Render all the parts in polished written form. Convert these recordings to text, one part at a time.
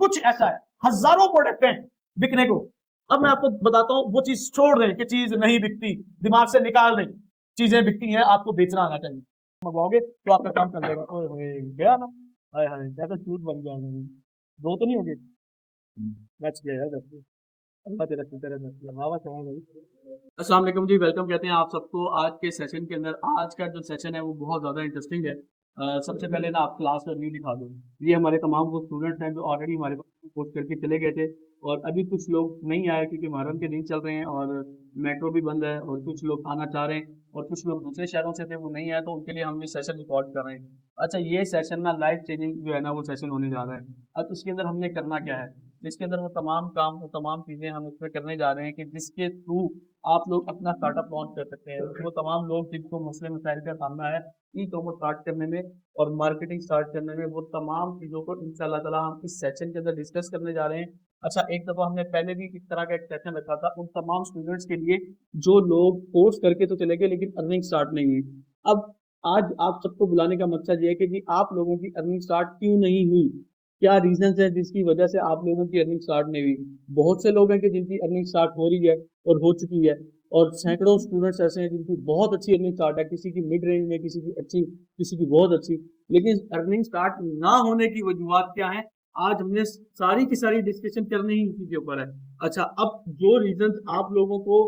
कुछ ऐसा है, हजारों प्रोडक्ट हैं बिकने को। अब मैं आपको बताता हूँ, वो चीज छोड़ दें कि चीज नहीं बिकती, दिमाग से निकाल दें, चीजें बिकती हैं, आपको बेचना आना चाहिए। मंगवाओगे तो आपका काम कर देगा। ओए होए गया ना, हाय हाय क्या चूत बन गया। दो तो नहीं हो गए, बच गया यार, अल्लाह तेरा शुक्र है, बच गया। वाह वाह, चला भाई। अस्सलाम वालेकुम जी, वेलकम कहते हैं आप सबको आज के सेशन के अंदर। आज का जो सेशन है वो बहुत ज़्यादा इंटरेस्टिंग है। सबसे पहले ना आप क्लास का व्यू दिखा दो। ये हमारे तमाम वो स्टूडेंट्स हैं जो ऑलरेडी हमारे पास कोर्स करके चले गए थे, और अभी कुछ लोग नहीं आए क्योंकि मुहर्रम के दिन चल रहे हैं और मेट्रो भी बंद है, और कुछ लोग आना चाह रहे हैं और कुछ लोग दूसरे शहरों से थे वो नहीं आए, तो उनके लिए हम ये सेशन रिकॉर्ड कर रहे हैं। अच्छा, ये सेशन ना लाइफ चेंजिंग जो है ना वो सेशन होने जा रहा है। अब इसके अंदर हमने करना क्या है, इसके अंदर वो तमाम काम, वो तमाम चीज़ें हम इसमें करने जा रहे हैं कि जिसके थ्रू आप लोग अपना स्टार्टअप लॉन्च कर सकते हैं। वो तमाम लोग जिनको मसले मसाइल का सामना है ई कॉमर्स स्टार्ट करने में और मार्केटिंग स्टार्ट करने में, वो तमाम चीज़ों को इंशाल्लाह ताला हम इस सेशन के अंदर डिस्कस करने जा रहे हैं। अच्छा, एक दफ़ा हमने पहले भी इस तरह का एक सेशन रखा था उन तमाम स्टूडेंट्स के लिए जो लोग कोर्स करके तो चले गए लेकिन अर्निंग स्टार्ट नहीं हुई। अब आज आप सबको बुलाने का मकसद ये है कि जी आप लोगों की अर्निंग स्टार्ट क्यों नहीं हुई, क्या रीजन है जिसकी वजह से आप लोगों की अर्निंग स्टार्ट नहीं हुई। बहुत से लोग हैं कि जिनकी अर्निंग स्टार्ट हो रही है और हो चुकी है, और सैकड़ों स्टूडेंट्स ऐसे हैं जिनकी बहुत अच्छी अर्निंग स्टार्ट है, किसी की मिड रेंज में, किसी की अच्छी, किसी की बहुत अच्छी। लेकिन अर्निंग स्टार्ट ना होने की वजूहत क्या है, आज हमने सारी की सारी डिस्कशन करनी ही इसी के ऊपर है। अच्छा, अब जो रीजन आप लोगों को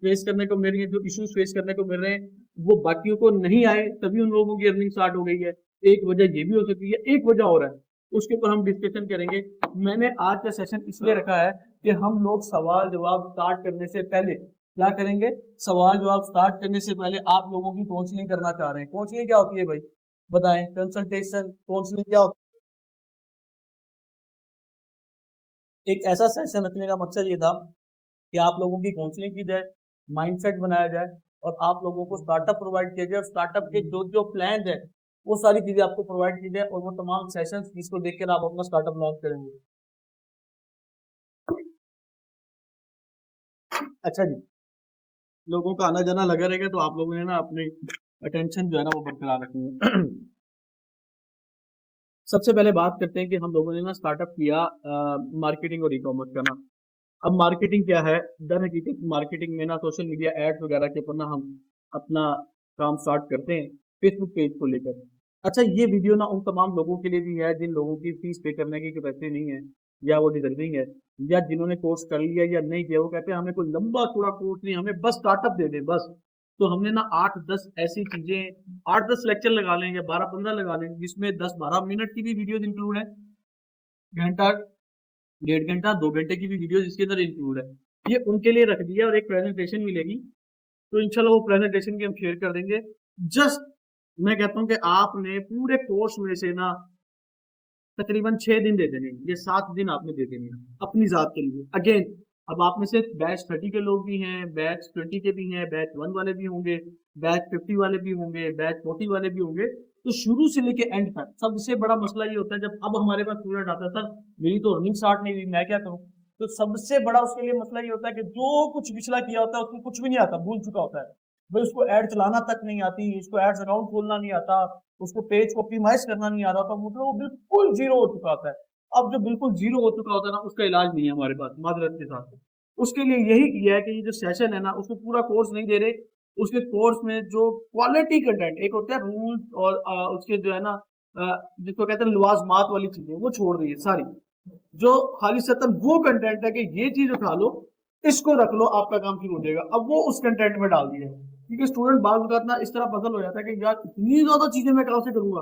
फेस करने को मिल रही है, जो इश्यूज फेस करने को मिल रहे हैं, वो बाकियों को नहीं आए तभी उन लोगों की अर्निंग स्टार्ट हो गई है। एक वजह ये भी हो सकती है, एक वजह और है, उसके ऊपर हम डिस्कशन करेंगे। मैंने आज का सेशन इसलिए रखा है कि हम लोग सवाल जवाब स्टार्ट करने से पहले क्या करेंगे, सवाल जवाब स्टार्ट करने से पहले आप लोगों की काउंसलिंग करना चाह रहे हैं। काउंसलिंग क्या होती है भाई, बताएं, कंसल्टेशन काउंसलिंग क्या होती है। एक ऐसा सेशन रखने का मकसद ये था कि आप लोगों की काउंसलिंग की जाए, माइंडसेट बनाया जाए, और आप लोगों को स्टार्टअप प्रोवाइड किया जाए, और स्टार्टअप के जो जो प्लान है वो सारी चीजें आपको प्रोवाइड की जाए, और वो तमाम सेशंस जिसको देखकर आप अपना स्टार्टअप लॉन्च करेंगे। अच्छा जी, लोगों का आना जाना लगा रहेगा, तो आप लोगों ने ना अपनी अटेंशन जो है ना वो बरकरार रखनी है। सबसे पहले बात करते हैं कि हम लोगों ने ना स्टार्टअप किया मार्केटिंग और ई कॉमर्स का ना। अब मार्केटिंग क्या है, दर हकीकत मार्केटिंग में ना सोशल मीडिया एड्स वगैरह के ऊपर ना हम अपना काम स्टार्ट करते हैं फेसबुक पेज को लेकर। अच्छा, ये वीडियो ना उन तमाम लोगों के लिए भी है जिन लोगों की फीस पे करने की कैपेसिटी नहीं है, या वो डिजर्विंग है, या जिन्होंने कोर्स कर लिया या नहीं किया, वो कहते हैं हमें कोई लंबा थोड़ा कोर्स नहीं, हमें बस स्टार्टअप दे दे बस। तो हमने ना 8-10 ऐसी चीजें, 8-10 लेक्चर लगा लें या 12-15 लगा लें, जिसमें 10-12 मिनट की भी वीडियो इंक्लूड है, घंटा, 1.5 घंटा, 2 घंटे की भी वीडियो इसके अंदर इंक्लूड है। ये उनके लिए रख दिया, और एक प्रेजेंटेशन मिलेगी, तो इंशाल्लाह वो प्रेजेंटेशन भी हम शेयर कर देंगे। जस्ट मैं कहता हूँ कि आपने पूरे कोर्स में से ना तकरीबन 6 दिन दे देने, ये 7 दिन आपने दे देने अपनी जात के लिए। अगेन, अब आप में से बैच 30 के लोग भी हैं, बैच 20 के भी हैं, बैच 1 वाले भी होंगे, बैच 50 वाले भी होंगे, बैच 40 वाले भी होंगे। तो शुरू से लेके एंड तक सबसे बड़ा मसला ये होता है, जब अब हमारे पास स्टूडेंट आता है, सर मेरी तो अर्निंग स्टार्ट नहीं हुई, मैं क्या करूँ। तो सबसे बड़ा उसके लिए मसला ये होता है कि जो कुछ पिछला किया होता है उसको कुछ भी नहीं आता, भूल चुका होता है भाई। उसको ऐड चलाना तक नहीं आती, उसको एड्स अकाउंट खोलना नहीं आता, उसको पेज को ऑप्टिमाइज करना नहीं आ रहा था, मतलब वो बिल्कुल जीरो हो चुका होता है। अब जो बिल्कुल जीरो हो चुका होता है ना, उसका इलाज नहीं है हमारे पास माजरत के साथ। उसके लिए यही किया है कि ये जो सेशन है ना, उसको पूरा कोर्स नहीं दे रहे, उसके कोर्स में जो क्वालिटी कंटेंट एक होता है रूल्स, और उसके जो है ना जिसको कहते हैं लवाजमात वाली चीजें, वो छोड़ रही है सारी। जो खाली सतन वो कंटेंट है कि ये चीज उठा लो, इसको रख लो, आपका काम शुरू हो जाएगा, अब वो उस कंटेंट में डाल दिया है। क्योंकि स्टूडेंट बात का ना इस तरह पजल हो जाता है कि यार इतनी ज्यादा चीजें मैं कहाँ से करूंगा,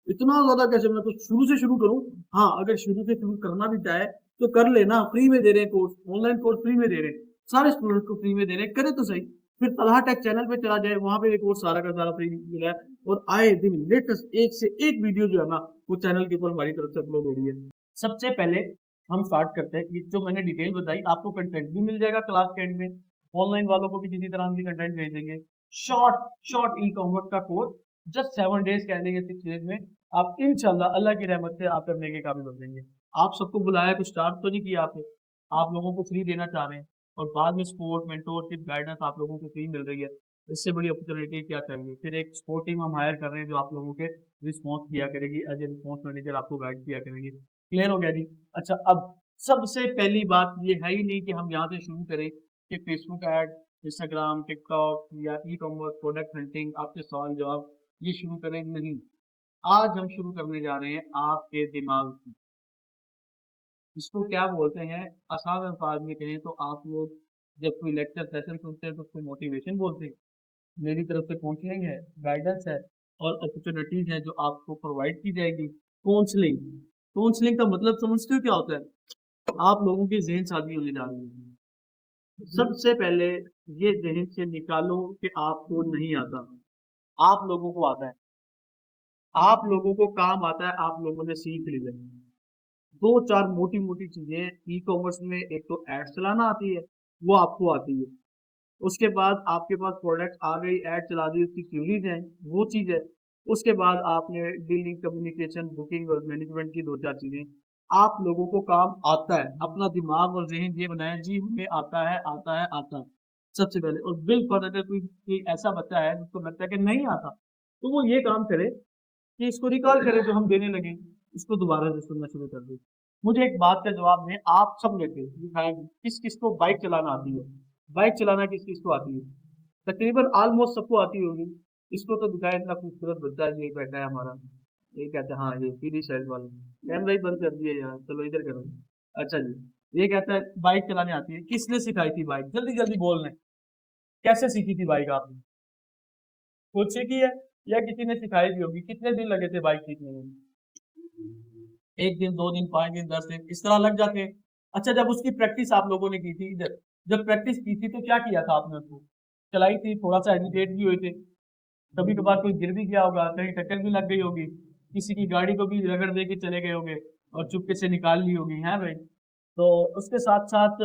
इतना ज्यादा कैसे मैं कुछ शुरू से शुरू करूं। हाँ, अगर शुरू से शुरू करना भी चाहे तो कर लेना, फ्री में दे रहे हैं कोर्स, ऑनलाइन कोर्स फ्री में दे रहे हैं, सारे स्टूडेंट्स को फ्री में दे रहे हैं, करे तो सही। फिर तलहा टेक चैनल पे चला जाए, वहां पे एक कोर्स सारा का सारा फ्री मिला है, और आए दिन लेटेस्ट एक से एक वीडियो जो है ना वो चैनल के ऊपर हमारी तरफ से अपलोड हो रही है। सबसे पहले हम स्टार्ट करते हैं, ये जो मैंने डिटेल बताई, आपको कंटेंट भी मिल जाएगा क्लास के एंड में, ऑनलाइन वालों को भी किसी तरह हम कंटेंट भेज देंगे। शॉर्ट शॉर्ट ई कॉमर्स का कोर्स, जस्ट 7 डेज कहने के 6 डेज में आप इंशाल्लाह अल्लाह की रहमत से आप करने के काबिल बन जाएंगे। आप सबको बुलाया, कुछ चार्ज तो नहीं किया आपने, आप लोगों को फ्री देना चाह रहे हैं, और बाद में सपोर्ट, मेंटोरशिप, गाइडेंस आप लोगों को फ्री मिल रही है। इससे बड़ी अपॉर्चुनिटी क्या चाहिए। फिर एक सपोर्ट टीम हम हायर कर रहे हैं जो आप लोगों के रिस्पॉन्स किया करेगी, एज ए रिस्पॉन्स मैनेजर आपको गाइड किया करेगी। क्लियर हो गया जी। अच्छा, अब सबसे पहली बात ये है ही नहीं कि हम यहाँ से शुरू करें कि फेसबुक ऐड, इंस्टाग्राम, टिकटॉक या ई कॉमर्स, प्रोडक्ट हंटिंग, आपके सवाल जवाब ये शुरू करें, नहीं। आज हम शुरू करने जा रहे हैं आपके दिमाग से। इसको क्या बोलते हैं, आसान अल्फाज में कहें तो आप लोग जब कोई लेक्चर सेशन सुनते हैं तो उसको मोटिवेशन बोलते हैं। मेरी तरफ से काउंसलिंग है, गाइडेंस है और अपॉर्चुनिटीज है जो आपको प्रोवाइड की जाएगी। काउंसलिंग, काउंसलिंग का मतलब समझते हो क्या होता है? आप लोगों की ज़हन साजी होने जा रही है। सबसे पहले ये ज़हन से निकालो कि आपको नहीं आता, आप लोगों को आता है। आप लोगों को काम आता है, आप लोगों ने सीख लिया है। 2-4 मोटी-मोटी चीज़ें ई-कॉमर्स में, एक तो एड्स चलाना आती है, वो आपको आती है। उसके बाद आपके पास प्रोडक्ट आ गई, ऐड चला दी, उसकी क्यूरीज हैं, वो चीज़ है। उसके बाद आपने डीलिंग, कम्युनिकेशन, बुकिंग और मैनेजमेंट की 2-4 चीज़ें, आप लोगों को काम आता है। अपना दिमाग और ज़हन ये बनाएँ जी हमें आता है, आता है, आता है। सबसे पहले, और बिल्कुल अगर कोई ऐसा बच्चा है जिसको लगता है कि नहीं आता, तो वो ये काम करे कि इसको रिकॉल करे जो हम देने लगे, इसको दोबारा से सुनना शुरू कर दे। मुझे एक बात का जवाब दें, आप सब में से दिखाएँ किस-किस को बाइक चलाना आती है? बाइक चलाना किस-किस को आती है? तकरीबन ऑलमोस्ट सबको आती होगी। इसको तो दिखाएँ, इतना खूबसूरत बच्चा है, ये बैठा है हमारा। ये कहता है हाँ, ये पीली शर्ट वाला। कैमरा ही बंद कर दिया यार, चलो इधर करो। अच्छा जी, ये कहता है बाइक चलाने आती है। किसने सिखाई थी बाइक? जल्दी-जल्दी बोल लें। कैसे सीखी थी बाइक आपने? खुद सीखी है या किसी ने सिखाई भी होगी? कितने दिन लगे थे बाइक सीखने में? 1 दिन, 2 दिन, 5 दिन, 10 दिन, इस तरह लग जाते हैं। अच्छा, जब उसकी प्रैक्टिस आप लोगों ने की थी, जब प्रैक्टिस की थी तो क्या किया था आपने उसको? चलाई थी, थोड़ा-सा हेजिटेट भी हुए थे, कभी-कभार कोई गिर भी गया होगा, कहीं टक्कर भी लग गई होगी, किसी की गाड़ी को भी रगड़ दे के चले गए होंगे और चुपके से निकाल ली होगी, हैं भाई? तो उसके साथ-साथ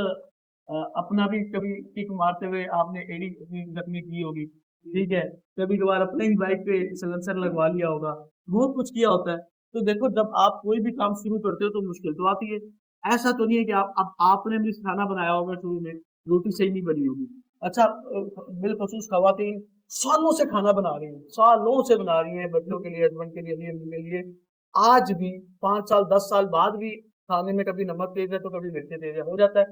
अपना भी कभी किक मारते हुए आपने एड़ी अपनी ज़ख्मी की होगी, ठीक है? कभी-कभार अपने ही बाइक पे साइलेंसर लगवा लिया होगा, बहुत कुछ किया होता है। तो देखो, जब आप कोई भी काम शुरू करते हो तो मुश्किल तो आती है। ऐसा तो नहीं है कि आप अब आपने भी खाना बनाया होगा शुरू में, रोटी सही नहीं बनी होगी। अच्छा, बिलख़ुसूस ख़वातीन सालों से खाना बना रही हैं, सालों से बना रही हैं, बच्चों के लिए, हस्बैंड के लिए, अम्मी के लिए। आज भी 5 साल, 10 साल बाद भी खाने में कभी नमक तेज़ है तो कभी मिर्ची तेज़ है, हो जाता है।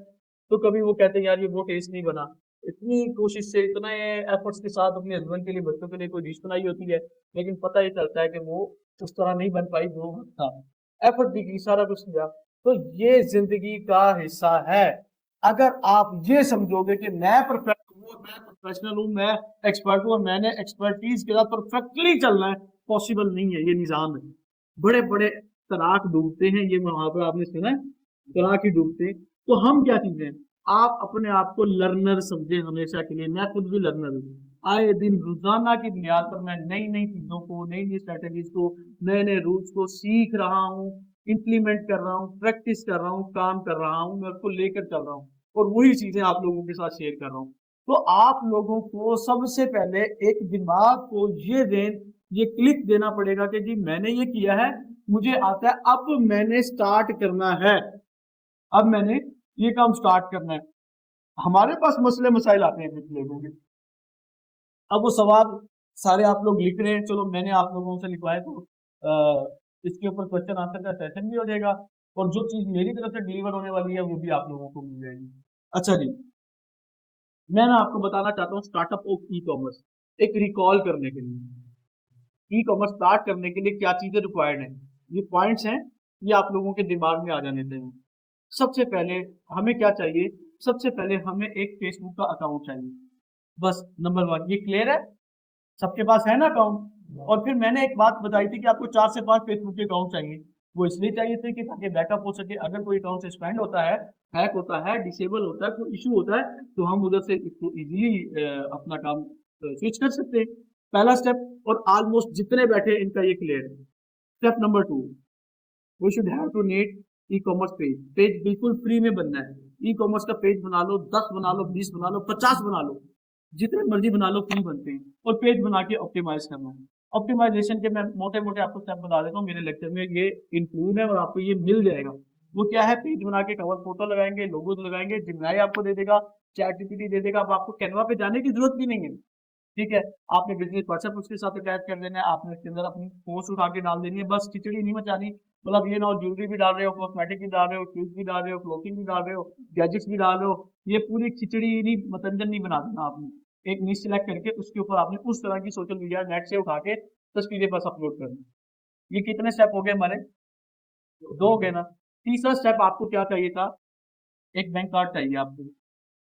तो कभी वो कहते हैं यार ये वो टेस्ट नहीं बना। इतनी कोशिश से, इतने एफर्ट्स के साथ अपने हस्बैंड के लिए, बच्चों के लिए कोई डिश बनाई होती है, लेकिन पता ये चलता है कि वो उस तरह नहीं बन पाई जो था। एफर्ट भी की, सारा कुछ किया। तो ये ज़िंदगी का हिस्सा है। अगर आप ये समझोगे कि मैं परफेक्ट हूँ, मैं प्रोफेशनल हूँ, मैं एक्सपर्ट हूँ और मैंने एक्सपर्टीज़ के साथ परफेक्टली चलना है, पॉसिबल नहीं है, ये निज़ाम है। बड़े-बड़े तराक डूबते हैं, ये मुहावरा आपने सुना है? तराक ही डूबते हैं। तो हम क्या चीज़ें हैं? आप अपने आप को लर्नर समझें हमेशा के लिए। मैं खुद भी लर्नर हूँ। आए दिन रोज़ाना की बुनियाद पर मैं नई-नई चीज़ों को, नई-नई स्ट्रैटेजीज़ को, नए-नए रूल्स को सीख रहा हूँ, इम्प्लीमेंट कर रहा हूँ, प्रैक्टिस कर रहा हूँ, काम कर रहा हूँ, मैं उसको लेकर चल रहा हूँ और वही चीज़ें आप लोगों के साथ शेयर कर रहा हूँ। तो आप लोगों को सबसे पहले एक दिमाग को ये क्लिक देना पड़ेगा कि जी मैंने ये किया है, मुझे आता है, अब मैंने स्टार्ट करना है। अब मैंने ये काम स्टार्ट करना है। हमारे पास मसले-मसाइल आते हैं कुछ लोगों के। अब वो सवाल सारे आप लोग लिख रहे हैं, चलो मैंने आप लोगों से लिखवाए तो इसके ऊपर क्वेश्चन आंसर का सेशन भी हो जाएगा और जो चीज़ मेरी तरफ से डिलीवर होने वाली है वो भी आप लोगों को मिल जाएगी। अच्छा जी, मैं ना आपको बताना चाहता हूँ स्टार्टअप ऑफ ई-कॉमर्स, एक रिकॉल करने के लिए। ई-कॉमर्स स्टार्ट करने के लिए क्या चीज़ें रिक्वायर्ड हैं? ये पॉइंट्स हैं, ये आप लोगों के दिमाग में आ जाने चाहिए। सबसे पहले हमें क्या चाहिए? सबसे पहले हमें एक फेसबुक का अकाउंट चाहिए। बस नंबर 1, ये क्लियर है? सबके पास है ना अकाउंट? और फिर मैंने एक बात बताई थी कि आपको 4 से 5 फेसबुक के अकाउंट चाहिए। वो इसलिए चाहिए थे कि ताकि बैकअप हो सके, अगर कोई अकाउंट सस्पेंड होता है, हैक होता है, डिसेबल होता है, कोई इश्यू होता है, तो हम उधर से इसको ईज़िली अपना काम स्विच कर सकते हैं। पहला स्टेप, और ऑलमोस्ट जितने बैठे हैं इनका ये क्लियर है। Step number 2, we should have to need e-commerce page. Page बिल्कुल फ्री में बनना है। ई-कॉमर्स का पेज बना लो, 10 बना लो, 20 बना लो, 50 बना लो, जितने मर्जी बना लो, फ्री बनते हैं। और पेज बना के ऑप्टिमाइज करना है। ऑप्टिमाइजेशन के मैं मोटे-मोटे आपको स्टेप बता देता हूँ, मेरे लेक्चर में ये इंक्लूड है और आपको ये मिल जाएगा। वो क्या है, पेज बना के कवर फोटो लगाएंगे, लोगो लगाएंगे, जिमेनाई आपको दे देगा, चैट जीपीटी दे देगा, अब आपको कैनवा पे जाने की जरूरत भी नहीं है। ठीक है, आपने बिजनेस व्हाट्सएप उसके साथ अटैच कर देना है, आपने उसके अंदर अपनी पोस्ट उठा के डाल देनी है, बस खिचड़ी नहीं मचानी। मतलब ये ना हो ज्वेलरी भी डाल रहे हो, कॉस्मेटिक भी डाल रहे हो, शूज भी डाल रहे हो, क्लोथिंग भी डाल रहे हो, गैजेट्स भी डाल रहे हो, ये पूरी खिचड़ी नहीं, मतंजन नहीं बना देना आपने। एक निश सिलेक्ट करके उसके ऊपर आपने उस तरह की सोशल मीडिया नेट से उठा के तस्वीरें बस अपलोड करनी। ये कितने स्टेप हो गए हमारे? दो हो गए ना। तीसरा स्टेप आपको क्या चाहिए था? एक बैंक कार्ड चाहिए आपको।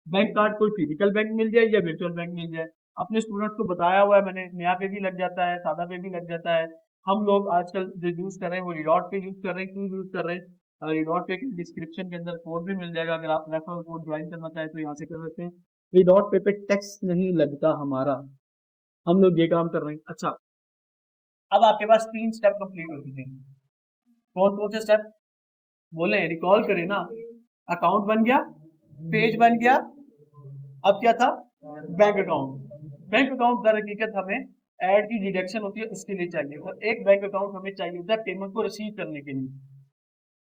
बैंक कार्ड कोई फिजिकल बैंक मिल जाए या वर्चुअल बैंक मिल जाए। अपने स्टूडेंट्स को बताया हुआ है मैंने, नया पे भी लग जाता है, सादा पे भी लग जाता है। हम लोग आजकल जो यूज कर रहे हैं वो रिडॉट पे यूज कर रहे हैं। क्यों यूज कर रहे हैं? रिडॉट पे डिस्क्रिप्शन के अंदर कोड भी मिल जाएगा, अगर आप रेफरल कोड ज्वाइन करना चाहें तो यहाँ से कर सकते हैं। रिडॉट पे टैक्स नहीं लगता हमारा, हम लोग ये काम कर रहे हैं। अच्छा, अब आपके पास 3 स्टेप कंप्लीट हो चुके हैं। कौन कौन से स्टेप बोले? रिकॉल करें ना। अकाउंट बन गया, पेज बन गया, अब क्या था? Bank account. बैंक अकाउंट दर हकीकत हमें ऐड की डिडक्शन होती है उसके लिए चाहिए, और एक बैंक अकाउंट हमें चाहिए होता है पेमेंट को रिसीव करने के लिए।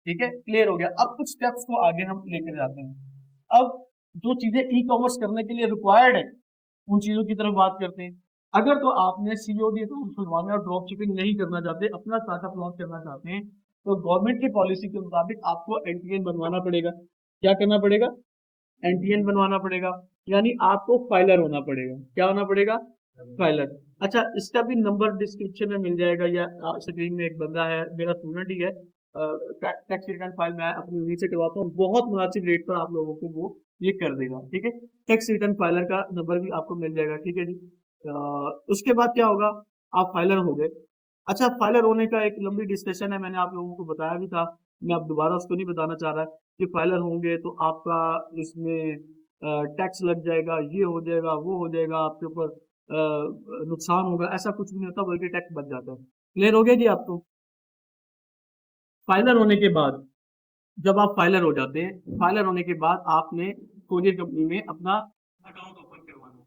ठीक है, क्लियर हो गया। अब कुछ स्टेप्स को आगे हम लेकर जाते हैं। अब जो चीजें ई कॉमर्स करने के लिए रिक्वायर्ड है उन चीजों की तरफ बात करते हैं। अगर तो आपने सीओडी अकाउंट खुलवाना और ड्रॉप शिपिंग नहीं करना चाहते, अपना स्टार्टअप लॉन्च करना चाहते हैं, तो गवर्नमेंट की पॉलिसी के मुताबिक आपको एनटीएन बनवाना पड़ेगा। क्या करना पड़ेगा? एनटीएन बनवाना पड़ेगा, यानी आपको फाइलर होना पड़ेगा। क्या होना पड़ेगा? फाइलर। अच्छा, इसका भी नंबर डिस्क्रिप्शन में मिल जाएगा, या स्क्रीन में एक बंदा है, मेरा स्टूडेंट ही है, टैक्स रिटर्न फाइल मैं अपनी वहीं से करवाता हूँ, बहुत मुनासिब रेट पर आप लोगों को वो ये कर देगा। ठीक है, टैक्स रिटर्न फाइलर का नंबर भी आपको मिल जाएगा। ठीक है जी। उसके बाद क्या होगा? आप फाइलर हो गए। अच्छा, फाइलर होने का एक लंबी डिस्कशन है, मैंने आप लोगों को बताया भी था, मैं अब दोबारा उसको नहीं बताना चाह रहा कि फाइलर होंगे तो आपका इसमें टैक्स लग जाएगा, ये हो जाएगा, वो हो जाएगा, आपके ऊपर नुकसान होगा। ऐसा कुछ भी नहीं होता, बल्कि टैक्स बच जाता है। क्लियर हो गया जी आपको? फाइलर होने के बाद, जब आप फाइलर हो जाते हैं, फाइलर होने के बाद आपने कोरियर कंपनी में अपना अकाउंट ओपन करवाना है।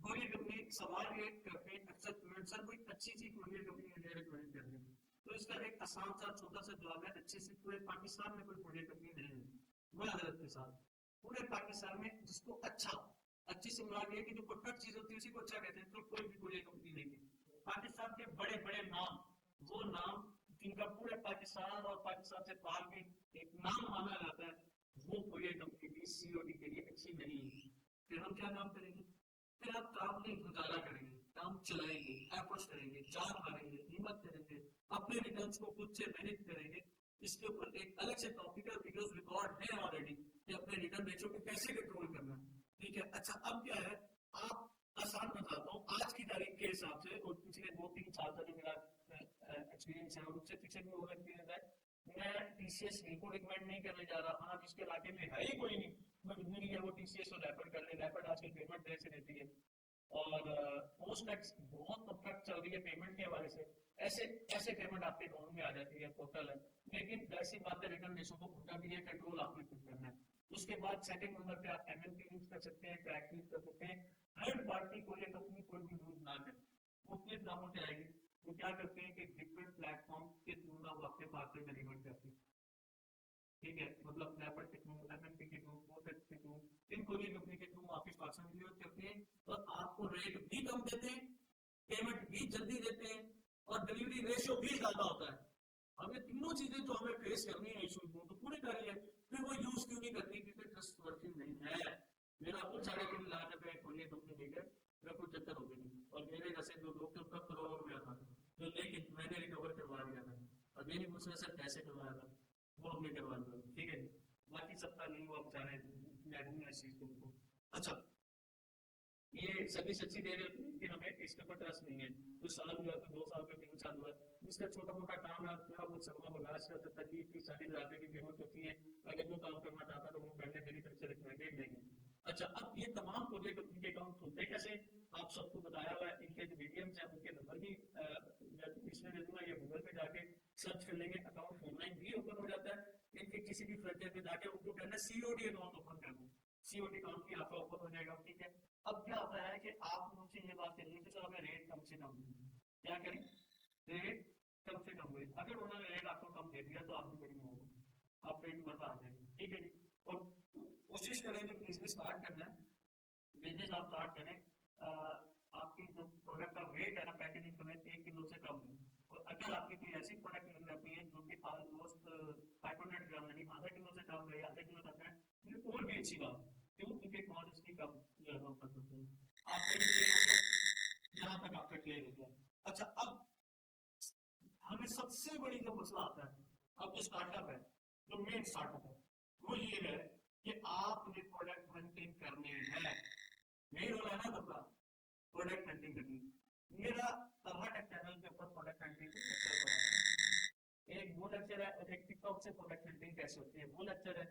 कोरियर कंपनी सवाल ये करते हैं अक्सर स्टूडेंट, सर कोई अच्छी सी कोरियर कंपनी इंडिया रिकमेंड कर रहे हैं, तो इसका एक आसान सा छोटा सा जवाब है, अच्छे से पूरे पाकिस्तान में कोई कोरियर कंपनी नहीं है। माजरत के साथ पूरे पाकिस्तान में जिसको अच्छा, अच्छी से मुराद ये है कि जो परफेक्ट चीज होती है उसी को अच्छा कहते हैं, तो कोई भी कोरियर कंपनी नहीं है। पाकिस्तान के बड़े बड़े नाम, वो नाम जिनका पूरे पाकिस्तान और पाकिस्तान से बाहर भी एक नाम माना जाता है, वो कोरियर कंपनी की सीओडी के लिए अच्छी नहीं है। फिर हम क्या काम करेंगे? फिर आप काम नहीं गुजारा करेंगे, काम चलाएंगे, एफर्ट्स करेंगे, जान मारेंगे, हिम्मत करेंगे, अपने रिटर्न्स को खुद से मैनेज करेंगे। इसके ऊपर एक अलग से टॉपिकल वीडियोस रिकॉर्ड है ऑलरेडी कि अपने रिटर्न रेशियो को कैसे कंट्रोल करना है। ठीक है, अच्छा अब क्या है, आप आसान बताता हूँ आज की तारीख के हिसाब से, और पिछले 2-3 साल का जो मेरा एक्सपीरियंस है और उससे पीछे भी और एक्सपीरियंस है, मैं टीसीएस बिल्कुल रिकमेंड नहीं करने जा रहा। हाँ, जिसके इलाके में है ही कोई नहीं, मैं जिंदगी है वो टीसीएस और रैपिड कर ले। रैपिड आजकल पेमेंट देर से देती है, और पोस्ट टैक्स बहुत परफेक्ट चल रही है पेमेंट के हवाले से। ऐसे ऐसे पेमेंट आपके अकाउंट में आ जाती है, पोर्टल है। लेकिन वैसी बात है, रिटर्न रेशो को उनका भी ये कंट्रोल आपने खुद करना है। उसके बाद सेकंड नंबर पे आप एमएनपी यूज कर सकते हैं, क्रैक यूज कर सकते हैं। थर्ड पार्टी कोरियर कंपनी कोई भी यूज ना करें, मुख्तलिफ नामों से आएगी। वो क्या करते हैं कि डिफरेंट प्लेटफॉर्म के थ्रू ना वो आपके पास में डिलीवर करते हैं। ठीक है, मतलब रैपिड के थ्रू, एमएनपी के थ्रू, पोस्ट के थ्रू, इन कोरियर कंपनी के थ्रू आपके पास में डिलीवर करते हैं, और आपको रेट भी कम देते हैं, पेमेंट भी जल्दी देते हैं, और डिलीवरी रेशियो भी ज्यादा होता है। अब ये तीनों चीजें जो हमें फेस करनी है इशू को, तो पूरी कर रही है, फिर वो यूज क्यों नहीं करती? क्योंकि ट्रस्ट वर्किंग नहीं है। मेरा कुछ 3.5 लाख रुपए कोरियर कंपनी लेकर मेरा कोई चक्कर हो गई नहीं, और मेरे जैसे जो लोग थे उनका करोड़ों रुपया था, जो लेकिन मैंने रिकवर करवा दिया था, और मेरी मुझसे सर पैसे करवाया था, वो हमने करवा दिया। ठीक है, बाकी सबका नहीं, वो आप जाने मैं दूंगा इस चीज को उनको। अच्छा, ये सर्विस अच्छी दे रहे हैं कि हमें इसके ऊपर ट्रस्ट नहीं है। तो साल हुआ, तो 2 साल पे 3 साल हुआ, इसका छोटा मोटा काम है, थोड़ा बहुत सरमा बगास का 30-40 हज़ार की पेमेंट होती है। अगर वो काम करना चाहता तो वो पहले मेरी तरफ से रिकमेंडेड नहीं है। अच्छा, अब ये तमाम कोरियर कंपनी के अकाउंट खुलते कैसे, आप सबको बताया हुआ है। इनके जो मीडियम्स हैं उनके नंबर भी इसमें दे दूंगा, ये गूगल पे जाके सर्च कर लेंगे, अकाउंट ऑनलाइन भी ओपन हो जाता है। इनके किसी भी फ्रंटियर पे जाके उनको कहना सीओडी अकाउंट ओपन कर दो, सीओडी अकाउंट भी आपका ओपन हो जाएगा। ठीक है, अब क्या होता है कि आप मुझसे ये बात करिए कि सर हमें रेट कम से कम दे, क्या करें? रेट कम से कम हुए, अगर उन्होंने रेट आपको कम दे दिया तो आपकी बड़ी मौत होगी, आप रेट मत आ जाएगी। ठीक है जी, और कोशिश करें जब बिजनेस स्टार्ट करना है, बिजनेस आप स्टार्ट करें, प्राइसिंग करें 1 किलो से कम है, और अगर आपकी कोई ऐसी प्रोडक्ट मिल जाती है जो कि ऑलमोस्ट 500 ग्राम यानी आधा किलो से कम है या आधा किलो तक है, ये और भी अच्छी बात है, क्यों? क्योंकि कॉस्ट उसकी कम ज्यादा कर सकते हैं आपका ये क्लियर हो गया, यहाँ तक आपका क्लियर हो गया। अच्छा, अब हमें सबसे बड़ी जो मसला आता है, अब जो स्टार्टअप है, जो मेन स्टार्टअप है, वो ये है कि आपने प्रोडक्ट हंटिंग करनी है। यही रोल है ना सबका, प्रोडक्ट हंटिंग करनी। मेरा तलहट चैनल के ऊपर प्रोडक्ट हंटिंग के लेक्चर पढ़ाता है, एक वो लेक्चर है और एक टिकटॉक से प्रोडक्ट हंटिंग कैसे होती है वो लेक्चर है।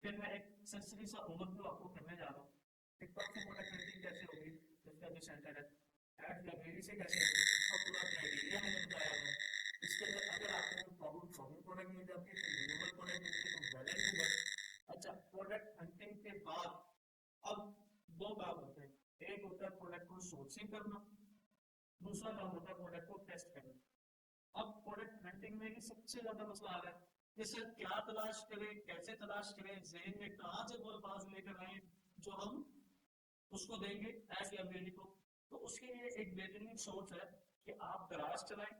फिर मैं एक सरसरी सा ओवरव्यू आपको करने जा रहा हूँ, टिकटॉक से प्रोडक्ट हंटिंग कैसे होगी, जिसका जो सेंटर है एड लाइब्रेरी से कैसे होगी, इसका पूरा क्राइटेरिया मैंने बताया हुआ है। इसके अंदर अगर आपको प्रॉब्लम प्रोडक्ट मिल जाती है तो रिन्यूएबल प्रोडक्ट मिलती है तो वैलिड। अच्छा, प्रोडक्ट हंटिंग के बाद अब दो काम होते हैं, एक होता है प्रोडक्ट को सोर्सिंग करना, दूसरा काम होता है प्रोडक्ट को टेस्ट करना। अब प्रोडक्ट हंटिंग में ही सबसे ज्यादा मसला आ रहा है, जैसे क्या तलाश करें, कैसे तलाश करें, ज़हन में कहां से वो अल्फाज लेकर आए जो हम उसको देंगे एज लाइब्रेरी को। तो उसके लिए एक बेहतरीन सोच है कि आप दराज चलाएं,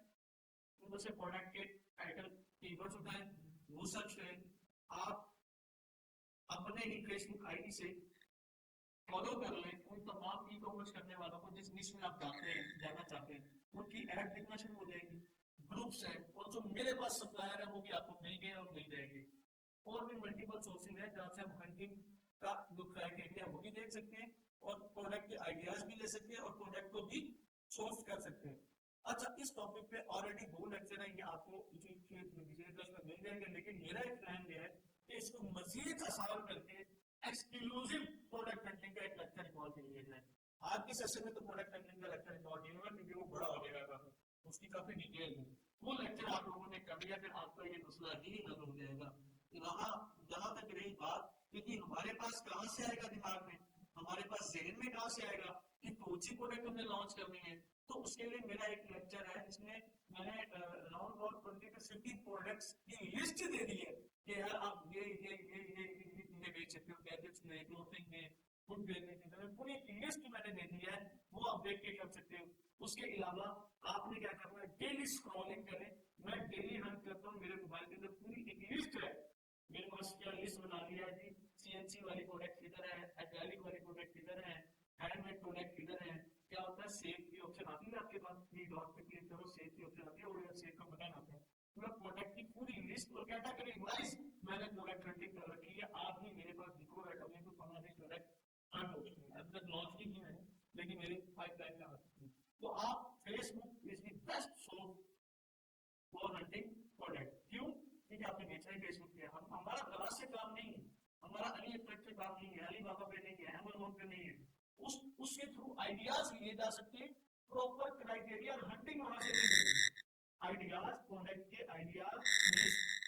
उनमें से प्रोडक्ट के टाइटल कीवर्ड्स उठाएं, वो सर्च करें, आप अपने ही फेसबुक आईडी से फॉलो कर लें उन तमाम ई कॉमर्स करने वालों को जिस निश में आप जाना चाहते हैं, उनकी ऐड दिखना शुरू हो जाएगी, ग्रुप्स हैं, और जो मेरे पास सप्लायर है वो भी आपको मिल गए और मिल जाएंगे। और भी मल्टीपल सोर्सेज है जहाँ से हम हंटिंग का जो क्राइटेरिया वो भी देख सकते हैं और प्रोडक्ट के आइडियाज भी ले सकते हैं और प्रोडक्ट को भी सोर्स कर सकते हैं। अच्छा, इस टॉपिक पे ऑलरेडी दो लेक्चर है, ये आपको में मिल जाएंगे, लेकिन मेरा एक प्लान ये है कि इसको मजीद आसान करके एक्सक्लूसिव प्रोडक्ट हंटिंग का एक लेक्चर रिकॉर्ड कर लिया जाए। आज के सेशन में तो प्रोडक्ट हंटिंग का लेक्चर रिकॉर्ड नहीं होगा क्योंकि वो बड़ा हो जाएगा, उसकी काफी डिटेल है, वो लेक्चर आप लोगों ने कर लिया फिर आपका ये मसला ही हल हो जाएगा। वहां जहां तक रही बात क्योंकि हमारे पास कहां से आएगा दिमाग में, हमारे पास जहन में कहां से आएगा कि कौन सी प्रोडक्ट हमने लॉन्च करनी है, तो उसके लिए मेरा एक लेक्चर है जिसमें मैंने अराउंड अबाउट 20 to 50 प्रोडक्ट्स की लिस्ट दे दी है कि यार आप ये बेच सकते हो, गैजेट्स में, क्लोथिंग में, फूड बेचने में, पूरी लिस्ट मैंने दे दी है, वो आप देख के कर सकते हो। उसके अलावा आपने क्या करना है, डेली स्क्रॉलिंग करें, मैं डेली हंट करता हूँ, मेरे मोबाइल के अंदर पूरी एक लिस्ट है, मेरे पास क्या लिस्ट बना लिया है जी, सीएनसी वाली प्रोडक्ट किधर है, एक्रेलिक वाली प्रोडक्ट किधर है, हैंडमेड प्रोडक्ट किधर है, क्या होता है सेव की ऑप्शन आती है आपके पास, थ्री डॉट पे क्लिक करो, सेव की ऑप्शन आती है और सेव का बटन आता है, पूरा प्रोडक्ट की पूरी लिस्ट और कैटेगरी वाइज मैंने प्रोडक्ट हंटिंग कर रखी है। आप भी मेरे पास दिखो रेकमेंड टू 15 प्रोडक्ट हंट हो चुकी है, अभी तक लॉन्च नहीं की मैंने, लेकिन मेरे पाइपलाइन में आ चुकी है। तो आप Facebook is the best source for hunting product, क्यों? क्योंकि आपने बेचा ही फेसबुक पे, हम हमारा दराज से काम नहीं है, हमारा अली एक्सप्रेस पे काम नहीं है, अली बाबा पे नहीं है, अमेज़न पे नहीं है, उसके थ्रू आइडियाज लिए जा सकते हैं, प्रॉपर क्राइटेरिया हंटिंग वहां से नहीं मिलेगी, आइडियाज प्रोडक्ट के आइडियाज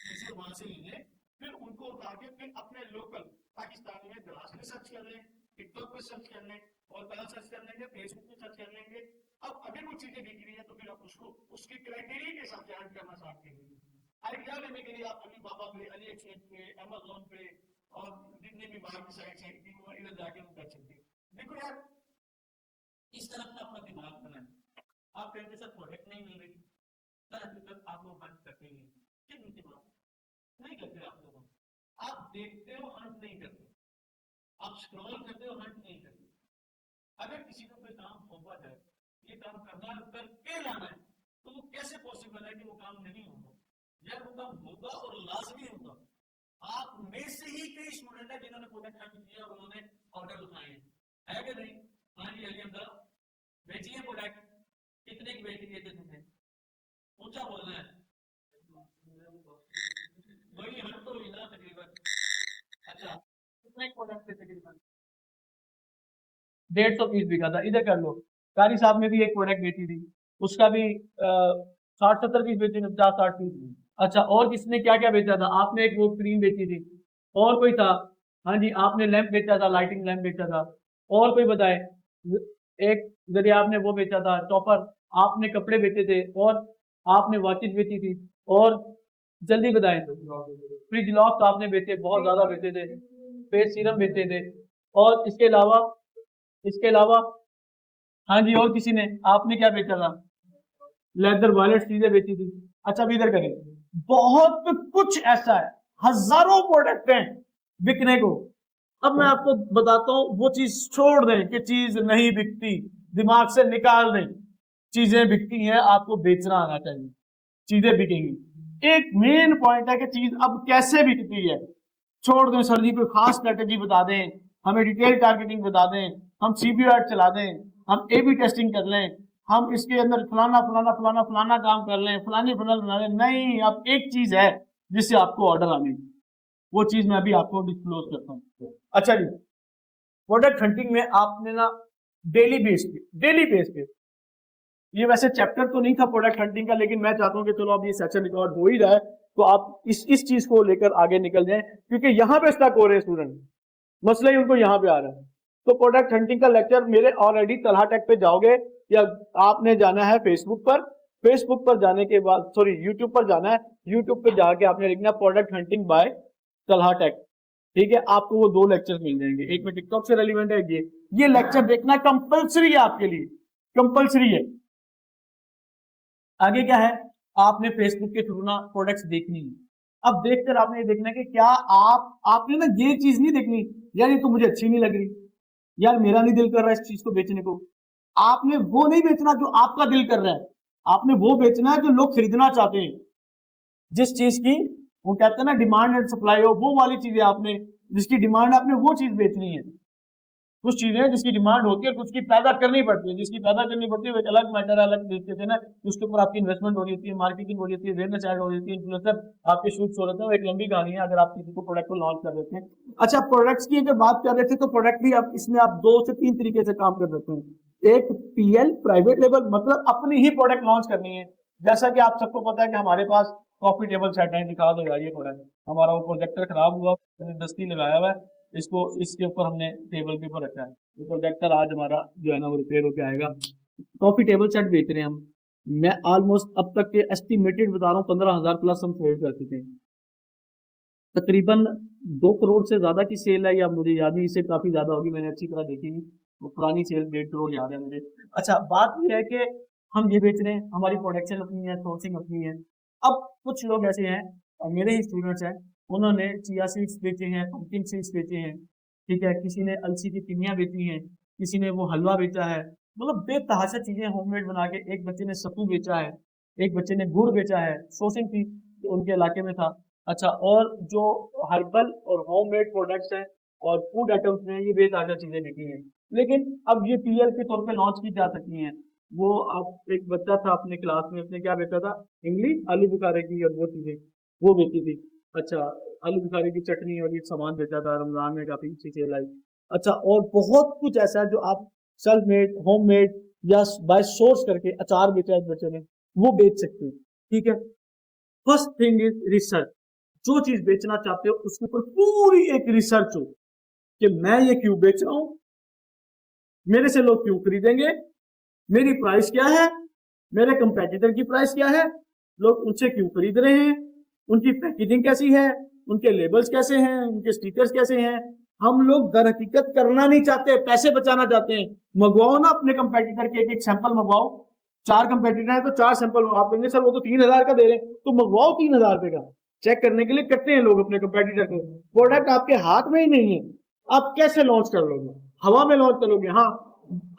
चीजें वहां से ले लें, फिर उनको उठा के फिर अपने लोकल पाकिस्तान में दराज में सर्च कर लें, टिकटॉक पे सर्च कर लें, और कहाँ सर्च कर लेंगे, फेसबुक पे सर्च कर लेंगे। अब अगर वो चीजें दिख रही है तो फिर आप उसको उसके क्राइटेरिया के साथ ऐड करना स्टार्ट करेंगे। आइडिया लेने के लिए आप अली बाबा पे, अली एक्सप्रेस पे, अमेज़न पे और जितने भी बाहर की साइट है इधर जाके हम कर सकते हैं। देखो यार, इस तरफ ना अपना दिमाग बनाए, आप कहते सर प्रोडक्ट नहीं मिल रही, सर अभी तक आप लोग हंट करते हैं, क्या नीति बात नहीं करते आप लोग, आप देखते हो हंट नहीं करते, आप स्क्रॉल करते हो हंट नहीं करते। अगर किसी को कोई काम सौंपा जाए, ये काम करना करके लाना है, तो वो कैसे पॉसिबल है कि वो काम नहीं होगा, जब वो काम होगा और लाजमी होगा। आप में से ही कई स्टूडेंट है जिन्होंने प्रोडक्ट हंट किया और उन्होंने ऑर्डर उठाए हैं, है कि नहीं? हाँ जी, अली अब्दुल्ला बेचिए प्रोडक्ट, कितने की बेची है तुमने, ऊंचा बोलना है, वही हट तो हुई ना तकरीबन। अच्छा, कितने प्रोडक्ट थे तकरीबन? 150 पीस बिका था, इधर कर लो। कारी साहब ने भी एक प्रोडक्ट बेची थी, उसका भी 60-70 पीस बेचे थे, 50-60 पीस। अच्छा, और किसने क्या क्या बेचा था? आपने एक वो क्रीम बेची थी, और कोई था? हाँ जी, आपने लैंप बेचा था, लाइटिंग लैंप बेचा था, और कोई बताए? एक जरिए आपने वो बेचा था टॉपर, आपने कपड़े बेचे थे, और आपने वॉचेस बेची थी, और जल्दी बताएं। फ्रिज लॉक आपने बेचे, बहुत ज्यादा बेचे थे, फेस सीरम बेचे थे, और इसके अलावा हाँ जी, और किसी ने? आपने क्या बेचा था? लेदर वॉलेट चीजें बेची थी। अच्छा अभी इधर करें, बहुत कुछ ऐसा है, हजारों प्रोडक्ट हैं बिकने को। अब मैं आपको बताता हूं, वो चीज छोड़ दें कि चीज नहीं बिकती, दिमाग से निकाल दें, चीजें बिकती हैं, आपको बेचना आना चाहिए, चीजें बिकेंगी। एक मेन पॉइंट है कि चीज अब कैसे बिकती है, छोड़ दें सर जी, कोई खास स्ट्रेटेजी बता दें, हमें डिटेल टारगेटिंग बता दें, हम सीबीओ एड चला दें, हम ए बी टेस्टिंग कर लें, हम इसके अंदर फलाना फलाना फलाना फलाना काम कर लें, फलानी फलाना बना लें। नहीं, अब एक चीज है जिससे आपको ऑर्डर आने, वो चीज मैं अभी आपको डिस्क्लोज करता हूँ। अच्छा जी, प्रोडक्ट हंटिंग में आपने ना डेली बेस पे, ये वैसे चैप्टर तो नहीं था प्रोडक्ट हंटिंग का, लेकिन मैं चाहता हूं कि चलो अब ये सेशन रिकॉर्ड हो ही जाए तो आप इस चीज को लेकर आगे निकल जाएं, क्योंकि यहां पे स्टक हो रहे हैं स्टूडेंट, मसला ही उनको यहां पे आ रहा है। तो प्रोडक्ट हंटिंग का लेक्चर मेरे ऑलरेडी तलहा टेक पे जाओगे, या आपने जाना है फेसबुक पर, फेसबुक पर जाने के बाद सॉरी यूट्यूब पर जाना है, यूट्यूब पे जाके आपने लिखना product hunting by Talha Tech, ठीक है, आपको वो 2 लेक्चर मिल जाएंगे, एक में टिकटॉक से रेलिवेंट है, ये लेक्चर देखना कंपल्सरी है आपके लिए, कंपल्सरी है। आगे क्या है, आपने फेसबुक के थ्रू ना प्रोडक्ट्स देखनी है। अब देखकर आपने ये देखना है कि क्या आपने ना ये चीज नहीं देखनी, यार ये तो मुझे अच्छी नहीं लग रही, यार मेरा नहीं दिल कर रहा है इस चीज को बेचने को। आपने वो नहीं बेचना जो आपका दिल कर रहा है, आपने वो बेचना है जो लोग खरीदना चाहते हैं, जिस चीज की वो कहते हैं ना डिमांड एंड सप्लाई हो, वो वाली चीजें आपने, जिसकी डिमांड आपने वो चीज बेचनी है। कुछ चीजें जिसकी डिमांड होती है, कुछ की पैदा करनी पड़ती है, जिसकी पैदा करनी पड़ती है वो एक अलग मैटर है, अलग देखते थे ना, उसके ऊपर आपकी इन्वेस्टमेंट हो रही होती है, मार्केटिंग हो रही होती है, अवेयरनेस ऐड हो रही होती है, इन्फ्लुएंसर आपके शूट्स हो रहे थे, वो एक लंबी कहानी है अगर आप किसी को प्रोडक्ट को लॉन्च कर देते हैं। अच्छा, प्रोडक्ट्स की अगर बात कर रहे थे तो प्रोडक्ट भी आप इसमें आप 2 से 3 तरीके से काम कर सकते हैं। एक पीएल प्राइवेट लेवल, मतलब अपनी ही प्रोडक्ट लॉन्च करनी है। जैसा कि आप सबको पता है कि हमारे पास कॉफी टेबल सेट है, दिखा दो यार ये प्रोडक्ट, हमारा वो प्रोजेक्टर खराब हुआ, दस्ती लगाया हुआ है, इसको इसके ऊपर हमने टेबल के ऊपर रखा है, तो प्रोजेक्टर आज हमारा जो है ना वो रिपेयर होकर आएगा। कॉफी टेबल सेट बेच रहे हैं हम, मैं ऑलमोस्ट अब तक के एस्टिमेटेड बता रहा हूँ 15,000 प्लस हम सेल कर चुके हैं, तकरीबन 2 करोड़ से ज्यादा की सेल है, या मुझे याद नहीं, इससे काफी ज्यादा होगी, मैंने अच्छी तरह देखी नहीं, वो पुरानी सेल 1.5 करोड़ याद है मुझे। अच्छा, बात यह है कि हम ये बेच रहे हैं, हमारी प्रोडक्शन अपनी है, सोर्सिंग अपनी है। अब कुछ लोग ऐसे हैं, और मेरे ही स्टूडेंट्स हैं, उन्होंने चिया सीड्स बेचे हैं, पंपकिन सीड्स बेचे हैं, ठीक है, किसी ने अलसी की पिनियां बेची हैं, किसी ने वो हलवा बेचा है, मतलब बेतहाशा चीजें होममेड बना के, एक बच्चे ने सत्तू बेचा है, एक बच्चे ने गुड़ बेचा है, सोर्सिंग थी तो उनके इलाके में था। अच्छा, और जो हर्बल और होममेड प्रोडक्ट्स हैं और फूड आइटम्स में ये बेतहाशा चीजें बिकी हैं, लेकिन अब ये पीएल के तौर पे लॉन्च की जा सकती हैं। वो अब एक बच्चा था अपने क्लास में, उसने क्या बेचा था, इमली आलू बुखारे की और वो चीजें वो बेची थी। अच्छा, आलू बुखारे की चटनी और ये सामान बेचा था, रमजान में काफी अच्छी सेल आई। अच्छा, और बहुत कुछ ऐसा है जो आप सेल्फ मेड, होम मेड या बाय सोर्स करके, अचार बेचा है बच्चे ने, वो बेच सकते हैं, ठीक है। फर्स्ट थिंग इज रिसर्च, जो चीज बेचना चाहते हो उसके ऊपर पूरी एक रिसर्च हो कि मैं ये क्यों बेच रहा हूं, मेरे से लोग क्यों खरीदेंगे, मेरी प्राइस क्या है, मेरे कंपेटिटर की प्राइस क्या है, लोग उनसे क्यों खरीद रहे हैं, उनकी पैकेजिंग कैसी है, उनके लेबल्स कैसे हैं, उनके स्टिकर्स कैसे हैं। हम लोग दर हकीकत करना नहीं चाहते, पैसे बचाना चाहते हैं। मंगवाओ ना अपने कंपेटिटर के एक सैंपल मंगवाओ, 4 कंपेटिटर है तो 4 सैंपल, आप कहेंगे सर वो तो 3,000 का दे रहे हैं, तो मंगवाओ 3,000 रुपए का, चेक करने के लिए करते हैं लोग अपने कंपेटिटर को। प्रोडक्ट आपके हाथ में ही नहीं है, आप कैसे लॉन्च कर लोगे, हवा में लॉन्च करोगे। हाँ,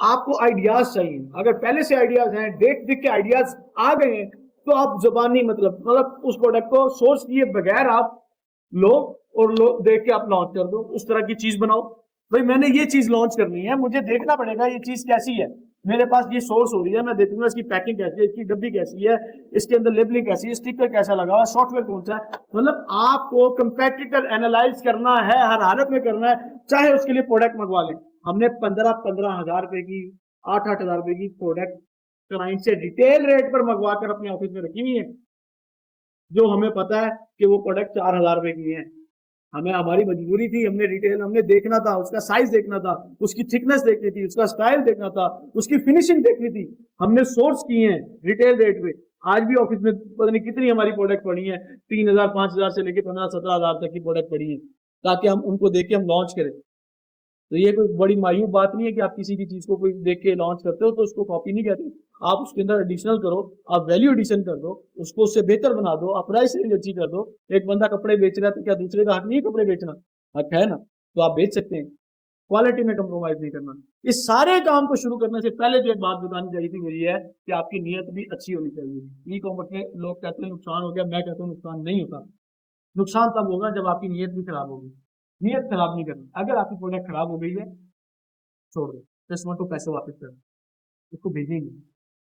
आपको आइडियाज चाहिए, अगर पहले से आइडियाज हैं, देख देख के आइडियाज आ गए हैं, तो आप जुबानी मतलब उस प्रोडक्ट को सोर्स किए बगैर आप लो और लो देख के आप लॉन्च कर दो, उस तरह की चीज बनाओ। भाई मैंने ये चीज लॉन्च करनी है, मुझे देखना पड़ेगा ये चीज कैसी है, मेरे पास ये सोर्स हो रही है, मैं देखूंगा इसकी पैकिंग कैसी है, इसकी डब्बी कैसी है, इसके अंदर लेबलिंग कैसी है, स्टिकर कैसा लगा हुआ, सॉफ्टवेयर कौन सा है। मतलब आपको कंपेटिटर एनालाइज करना है, हर हालत में करना है, चाहे उसके लिए प्रोडक्ट मंगवा लें। हमने 15-15 हजार रुपए की, 8-8 हजार रुपए की प्रोडक्ट क्लाइंट से रिटेल रेट पर मंगवा कर अपने ऑफिस में रखी हुई है, जो हमें पता है कि वो प्रोडक्ट 4,000 रुपए की है। हमें हमारी मजबूरी थी, हमने रिटेल, हमने देखना था, उसका साइज देखना था, उसकी थिकनेस देखनी थी, उसका स्टाइल देखना था, उसकी फिनिशिंग देखनी थी, हमने सोर्स किए हैं रिटेल रेट पे। आज भी ऑफिस में पता नहीं कितनी हमारी प्रोडक्ट पड़ी है, 3,000 5,000 से लेकर 15-17 हजार तक की प्रोडक्ट पड़ी है, ताकि हम उनको देख के हम लॉन्च करें। तो ये कोई बड़ी मायूब बात नहीं है कि आप किसी की चीज को कोई देख के लॉन्च करते हो तो उसको कॉपी नहीं कहते, आप उसके अंदर एडिशनल करो, आप वैल्यू एडिशन कर दो, उसको उससे बेहतर बना दो, आप प्राइस रेंज अच्छी कर दो। एक बंदा कपड़े बेच रहा है तो क्या दूसरे का हक नहीं है कपड़े बेचना? हक है ना, तो आप बेच सकते हैं। क्वालिटी में कंप्रोमाइज नहीं करना। इस सारे काम को शुरू करने से पहले जो एक बात बतानी चाहिए थी वो ये है कि आपकी नीयत भी अच्छी होनी चाहिए। ई कॉमर्स में लोग कहते हैं नुकसान हो गया, मैं कहता हूँ नुकसान नहीं होता। नुकसान तब होगा जब आपकी नीयत भी खराब होगी। नीयत खराब नहीं करनी। अगर आपकी प्रोडक्ट खराब हो गई है, छोड़ दो, कस्टमर को पैसे वापस कर दो, उसको भेजेंगे।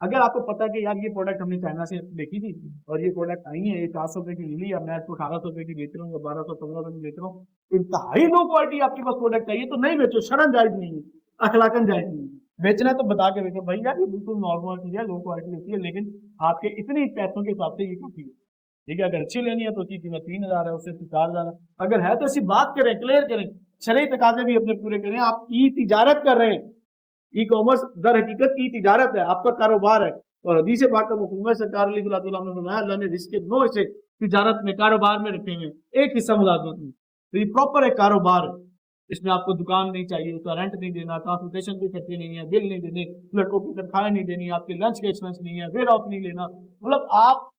अगर आपको पता है कि यार ये प्रोडक्ट हमने चाइना से देखी थी और ये प्रोडक्ट आई है, ये 400 रुपए की मिली, अब मैं इसको 1800 रुपए की बेच रहा हूँ या 1200 1500 की बेच रहा हूँ, इंतहाई लो क्वालिटी आपके पास प्रोडक्ट है, ये तो नहीं बेचो, शरण जायज नहीं है, अखलाकन जायज नहीं है। बेचना है तो बता के बेचो भाई, यार ये बिल्कुल नॉर्मल चीज है, लो क्वालिटी होती है, लेकिन आपके इतने पैसों के हिसाब से ये काफी है। ठीक है, अगर अच्छी लेनी है तो उसकी कीमत 3000 है, उससे 4000 है। अगर है तो ऐसी बात करें, क्लियर करें, शरई तकाजे भी अपने पूरे करें। आप ई तिजारत कर रहे हैं। ई कॉमर्स दर हकीकत की तिजारत है, आपका कारोबार है। और हदीस पाक का हुक्म है, सरकार ने फरमाया अल्लाह ने रिस्क के 9 हिस्से तिजारत में, कारोबार में रखे हुए, एक हिस्सा मुलाजमत में। तो ये प्रॉपर है कारोबार। इसमें आपको दुकान नहीं चाहिए, उसका रेंट नहीं देना, ट्रांसपोर्टेशन के खर्चे नहीं है, बिल नहीं देने, लड़कों की तनख्वाहें नहीं देनी, आपके लंच के एक्सपेंस नहीं है, वेयर ऑफ नहीं लेना। मतलब आप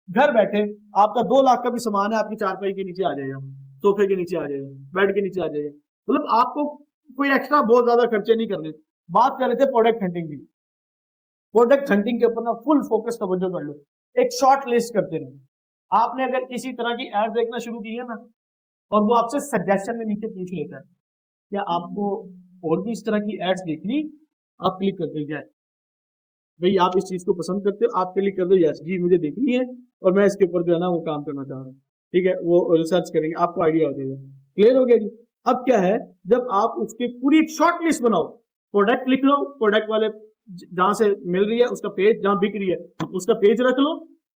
घर बैठे, आपका 2 लाख का भी सामान है, आपकी चारपाई के नीचे आ जाएगा, सोफे के नीचे आ जाएगा, बेड के नीचे आ जाएगा। मतलब आपको कोई एक्स्ट्रा बहुत ज्यादा खर्चे नहीं करने। बात कर रहे थे प्रोडक्ट हंटिंग की। प्रोडक्ट हंटिंग के ऊपर ना फुल फोकस तवज्जो कर लो। एक शॉर्ट लिस्ट करते रहो। आपने अगर किसी तरह की एड देखना शुरू की है ना, और वो आपसे सजेशन में नीचे पूछ लेता है क्या आपको और भी इस तरह की एड्स देखनी, आप क्लिक कर दो यस, भाई आप इस चीज को पसंद करते हो, आप क्लिक कर दो यस जी मुझे देखनी है और मैं इसके ऊपर जो है ना वो काम करना चाह रहा हूँ। ठीक है, वो रिसर्च करेंगे, आपको आइडिया हो जाएगा। क्लियर हो गया जी? अब क्या है, जब आप उसकी पूरी एक शॉर्ट लिस्ट बनाओ, प्रोडक्ट लिख लो, प्रोडक्ट वाले जहां से मिल रही है उसका पेज, जहां बिक रही है उसका पेज रख लो।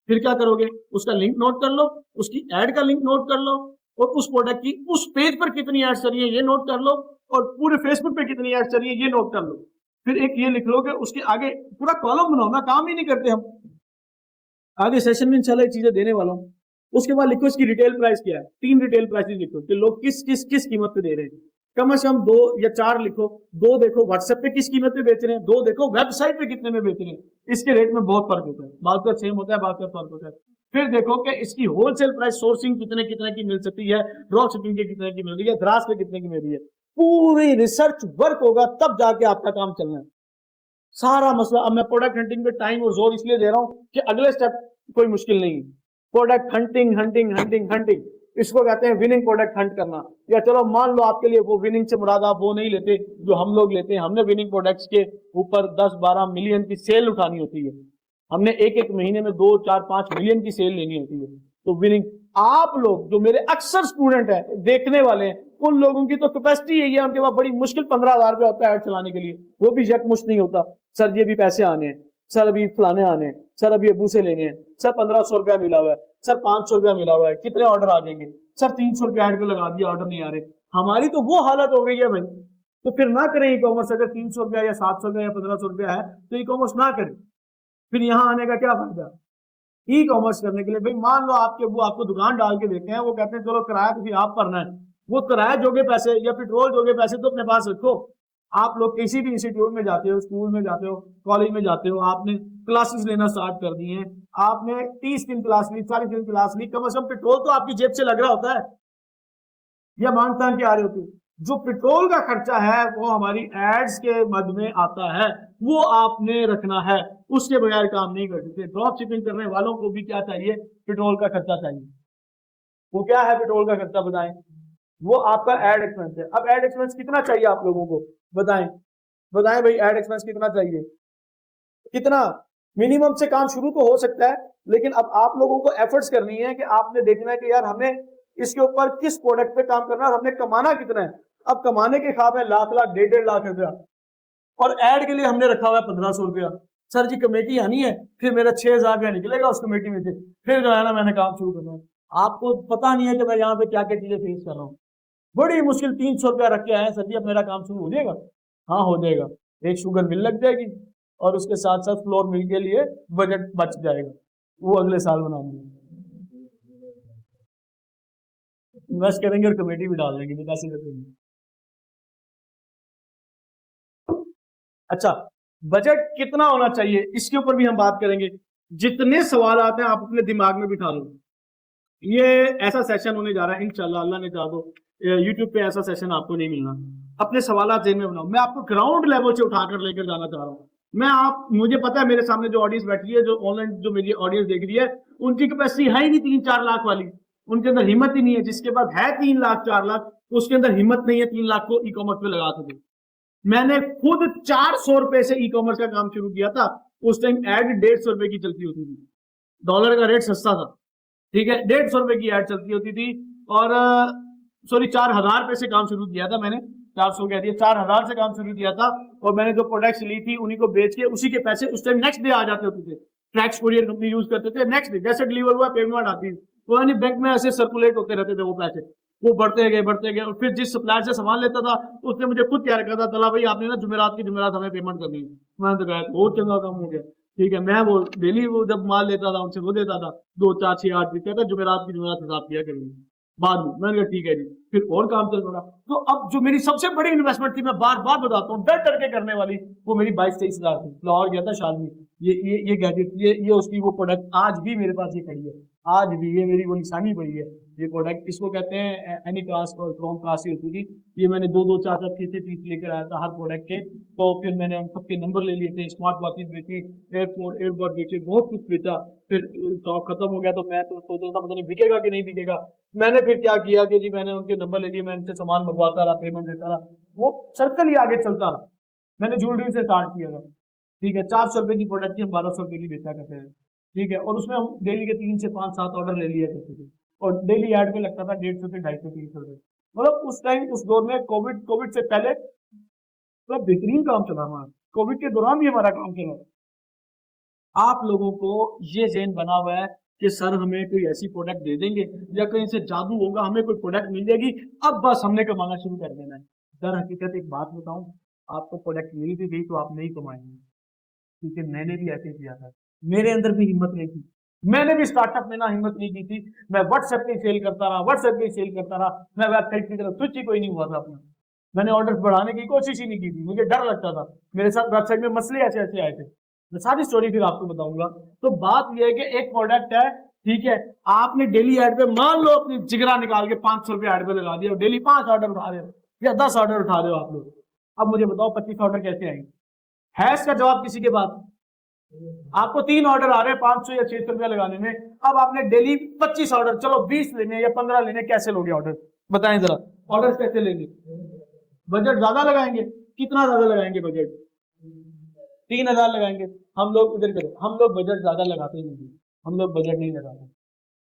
फिर क्या करोगे, उसका लिंक नोट कर लो, उसकी एड का लिंक नोट कर लो, और उस प्रोडक्ट की उस पेज पर कितनी एड चल रही है ये नोट कर लो, और पूरे फेसबुक पे कितनी एड चल रही है ये नोट कर लो। फिर एक ये लिख लो कि उसके आगे पूरा कॉलम बनाओ ना, काम ही नहीं करते हम, आगे सेशन में इंशाल्लाह चीजें देने वाला हूँ। उसके बाद लिखो इसकी रिटेल प्राइस क्या है, 3 रिटेल प्राइस लिखो कि लोग किस किस किस कीमत पे दे रहे हैं, कम से कम 2 या 4 लिखो। 2 देखो व्हाट्सएप पे किस कीमत पे बेच रहे हैं, 2 देखो वेबसाइट पे कितने में बेच रहे हैं, इसके रेट में बहुत फर्क होता है, बात का सेम होता है, बात का फर्क होता है। फिर देखो कि इसकी होलसेल प्राइस सोर्सिंग कितने कितने की मिल सकती है, ड्रॉप शिपिंग के कितने की मिल रही है, द्रास पे कितने की मिल रही है। पूरी रिसर्च वर्क होगा तब जाके आपका काम चलना है। सारा मसला, अब मैं प्रोडक्ट हंटिंग पे टाइम और जोर इसलिए दे रहा हूं कि अगले स्टेप कोई मुश्किल नहीं है। Product hunting hunting hunting hunting, इसको कहते हैं विनिंग प्रोडक्ट हंट करना। या चलो मान लो आपके लिए वो विनिंग से मुराद आप वो नहीं लेते जो हम लोग लेते हैं, हमने विनिंग प्रोडक्ट्स के ऊपर 10-12 मिलियन की सेल उठानी होती है, हमने एक एक महीने में 2-4-5 मिलियन की सेल लेनी होती है। तो विनिंग, आप लोग जो मेरे अक्सर स्टूडेंट हैं, देखने वाले हैं, उन लोगों की तो कैपेसिटी यही है, उनके पास बड़ी मुश्किल 15,000 रुपया होता है ऐड चलाने के लिए, वो भी यकमुश्त नहीं होता। सर ये भी पैसे आने हैं, सर अभी फलाने आने हैं, सर अभी अबू से लेने हैं, सर 1500 रुपया मिला हुआ है, सर 500 रुपया मिला हुआ है, कितने ऑर्डर आ जाएंगे, सर 300 रुपया ऐड पे लगा दिया, ऑर्डर नहीं आ रहे। हमारी तो वो हालत हो गई है भाई। तो फिर ना करें ई कॉमर्स, अगर 300 रुपया या 700 रुपया या 1500 रुपया है तो ई कॉमर्स ना करें। फिर यहाँ आने का क्या फायदा? ई कॉमर्स करने के लिए भाई मान लो आपके वो आपको दुकान डाल के देते हैं, वो कहते हैं चलो किराया तो फिर आप भरना है, वो किराया जोगे पैसे या पेट्रोल जोगे पैसे तो अपने पास रखो। आप लोग किसी भी इंस्टीट्यूट में जाते हो, स्कूल में जाते हो, कॉलेज में जाते हो, आपने क्लासेस लेना स्टार्ट कर दी हैं, आपने 30 दिन क्लास ली, 40 दिन क्लास ली, कम से कम पेट्रोल तो आपकी जेब से लग रहा होता है, या मानता की आ रही होती है। जो पेट्रोल का खर्चा है वो हमारी एड्स के मद में आता है, वो आपने रखना है, उसके बगैर काम नहीं कर सकते। ड्रॉप शिपिंग करने वालों को भी क्या चाहिए, पेट्रोल का खर्चा चाहिए। वो क्या है पेट्रोल का खर्चा बताएं, वो आपका एड एक्सपेंस है। अब एड एक्सपेंस कितना चाहिए आप लोगों को, बताएं, बताएं भाई एड एक्सपेंस कितना चाहिए, कितना? मिनिमम से काम शुरू तो हो सकता है, लेकिन अब आप लोगों को एफर्ट्स करनी है कि आपने देखना है कि यार हमें इसके ऊपर किस प्रोडक्ट पे काम करना है और हमने कमाना कितना है। अब कमाने के ख्वाब है लाख लाख 1.5 लाख रुपया, और एड के लिए हमने रखा हुआ है 1500 रुपया। सर जी कमेटी आनी है, फिर मेरा 6,000 रुपया निकलेगा उस कमेटी में से, फिर जो है ना मैंने काम शुरू करना है। आपको पता नहीं है कि मैं यहाँ पे क्या क्या चीजें फेस कर रहा हूँ। बड़ी मुश्किल 300 रुपया रख के आए सर जी, अब मेरा काम शुरू हो जाएगा। हाँ हो जाएगा, एक शुगर मिल लग जाएगी और उसके साथ साथ फ्लोर मिल के लिए बजट बच जाएगा, वो अगले साल बनाएंगे, इन्वेस्ट करेंगे और कमेटी भी डाल देंगे तो पैसे देते हैं। अच्छा, बजट कितना होना चाहिए इसके ऊपर भी हम बात करेंगे। जितने सवाल आते हैं आप अपने दिमाग में बिठा लो। ये ऐसा सेशन होने जा रहा है इंशाल्लाह, अल्लाह ने चाहा तो यूट्यूब पे ऐसा सेशन आपको नहीं मिलना। अपने सवाल जेन में बनाओ। मैं आपको ग्राउंड लेवल से उठाकर लेकर जाना चाह रहा हूँ। मुझे पता है मेरे सामने जो ऑडियंस बैठी है, जो ऑनलाइन जो मेरी ऑडियंस देख रही है, उनकी कैपेसिटी है ही नहीं 3-4 लाख वाली। उनके अंदर हिम्मत ही नहीं है। जिसके पास है 3 लाख 4 लाख, उसके अंदर हिम्मत नहीं है 3 लाख को ई कॉमर्स पे लगा सके। मैंने खुद 400 रुपए से ई कॉमर्स का काम शुरू किया था। उस टाइम एड 150 रुपए की चलती होती थी। डॉलर का रेट सस्ता था, ठीक है। 150 रुपए की एड चलती होती थी। और सॉरी 4000 रुपए से काम शुरू किया था मैंने। 400 कह दिया, 4000 से काम शुरू किया था। और मैंने जो प्रोडक्ट्स ली थी उन्हीं को बेच के उसी के पैसे उस टाइम नेक्स्ट डे आ जाते होते थे। ट्रैक्स कोरियर कंपनी यूज करते थे। नेक्स्ट डे जैसे डिलीवर हुआ पेमेंट आती थी, तो यानी बैंक में ऐसे सर्कुलेट होते रहते थे वो पैसे। वो बढ़ते गए। और फिर जिस सप्लायर से सामान लेता था उसने मुझे खुद तैयार कहा था, चला भाई आपने ना जुमेरात की जुमेरात हमें पेमेंट करनी है। मैंने तो कहा बहुत चंगा काम हो गया, ठीक है। मैं वो डेली वो जब माल लेता था उनसे वो देता था 2 4 6 8 देता था, जुमेरात की जुमेरात हिसाब किया करेंगे बाद में। मैंने कहा ठीक है जी। फिर और काम चल रहा। तो अब जो मेरी सबसे बड़ी इन्वेस्टमेंट थी, मैं बार बार बताता हूँ, डर करके करने वाली, वो मेरी 22-23 हजार थी। लाहौर गया था शालमी, ये गैजेट, ये उसकी वो प्रोडक्ट आज भी मेरे पास ये खड़ी है। आज भी ये मेरी वो निशानी पड़ी है। ये प्रोडक्ट इसको कहते हैं एनी क्लास और फ्रॉम क्लास ही होती थी। ये मैंने 2 4 पीस लेकर आया था हर प्रोडक्ट के। तो फिर मैंने उन सबके नंबर ले लिए थे, स्मार्ट वॉचेस बेची, एयरबड बेचे, बहुत कुछ बेचा। फिर स्टॉक खत्म हो गया तो मैं तो सोच रहा था पता नहीं बिकेगा कि नहीं बिकेगा। मैंने फिर क्या किया कि जी मैंने उनके नंबर ले लिए, मैं उनसे सामान मंगवाता रहा, पेमेंट देता रहा, वो सर्कल ही आगे चलता रहा। मैंने ज्वेलरी से स्टार्ट किया था, ठीक है। 400 रुपए की प्रोडक्ट की हम 1200 रुपए की बेचा करते हैं, ठीक है। और उसमें हम डेली के 3 से 5 7 ऑर्डर ले लिया करते थे। और डेली ऐड पे लगता था 150 से 250 300 रुपए। मतलब उस टाइम उस दौर में कोविड से पहले मतलब बेहतरीन काम चला हमारा। कोविड के दौरान भी हमारा काम चला। आप लोगों को ये ज़हन बना हुआ है कि सर हमें कोई ऐसी प्रोडक्ट दे देंगे या कहीं से जादू होगा, हमें कोई प्रोडक्ट मिल जाएगी, अब बस हमने कमाना शुरू कर देना है। दर हकीकत एक बात बताऊं, आपको प्रोडक्ट मिल भी गई तो आप नहीं कमाएंगे, क्योंकि मैंने भी ऐसे किया था। मेरे अंदर भी हिम्मत नहीं थी। मैंने भी स्टार्टअप में ना हिम्मत नहीं की थी। मैं व्हाट्सएप पे सेल करता रहा। मैं वेबसाइट की तरफ स्विच ही कोई नहीं हुआ था अपना। मैंने ऑर्डर बढ़ाने की कोशिश ही नहीं की थी, मुझे डर लगता था। मेरे साथ वेबसाइट में मसले ऐसे ऐसे आए थे। मैं सारी स्टोरी फिर आपको बताऊंगा। तो बात यह है कि एक प्रोडक्ट है, ठीक है। आपने डेली एड पे मान लो अपनी जिगरा निकाल के 500 रुपये एड पे लगा दिया, डेली 5 ऑर्डर उठा रहे हो या 10 ऑर्डर उठा रहे हो आप लोग। अब मुझे बताओ 25 ऑर्डर कैसे आएंगे? है इसका जवाब किसी के पास? आपको 3 ऑर्डर आ रहे हैं 500 या 600 रुपया लगाने में। अब आपने डेली 25 ऑर्डर, चलो 20 लेने या 15 लेने, कैसे लोगे ऑर्डर? बताएं जरा, ऑर्डर कैसे लेंगे? बजट ज्यादा लगाएंगे? कितना ज्यादा लगाएंगे बजट? 3000 लगाएंगे। हम लोग इधर करो, हम लोग बजट ज्यादा लगाते नहीं। हम लोग बजट नहीं लगाते।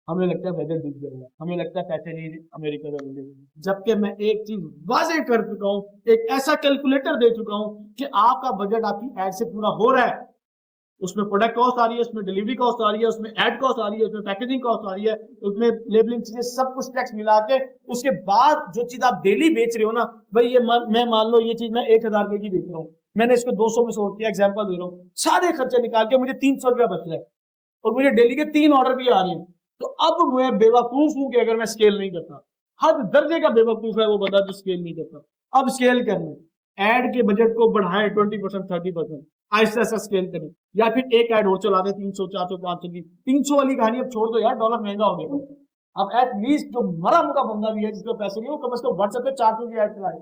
हमें लगता है बजट दिख जाएगा, हमें लगता है पैसे नहीं अमेरिका का मिलेगा। जबकि मैं एक चीज वाजे कर चुका हूं, एक ऐसा कैलकुलेटर दे चुका हूं कि आपका बजट आपकी एड से पूरा हो रहा है। उसमें प्रोडक्ट कॉस्ट आ रही है, उसमें डिलीवरी कॉस्ट आ रही है, उसमें एड कॉस्ट आ रही है, उसमें पैकेजिंग कॉस्ट आ रही है, उसमें लेबलिंग चीजें, सब कुछ टैक्स मिला के उसके बाद जो चीज आप डेली बेच रहे हो ना भाई, ये मैं मान लो ये चीज मैं 1000 रुपए की बेच रहा हूँ, मैंने इसको 200 में सोच किया, एग्जाम्पल दे रहा हूँ, सारे खर्चे निकाल के मुझे 300 रुपया बच रहा है और मुझे डेली के 3 ऑर्डर भी आ रहे हैं। तो अब मैं बेवकूफ हूं कि अगर मैं स्केल नहीं करता। हर दर्जे का बेवकूफ है वो बंदा जो स्केल नहीं करता। अब स्केल करना, एड के बजट को बढ़ाएं 20% 30%, आहिस्ता आहिस्ता स्केल करें। या फिर एक एड और चला दें 300 400 500 की। 300 वाली कहानी अब छोड़ दो यार, डॉलर महंगा हो गया। अब एटलीस्ट जो मरा मुका बंदा भी है जिसको पैसे नहीं, वो कम से कम व्हाट्सएप पे 400 की एड चलाए।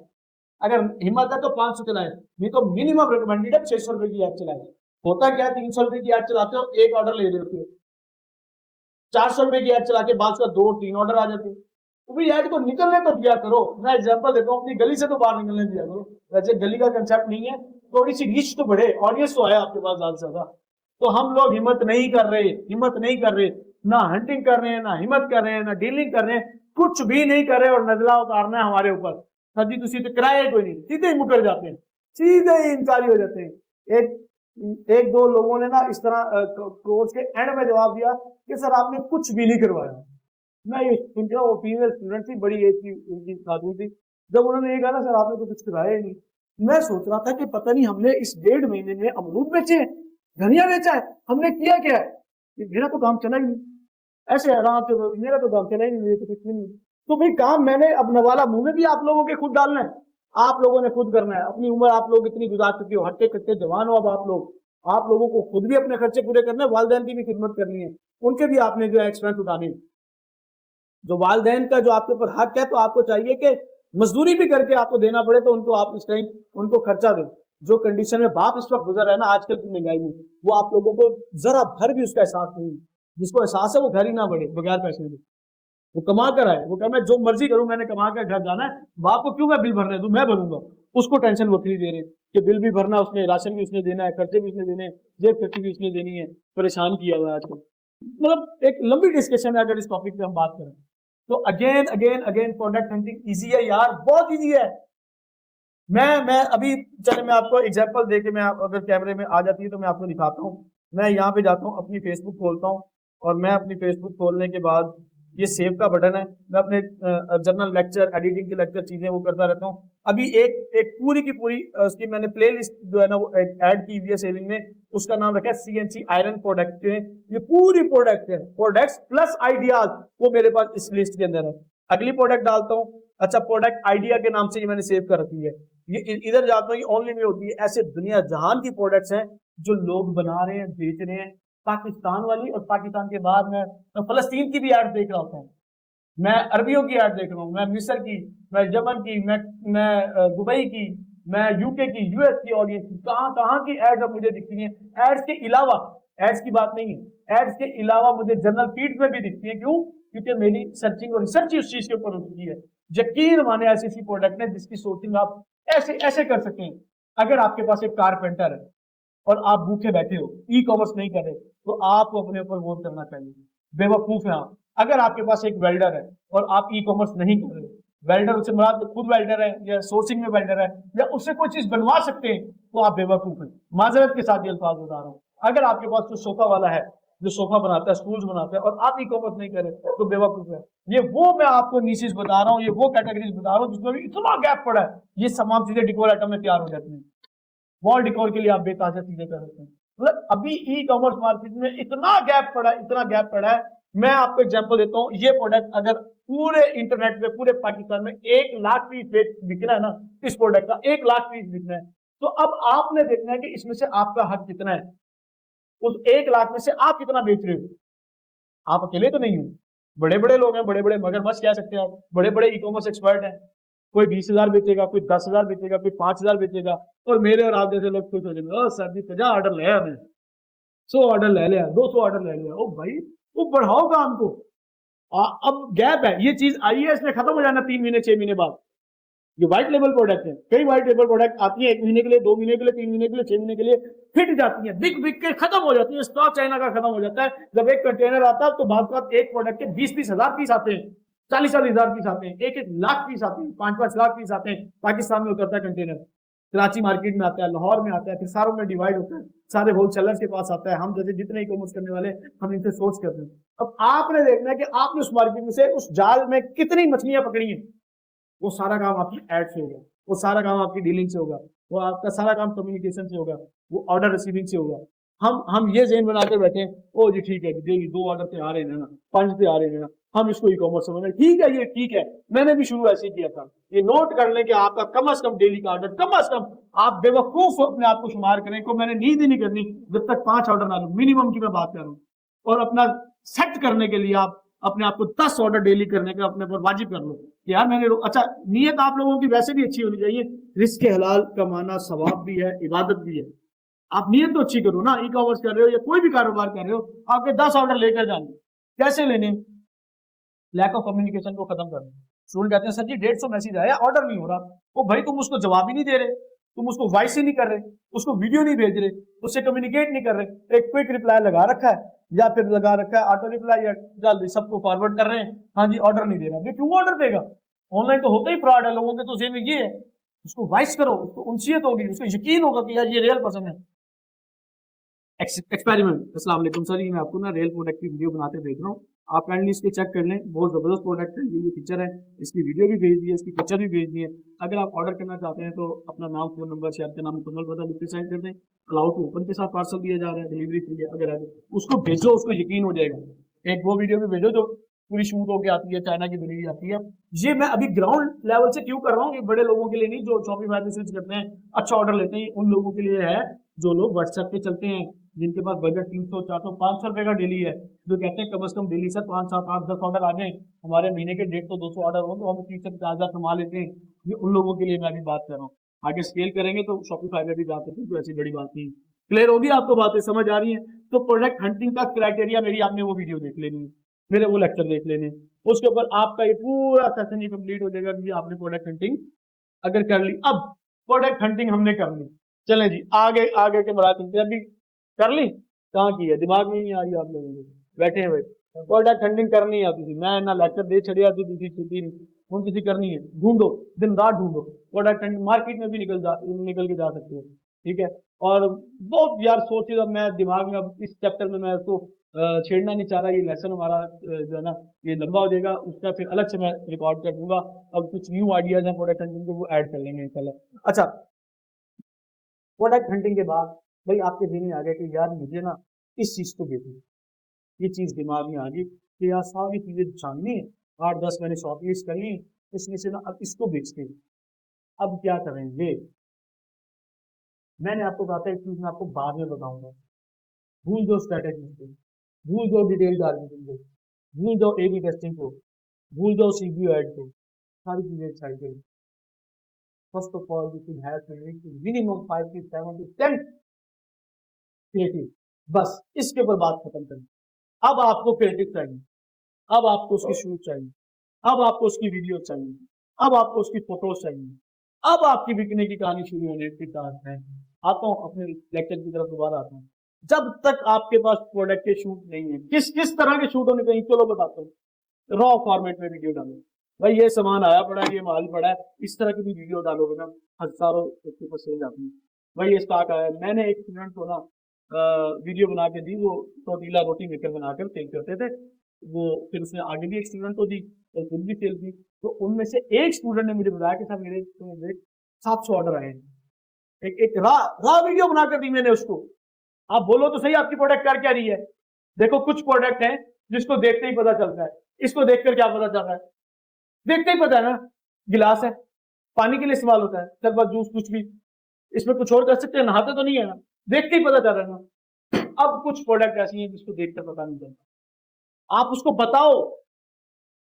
अगर हिम्मत है तो 500 चलाए, नहीं तो मिनिमम रिकमेंडेड है 600 रुपए की एड चलाए। होता क्या है, 300 रुपए की एड चलाते हो, एक ऑर्डर ले लेते हो, 400 रुपए की एड चला के बाद का 2-3 ऑर्डर आ जाते हैं। तो भाई ऐड को निकलने तो दिया करो। मैं एग्जांपल देता हूँ, अपनी गली से तो बाहर निकलने दिया करो। वैसे गली का कंसेप्ट नहीं है, थोड़ी सी रीच तो बढ़े, ऑडियंस तो आया आपके पास ज्यादा से ज्यादा। तो हम लोग हिम्मत नहीं कर रहे, ना हंटिंग कर रहे हैं, ना हिम्मत कर रहे हैं, ना डीलिंग कर रहे हैं, कुछ भी नहीं कर रहे और नजला उतारना है हमारे ऊपर। सदी तुसी तो किराए कोई नहीं, सीधे ही मुकर जाते हैं, सीधे ही इंकारी हो जाते हैं। एक दो लोगों ने ना इस तरह कोर्स के एंड में जवाब दिया कि सर आपने कुछ भी नहीं करवाया। मैं ये सुन के, वो फीमेल स्टूडेंट थी, बड़ी एज की उनकी खातून थी। जब उन्होंने ये कहा ना सर आपने तो कुछ कराया ही नहीं, मैं सोच रहा था कि पता नहीं हमने इस 1.5 महीने में अमरूद बेचे, धनिया बेचा है, हमने किया क्या है? मेरा तो काम चला ही नहीं। ऐसे आराम से मेरा तो काम चला ही नहीं, मेरे तो कुछ भी नहीं। तो भाई काम मैंने अब नवाला मुंह में भी आप लोगों के खुद डालना है। आप लोगों ने खुद करना है। अपनी उम्र आप लोग इतनी गुजार चुके हो, हट्टे कट्टे जवान हो अब आप लोगों को खुद भी अपने खर्चे पूरे करने हैं, वालिदैन की भी खिदमत करनी है, उनके भी आपने जो है एक्सपेंस उठाने। जो वालिदैन का जो आपके ऊपर हक है, तो आपको चाहिए कि मजदूरी भी करके आपको देना पड़े, तो उनको आप इस टाइम उनको खर्चा दें। जो कंडीशन में बाप इस वक्त गुजर रहा है ना आजकल की महंगाई में, वो आप लोगों को जरा भर भी उसका एहसास नहीं है। जिसको एहसास है वो घर ही ना बढ़े बगैर पैसे के, वो कमा कर आए, वो कह मैं जो मर्जी करूं, मैंने कमा कर घर जाना है, बाप को क्यों मैं बिल भरने दूं, मैं भरूंगा। उसको टेंशन वक्री दे रहे हैं कि बिल भी भरना उसने, राशन भी उसने देना है, खर्चे भी उसने देने हैं, जेब खर्ची भी उसने देनी है। परेशान किया हुआ है आजकल। मतलब एक लंबी डिस्कशन है अगर इस टॉपिक पे हम बात करें तो। Again again again product hunting easy है यार, बहुत इजी है। मैं अभी चले मैं आपको एग्जांपल देके, मैं अगर कैमरे में आ जाती है तो मैं आपको दिखाता हूँ। मैं यहाँ पे जाता हूँ, अपनी फेसबुक खोलता हूँ, और मैं अपनी फेसबुक खोलने के बाद ये सेव का बटन है, मैं अपने जर्नल लेक्चर, एडिटिंग के लेक्चर, चीजें वो करता रहता हूँ। अभी एक एक पूरी की पूरी उसकी मैंने प्ले लिस्ट जो है ना वो ऐड की हुई है सेविंग में, उसका नाम रखा है CNC आयरन प्रोडक्ट। ये पूरी प्रोडक्ट है, प्रोडक्ट्स प्लस आइडियाज, वो मेरे पास इस लिस्ट के अंदर है। अगली प्रोडक्ट डालता हूँ, अच्छा प्रोडक्ट आइडिया के नाम से ये मैंने सेव कर रखी है। ये इधर जाता हूँ, ये ऑनली में होती है। ऐसे दुनिया जहान की प्रोडक्ट्स हैं जो लोग बना रहे हैं, बेच रहे हैं। पाकिस्तान वाली, और पाकिस्तान के बाद मैं फलस्तीन की भी ऐड देख रहा होता हूँ, मैं अरबियों की ऐड देख रहा हूँ, मैं मिस्र की, मैं यमन की, मैं दुबई की, मैं यूके की, यूएस की ऑडियंस की, कहाँ कहाँ की एड्स अब मुझे दिखती हैं। एड्स के अलावा, एड्स की बात नहीं है, एड्स के अलावा मुझे जनरल फीड में भी दिखती है। क्यों? क्योंकि मेरी सर्चिंग और रिसर्च ही उस चीज के ऊपर होती है। यकीन माने ऐसी ऐसी प्रोडक्ट है जिसकी सोर्सिंग आप ऐसे ऐसे कर सकते हैं। अगर आपके पास एक कारपेंटर है और आप भूखे बैठे हो, ई कॉमर्स नहीं कर रहे, तो आपको अपने ऊपर गौर करना चाहिए, बेवकूफ है आप। अगर आपके पास एक वेल्डर है और आप ई कॉमर्स नहीं कर रहे, वेल्डर उससे मुराद खुद वेल्डर है या सोर्सिंग में वेल्डर है या उससे कोई चीज बनवा सकते हैं, तो आप बेवकूफ हैं। माजरत के साथ ये अल्फाज बता रहा हूँ। अगर आपके पास जो सोफा वाला है, जो सोफा बनाता है, स्टूल्स बनाता है, और आप ई कॉमर्स नहीं करें, तो बेवकूफ है। ये वो मैं आपको नीचेज बता रहा हूँ, ये वो कैटेगरीज बता रहा हूँ जिसमें भी इतना गैप पड़ा है। ये तमाम चीजें डिकोर आइटम में तैयार हो जाती है। वॉल डिकोर के लिए आप बेताजा चीजें कर सकते हैं। मतलब अभी ई कॉमर्स मार्केट में इतना गैप पड़ा है, इतना गैप पड़ा है। मैं आपको एग्जांपल देता हूँ, ये प्रोडक्ट अगर पूरे इंटरनेट पे, पूरे पाकिस्तान में 1 लाख पीस बिकना है ना, इस प्रोडक्ट का 1 लाख पीस बिकना है, तो अब आपने देखना है कि इसमें से आपका हक कितना है। उस 1 लाख में से आप कितना बेच रहे हो। आप अकेले तो नहीं हो, बड़े बड़े लोग हैं, बड़े बड़े मगरमच्छ कह सकते हैं आप, बड़े बड़े ई कॉमर्स एक्सपर्ट हैं। कोई 20,000 बेचेगा, कोई 10,000 बेचेगा, कोई 5,000 बेचेगा, और मेरे और आप जैसे लोग खुश हो जाएंगे, सर जी 50 ऑर्डर ले आया, मैं 100 ऑर्डर ले लिया, 200 ऑर्डर ले लिया। ओ भाई, वो बढ़ाओ काम को। अब गैप है, ये चीज आई है, इसमें खत्म हो जाना 3 महीने 6 महीने बाद। ये व्हाइट लेबल प्रोडक्ट है, कई व्हाइट लेबल प्रोडक्ट आती है 1 महीने के लिए, 2 महीने के लिए, 3 महीने के लिए, 6 महीने के लिए, फिट जाती है, बिक बिक के खत्म हो जाती है। स्टॉक चाइना का खत्म हो जाता है। जब एक कंटेनर आता है तो बाद एक प्रोडक्ट के 20-20 हजार पीस आते हैं, 40-40 हजार पीस आते हैं, 1-1 लाख पीस आते हैं, 5-5 लाख पीस आते हैं। पाकिस्तान में उतरता है कंटेनर, कराची मार्केट में आता है, लाहौर में आता है, फिर सारों में डिवाइड होता है, सारे होलसेलर्स के पास आता है। हम जैसे जितने ई कॉमर्स करने वाले, हम इनसे सोच करते हैं। अब आपने देखना है कि आपने उस मार्केट में से, उस जाल में कितनी मछलियां पकड़ी हैं। वो सारा काम आपकी एड से होगा, वो सारा काम आपकी डीलिंग से होगा, वो आपका सारा काम कम्युनिकेशन से होगा, वो ऑर्डर रिसीविंग से होगा। हम ये जेन बनाकर बैठे हैं, ओ जी ठीक है, डेली 2 ऑर्डर पे आ रहे हैं ना, 5 पे आ रहे हैं ना, हम इसको ई कॉमर्स समझ रहे हैं। ठीक है, ये ठीक है, मैंने भी शुरू ऐसे ही किया था। ये नोट कर लें कि आपका कम से कम डेली का ऑर्डर, कम से कम आप बेवकूफ अपने आप को शुमार करें को, मैंने नींद ही नहीं करनी जब तक 5 ऑर्डर ना लूं, मिनिमम की मैं बात कर रहा हूँ। और अपना सेट करने के लिए आप अपने आप को 10 ऑर्डर डेली करने का अपने पर वाजिब कर लो। यार मैंने अच्छा, नीयत आप लोगों की वैसे भी अच्छी होनी चाहिए। रिस्क हलाल कमाना सवाब भी है, इबादत भी है। आप नीयत तो अच्छी करो ना, ई कॉमर्स कर रहे हो या कोई भी कारोबार कर रहे हो, आपके 10 ऑर्डर लेकर जाने, कैसे लेने? लैक ऑफ कम्युनिकेशन को खत्म करना। स्टूडेंट कहते हैं सर जी 150 मैसेज आया, ऑर्डर नहीं हो रहा। वो भाई तुम उसको जवाब ही नहीं दे रहे, तुम उसको वॉइस ही नहीं कर रहे, उसको वीडियो नहीं भेज रहे, उससे कम्युनिकेट नहीं कर रहे। एक क्विक रिप्लाई लगा रखा है, या फिर लगा रखा है ऑटो रिप्लाई, या जल्दी सबको फॉरवर्ड कर रहे हैं, हाँ जी ऑर्डर नहीं दे रहा। क्यों ऑर्डर देगा? ऑनलाइन तो होता ही फ्रॉड है, लोगों के तो जेब में ये है। उसको वॉइस करो, उसको उनसीयत होगी, उसको यकीन होगा कि यार ये रियल पर्सन है। एक्सपेरिमेंट। अस्सलाम वालेकुम सर, ये मैं आपको ना रियल प्रोडक्ट की वीडियो बनाते देख रहा हूँ, आप काइंडली इसके चेक कर लें। बहुत जबरदस्त प्रोडक्ट है, ये पिक्चर है, इसकी वीडियो भी भेज दी है, इसकी पिक्चर भी भेज दी है। अगर आप ऑर्डर करना चाहते हैं तो अपना नाम, फोन नंबर, शेयर का नाम, मुकम्मल पता लिख के सेंड कर दें। अलाउ टू ओपन के साथ पार्सल दिया जा रहा है, डिलीवरी फ्री है। अगर है उसको भेजो, उसको यकीन हो जाएगा। एक वो वीडियो भी भेजो जो पूरी शूट होके आती है, चाइना की बनी हुई आती है। ये मैं अभी ग्राउंड लेवल से क्यों कर रहा हूँ, ये बड़े लोगों के लिए नहीं, जो शॉपिफाई पे स्विच करते हैं, अच्छा ऑर्डर लेते हैं, उन लोगों के लिए है जो लोग व्हाट्सएप पे चलते हैं, जिनके पास बजट 300 400 500 रुपए का डेली है, जो कहते हैं कम से कम डेली से 5 7 8 10 ऑर्डर आ जाए, हमारे महीने के 150 200 ऑर्डर हो तो हम 30 से 50,000 कमा लेते हैं। ये उन लोगों के लिए मैं अभी बात कर रहा हूँ। आगे स्केल करेंगे तो शॉपिफाई पे भी जा सकते हैं, तो ऐसी बड़ी बात नहीं। क्लियर होगी आपको, बातें समझ आ रही है? तो प्रोडक्ट हंटिंग का क्राइटेरिया मेरी आपने वो वीडियो देख लेनी है, मेरे वो लेक्चर देख लेने, उसके ऊपर आपका ये पूरा सेशन ही कंप्लीट हो जाएगा कि आपने प्रोडक्ट हंटिंग अगर कर ली। अब प्रोडक्ट हंटिंग हमने कर ली, चलें जी आगे आगे के बढ़ा सकते हैं। अभी कर ली, कहाँ की है, दिमाग में नहीं आ रही आप लोगों को, बैठे हैं भाई। प्रोडक्ट हंटिंग करनी आती थी, मैं ना लेक्चर दे छड़ी आती थी, छुट्टी नहीं किसी करनी है, ढूंढो, दिन रात ढूंढो प्रोडक्ट हंटिंग, मार्केट में भी निकल के जा सकते हो, ठीक है। और बहुत यार सोचिए, अब मैं दिमाग में अब इस चैप्टर में मैं उसको छेड़ना नहीं चाह रहा, ये लेसन हमारा जो है ना ये लंबा हो जाएगा, उसका फिर अलग से मैं रिकॉर्ड कर दूंगा। अब कुछ न्यू आइडियाज हैं प्रोडक्ट हंटिंग के, वो ऐड कर लेंगे इंशाल्लाह। अच्छा, प्रोडक्ट हंटिंग के बाद भाई आपके दिन में आ गया कि यार मुझे ना इस चीज को बेचना, ये चीज दिमाग में आ गई कि यार सारी चीजें जाननी है, 8 10 मैंने शॉर्ट लिस्ट कर ली, इसमें से ना अब इसको बेचते हैं। अब क्या करेंगे, मैंने आपको कहा था एक चीज मैं आपको बाद में बताऊंगा, भूल दो स्ट्रेटेजी को, भूल दो डिटेल टारगेटिंग को, भूल दो ए बी टेस्टिंग को, भूल दो सीबीओ ऐड को, सारी चीजें excited. First of all you should have minimum 5 to 7 to 10 creative, बस इसके ऊपर बात खत्म करें। अब आपको क्रिएटिव चाहिए, अब आपको उसकी शूट चाहिए, अब आपको उसकी वीडियो चाहिए, अब आपको उसकी फोटोज चाहिए, अब आपकी बिकने की कहानी शुरू होने के साथ है। आता हूँ अपने लेक्चर की तरफ दोबारा आता हूँ। जब तक आपके पास प्रोडक्ट के शूट नहीं है, किस किस तरह के शूट होने चाहिए, चलो बताता हूँ। रॉ फॉर्मेट में वीडियो डालो, भाई ये सामान आया पड़ा है, ये माल पड़ा है, इस तरह की भी वीडियो डालोगे ना, हजारों उसके ऊपर सेल जाती है। भाई ये स्टॉक आया, मैंने एक स्टूडेंट को ना वीडियो बना के दी, वो टोटीला रोटी मेकर बनाकर सेल करते थे, वो फिर उसने आगे भी एक स्टूडेंट को दी और खुद भी सेल की। तो उनमें से एक स्टूडेंट ने मुझे बताया कि सर मेरे 700 ऑर्डर आए हैं, एक एक रा वीडियो बनाकर दी मैंने उसको। आप बोलो तो सही, आपकी प्रोडक्ट कर क्या रही है? देखो कुछ प्रोडक्ट है जिसको देखते ही पता चलता है, इसको देखकर क्या पता चल रहा है, देखते ही पता है ना, गिलास है, पानी के लिए इस्तेमाल होता है, शरबत जूस कुछ भी, इसमें कुछ और कर सकते हैं, नहाते तो नहीं है ना, देखते ही पता चल रहा है ना। अब कुछ प्रोडक्ट ऐसी हैं जिसको देखकर पता नहीं चलता, आप उसको बताओ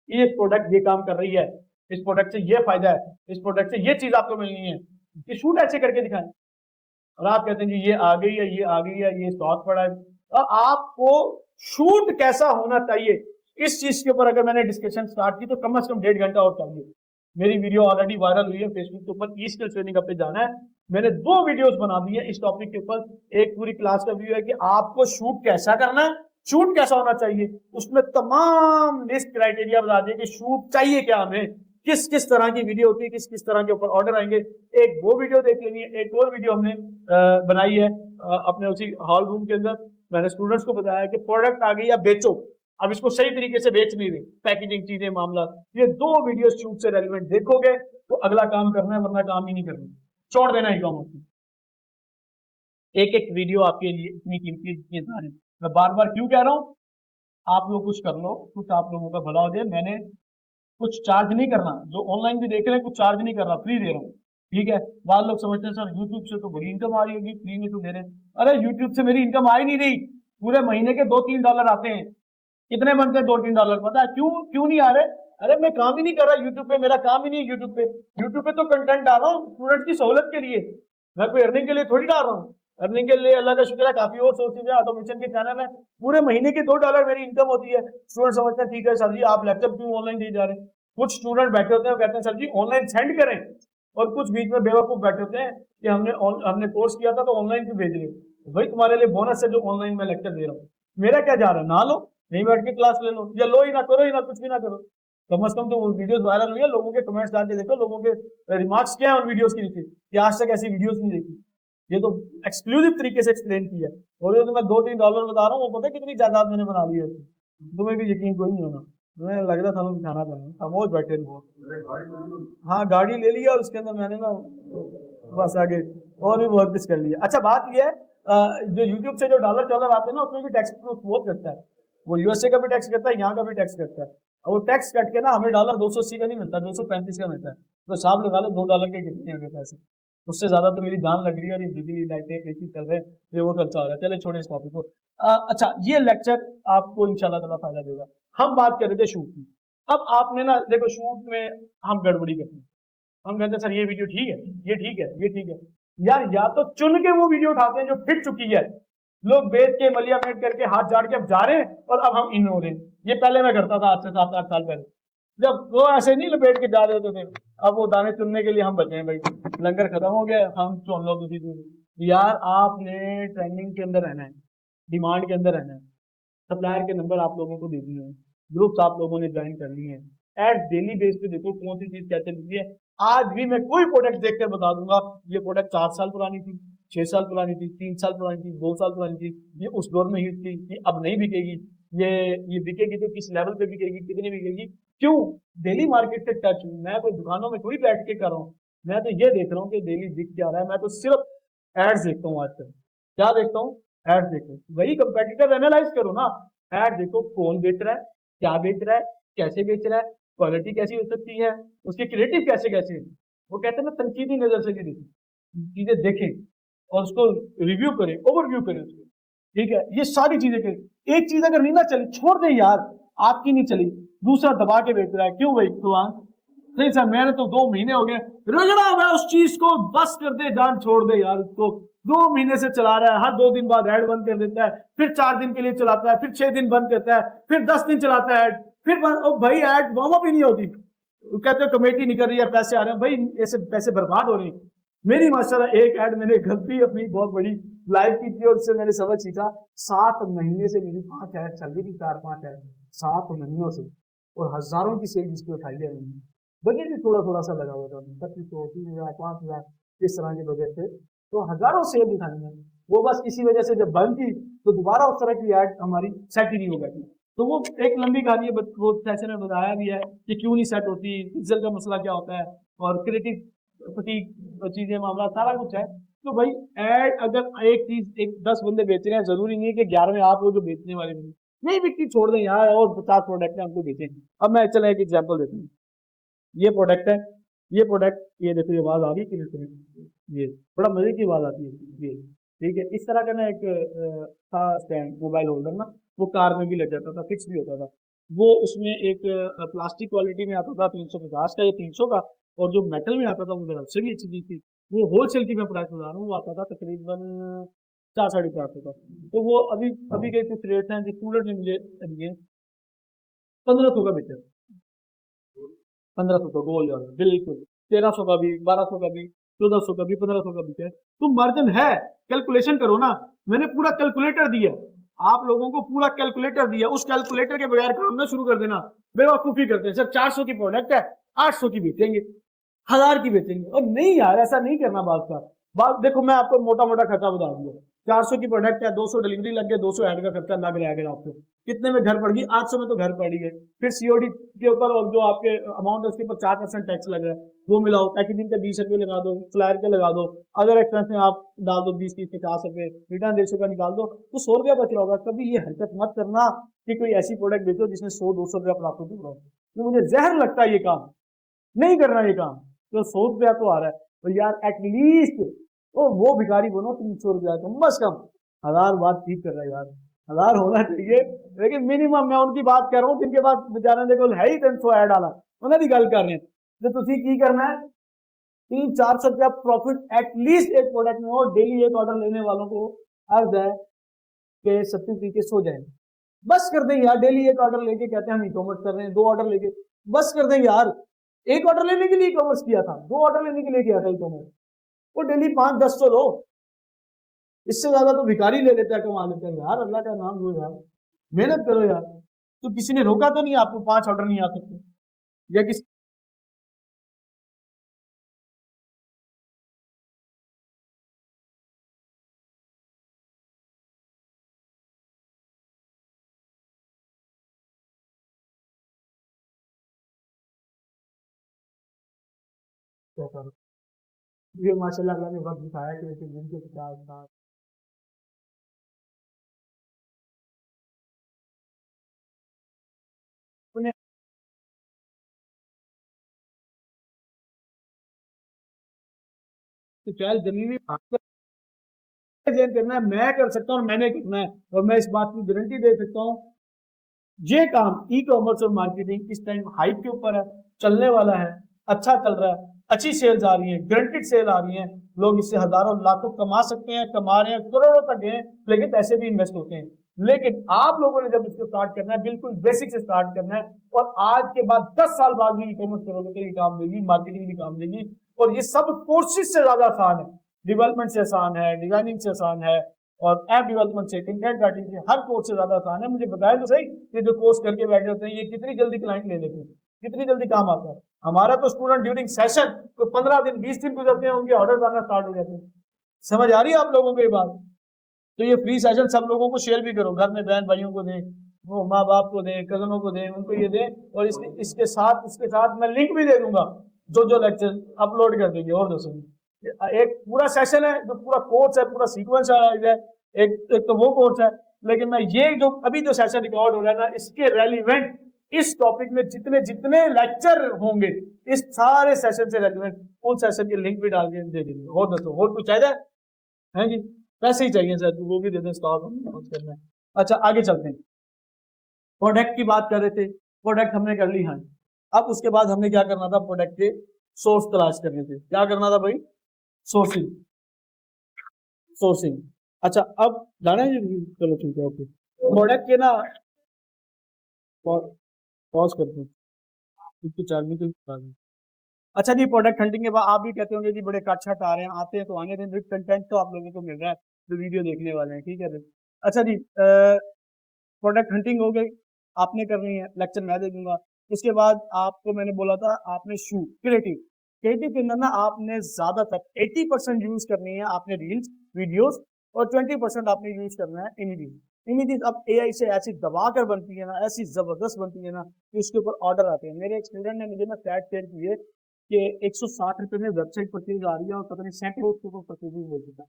ये प्रोडक्ट ये काम कर रही है, इस प्रोडक्ट से ये फायदा है, इस प्रोडक्ट से ये चीज आपको मिलनी है, ये शूट ऐसे करके दिखाएं। और आप कहते हैं जी ये आ गई है, ये आ गई है, ये स्टॉक पड़ा है। और आपको शूट कैसा होना चाहिए, इस चीज के ऊपर अगर मैंने डिस्कशन स्टार्ट की तो कम से कम 1.5 घंटा और चाहिए। मेरी वीडियो ऑलरेडी वायरल हुई है फेसबुक के ऊपर, ई स्किल्स ट्रेनिंग पे जाना है, मैंने 2 वीडियोस बना दी है इस टॉपिक के ऊपर। एक पूरी क्लास का व्यू है कि आपको शूट कैसा करना है, शूट कैसा होना चाहिए, उसमें तमाम लिस्ट क्राइटेरिया बता दिए कि शूट चाहिए क्या हमें, किस किस तरह की वीडियो होती है, किस किस तरह के ऊपर ऑर्डर आएंगे। एक वो वीडियो देख लेनी है, एक और वीडियो हमने बनाई है अपने उसी हॉल रूम के अंदर, मैंने स्टूडेंट्स को बताया कि प्रोडक्ट आ गई या बेचो, अब इसको सही तरीके से बेच नहीं रही, पैकेजिंग चीजें मामला, ये 2 वीडियो शूट से रेलिवेंट देखोगे तो अगला काम करना है, वरना काम ही नहीं करना, छोड़ देना ही काम होती। एक एक वीडियो आपके लिए इतनी कीमती है, मैं बार बार क्यों कह रहा हूँ, आप लोग कुछ कर लो, कुछ आप लोगों का भला हो जाए। मैंने कुछ चार्ज नहीं करना, जो ऑनलाइन भी देख रहे हैं कुछ चार्ज नहीं कर रहा, फ्री दे रहा हूँ, ठीक है। बाद लोग समझते हैं सर यूट्यूब से तो बड़ी इनकम आ रही होगी, फ्री में तो दे रहे हैं। अरे यूट्यूब से मेरी इनकम आ ही नहीं रही, पूरे महीने के 2-3 डॉलर आते हैं। कितने बनते हैं 2-3 डॉलर, पता है क्यों क्यों नहीं आ रहे? अरे मैं काम ही नहीं कर रहा यूट्यूब पे, मेरा काम ही नहीं है यूट्यूब पे। यूट्यूब पे तो कंटेंट डाल रहा हूँ स्टूडेंट की सहूलत के लिए, मैं कोई अर्निंग के लिए थोड़ी डाल रहा हूँ। अर्निंग के लिए अल्लाह का शुक्र है काफी और सोर्सेज है, ऑटोमेशन के चैनल है, पूरे महीने के 2 डॉलर मेरी इनकम होती है। स्टूडेंट समझते हैं ठीक है सर जी आप लैपटॉप क्यों ऑनलाइन दिए जा रहे हैं। कुछ स्टूडेंट बैठे होते हैं कहते हैं सर जी ऑनलाइन सेंड करें, और कुछ बीच में बेवकूफ बैठे होते हैं कि हमने कोर्स किया था तो ऑनलाइन क्यों भेज रहे हैं। भाई तुम्हारे लिए बोनस है जो ऑनलाइन में लेक्चर दे रहा हूँ, मेरा क्या जा रहा है, ना लो, नहीं बैठ के क्लास ले लो, या लो ही ना करो, ही ना कुछ भी ना करो, कम से कम तो वो वीडियोस वायरल हुई है, लोगों के कमेंट्स डाल के देखो, लोगों के रिमार्क्स क्या है उन वीडियोस के नीचे, कि आज तक ऐसी वीडियोस नहीं देखी। ये तो एक्सक्लूसिव तरीके से एक्सप्लेन किया, और ये तो मैं 2-3 डॉलर बता रहा हूँ, वो पता है कितनी जायदाद मैंने बना ली है, तुम्हें भी यकीन कोई नहीं होना, तुम्हें लग रहा था मैं दिखाना चाहूँ, खामोश बैठे बहुत। हाँ गाड़ी ले लिया और उसके अंदर मैंने ना बस आगे और भी बहुत कुछ कर लिया। अच्छा बात यह है जो यूट्यूब से जो डॉलर आते हैं ना उसमें भी टैक्स बहुत करता है, वो यूएसए का भी टैक्स करता है, यहाँ का भी टैक्स करता है। और वो टैक्स कट के ना हमें $280 का नहीं मिलता, 235 का मिलता है। तो हिसाब लगा लो $2 के कितने होंगे पैसे। उससे ज्यादा तो मेरी जान लग रही है, और ये बिजली लाइटें एसी चल रहे हैं, ये वो खर्चा हो रहा है। चले छोड़े इस टॉपिक को। अच्छा, ये लेक्चर आपको इंशाल्लाह ताला फायदा देगा। हम बात कर रहे थे शूट की। अब आपने ना देखो, शूट में हम गड़बड़ी करते हैं। हम कहते हैं सर ये वीडियो ठीक है, ये ठीक है, ये ठीक है। यार या तो चुन के वो वीडियो उठाते हैं जो फिट चुकी है, लोग बेच के मलिया मेट करके हाथ झाड़ के अब जा रहे हैं, और अब हम इन हो रहे हैं। ये पहले मैं करता था, आज से 7-8 साल पहले, जब वो ऐसे नहीं लपेट के जा रहे होते थे। अब वो दाने चुनने के लिए हम बचे हैं भाई, लंगर खत्म हो गया, हम चुन लो दूसरी दूसरी। यार आपने ट्रेंडिंग के अंदर रहना है, डिमांड के अंदर रहना है। सप्लायर के नंबर आप लोगों को देनी है, ग्रुप्स आप लोगों ने ज्वाइन करनी है। एट डेली बेस पे देखो कौन सी चीज क्या चल रही है। आज भी मैं कोई प्रोडक्ट देख कर बता दूंगा, ये प्रोडक्ट 4 साल पुरानी थी, 6 साल पुरानी थी, 3 साल पुरानी थी, 2 साल पुरानी थी, ये उस दौर में हिट थी, ये अब नहीं बिकेगी। ये ये बिकेगी तो किस लेवल पे बिकेगी, कितनी बिकेगी, क्यों? डेली मार्केट से टच हूँ मैं, कोई दुकानों में कोई बैठ के कर रहा हूँ। मैं तो ये देख रहा हूँ कि डेली बिक क्या रहा है। मैं तो सिर्फ एड्स देखता हूँ आजकल। क्या देखता हूँ? एड देखो, वही कंपेटिटर एनालाइज करो ना। एड देखो, कौन बेच रहा है, क्या बेच रहा है, कैसे बेच रहा है, क्वालिटी कैसी हो सकती है, उसके क्रिएटिव कैसे कैसे है। वो कहते हैं ना, तनकीदी नजर से भी देखें, चीजें देखें और उसको रिव्यू करें, ओवरव्यू करें उसको। ठीक है, ये सारी चीजें करें। एक चीज अगर नहीं ना चली, छोड़ दे यार, आपकी नहीं चली, दूसरा दबा के बेच रहा है, क्यों भाई तो नहीं सर मैंने तो 2 महीने हो गए रगड़ा हुआ उस चीज को, बस कर दे, जान छोड़ दे यार उसको। 2 महीने से चला रहा है, हर 2 दिन बाद ऐड बंद कर देता है, फिर 4 दिन के लिए चलाता है, फिर 6 दिन बंद करता है, फिर 10 दिन चलाता है ऐड, फिर भाई ऐड वार्म अप ही नहीं होती। कहते हैं कमेटी नहीं कर रही है, पैसे आ रहे हैं, भाई ऐसे पैसे बर्बाद हो रहे हैं। मेरी माशाल्लाह एक ऐड मैंने गलती अपनी बहुत बड़ी लाइव की थी, और उससे मैंने सबक सीखा। 7 महीने से मेरी 5 ऐड चल रही थी, 4-5 ऐड, 7 महीनों से, और हजारों की सेल जिसको उठाई है मैंने। बजट भी थोड़ा थोड़ा सा लगा हुआ था, 2500, 3000, 5000 इस तरह के बजट थे, तो हजारों सेल दिखाई है। वो बस इसी वजह से जब बंद की, तो दोबारा उस तरह की ऐड हमारी सेट ही नहीं हो गई। तो वो एक लंबी कहानी है, वो सेशन में बताया भी है कि क्यों नहीं सेट होती, पिक्सल का मसला क्या होता है, और क्रिएटिव चीजें, मामला सारा कुछ है। तो भाई ऐड अगर एक चीज, एक 10 बंदे बेच रहे हैं, जरूरी नहीं है कि 11वें आप वो जो बेचने वाले नहीं बिकती, छोड़ दें यार, और 50 प्रोडक्ट है हमको बेचें। अब मैं चला एक एग्जाम्पल देता हूँ। ये प्रोडक्ट है, ये प्रोडक्ट, ये देखो, ये आवाज आ रही है कि ये बड़ा मजे की आवाज आती है ये। ठीक है, इस तरह का ना एक था स्टैंड, मोबाइल होल्डर ना, वो कार में भी लग जाता था, फिक्स भी होता था। वो उसमें एक प्लास्टिक क्वालिटी में आता था 350 का या 300 का, और जो मेटल में आता था वो उससे भी अच्छी चीज थी। वो होलसेल की मैं प्राइस बता रहा हूँ, वो आता था तकरीबन 4-4.5 का। तो वो अभी अभी के कुछ रेट हैं, जो कूलर ने मुझे दिए 1500 का बेचा, 1500 का गोल वाला, बिल्कुल। 1300 का भी, 1200 का भी, 1400 का भी, 1500 का भी है। तो मार्जिन है, कैलकुलेशन करो ना। मैंने पूरा कैलकुलेटर दिया, आप लोगों को पूरा कैलकुलेटर दिया, उस कैलकुलेटर के बगैर काम ना शुरू कर देना, बेवकूफी करते हैं। सर 400 की प्रोडक्ट है, 800 की बेचेंगे, 1000 की बेचेंगे, और नहीं यार, ऐसा नहीं करना। बात का बात देखो, मैं आपको मोटा मोटा खर्चा बता दूंगा। 400 की प्रोडक्ट है, 200 डिलीवरी लग गया, 200 ऐड का खर्चा लग रहा है आपको, कितने में घर पड़ गई? 800 में तो घर पड़ी है। फिर सीओडी के ऊपर, और जो आपके अमाउंट है उसके ऊपर 4% टैक्स लग रहा है, वो मिलाओ, पैकेजिंग के 20 रुपए लगा दो, फ्लायर के लगा दो, अदर एक्सपेंस में आप डाल दो 20-30-50 रुपए, रिटर्न 150 का निकाल दो, तो 100 रुपया बच रहा होगा। कभी ये हरकत मत करना कि कोई ऐसी प्रोडक्ट बेचो जिसमें 100-200 रुपया प्रॉफिट हो रहा हो। तो मुझे जहर लगता है ये काम, नहीं करना ये काम। तो 100 रुपया तो आ रहा है, तो यार एटलीस्ट वो भिखारी बनो, 300 रुपया कम बस कम। 1000 बात ठीक कर रहा है यार, 1000 होना चाहिए, लेकिन मिनिमम मैं उनकी बात कर रहा हूँ जिनके पास बेचारे देखो है ही 300 ऐड वाला, उन्हें भी गल कर रहे हैं। तो तुझे की करना है, 300-400 रुपया प्रॉफिट एटलीस्ट एक प्रोडक्ट में हो। डेली एक ऑर्डर लेने वालों को अर्ज है कि 70 सो जाए, बस कर दें यार। डेली एक ऑर्डर लेके कहते हैं हम ई कॉमर्स कर रहे हैं, 2 ऑर्डर लेके बस कर दें यार। एक ऑर्डर लेने के लिए ई कॉमर्स किया था, 2 ऑर्डर लेने के लिए किया था ई कॉमर्स, वो डेली 5-10 तो लो। इससे ज्यादा तो भिखारी ले लेता है, कमा लेता है यार। अल्लाह का नाम लो यार, मेहनत करो यार। तो किसी ने रोका तो नहीं आपको 5 ऑर्डर नहीं आ सकते, या किसी क्या करो। ये माशाल्लाह अल्लाह ने वक्त दिखाया कि जिनके 50 साल तो चाहे जमीनी करना है, मैं कर सकता हूँ और मैंने करना है, और मैं इस बात की गारंटी दे सकता हूँ ये काम ई कॉमर्स और मार्केटिंग इस टाइम हाइप के ऊपर है, चलने वाला है, अच्छा चल रहा है, अच्छी सेल्स आ रही है, गारंटीड सेल आ रही है, लोग इससे हजारों लाखों कमा सकते हैं, कमा रहे हैं, करोड़ों तक गए, लेकिन पैसे भी इन्वेस्ट होते हैं। लेकिन आप लोगों ने जब इसको स्टार्ट करना है, बिल्कुल बेसिक से स्टार्ट करना है, और आज के बाद 10 साल बाद भी ई कॉमर्स करोगे तो ये काम देगी, मार्केटिंग भी काम देगी, और ये सब कोर्सेज से ज्यादा आसान है, डेवलपमेंट से आसान है, डिजाइनिंग से आसान है, और ऐप डेवलपमेंट से, कंटेंट राइटिंग से, हर कोर्स से ज्यादा आसान है। मुझे बताया तो सही, ये जो कोर्स करके बैठे होते हैं ये कितनी जल्दी क्लाइंट ले लेते हैं, कितनी जल्दी काम आता है। हमारा तो स्टूडेंट ड्यूरिंग सेशन तो 15 दिन 20 दिन गुजरते हैं, उनके ऑर्डर आना स्टार्ट हो जाते हैं। समझ आ रही है आप लोगों को ये बात? तो ये फ्री सेशन सब लोगों को शेयर भी करो, घर में बहन भाइयों को दें, वो माँ बाप को दें, कजनों को दें, उनको ये दें, और इसके साथ मैं लिंक भी दे दूंगा, जो लेक्चर अपलोड कर देंगे। और दोस्तों एक पूरा सेशन है, जो पूरा कोर्स है, पूरा सीक्वेंस है, एक तो वो कोर्स है, लेकिन मैं ये जो अभी जो सेशन रिकॉर्ड हो रहा है ना, इसके रेलिवेंट इस टॉपिक में जितने जितने लेक्चर होंगे, इस सारे सेशन से रेलिवेंट उन सेशन के लिंक भी डाल के दे देंगे। और दोस्तों और कुछ चाहिए है जी? पैसे ही चाहिए सर, वो भी दे दें, स्टॉक करना है। अच्छा आगे चलते हैं, प्रोडक्ट की बात कर रहे थे, प्रोडक्ट हमने कर ली हाँ। अब उसके बाद हमने क्या करना था, प्रोडक्ट के सोर्स तलाश करने थे। क्या करना था भाई? Sourcing, sourcing. अच्छा अब जाना है जी, चलो ठीक है ओके। प्रोडक्ट के ना पॉज करते हैं, इसकी चार्जिंग तो खा गई। अच्छा जी, प्रोडक्ट हंटिंग के बाद आप भी कहते होंगे जी बड़े कट छट आ रहे हैं, आते हैं तो आने दें, कंटेंट तो आप लोगों को मिल रहा है जो वीडियो देखने वाले हैं, ठीक है। अच्छा जी, प्रोडक्ट हंटिंग हो गई, आपने करनी है, लेक्चर मैं दे दूंगा। उसके बाद आपको मैंने बोला था आपने शूट क्रिएटिव, क्रिएटिव के अंदर ना आपने ज्यादातर 80% यूज करनी है आपने रील्स वीडियोस, और 20% आपने यूज करना है इमेजेस। इमेजेस अब एआई से ऐसी दबा कर बनती है ना, ऐसी जबरदस्त बनती है ना कि उसके ऊपर ऑर्डर आते हैं। मेरे एक स्टूडेंट ने मुझे ना फ्लैट शेयर किए कि 160 रुपए में वेबसाइट परचेज आ रही है, और पता नहीं सैकड़ों उसके ऊपर परचेज हो चुका है,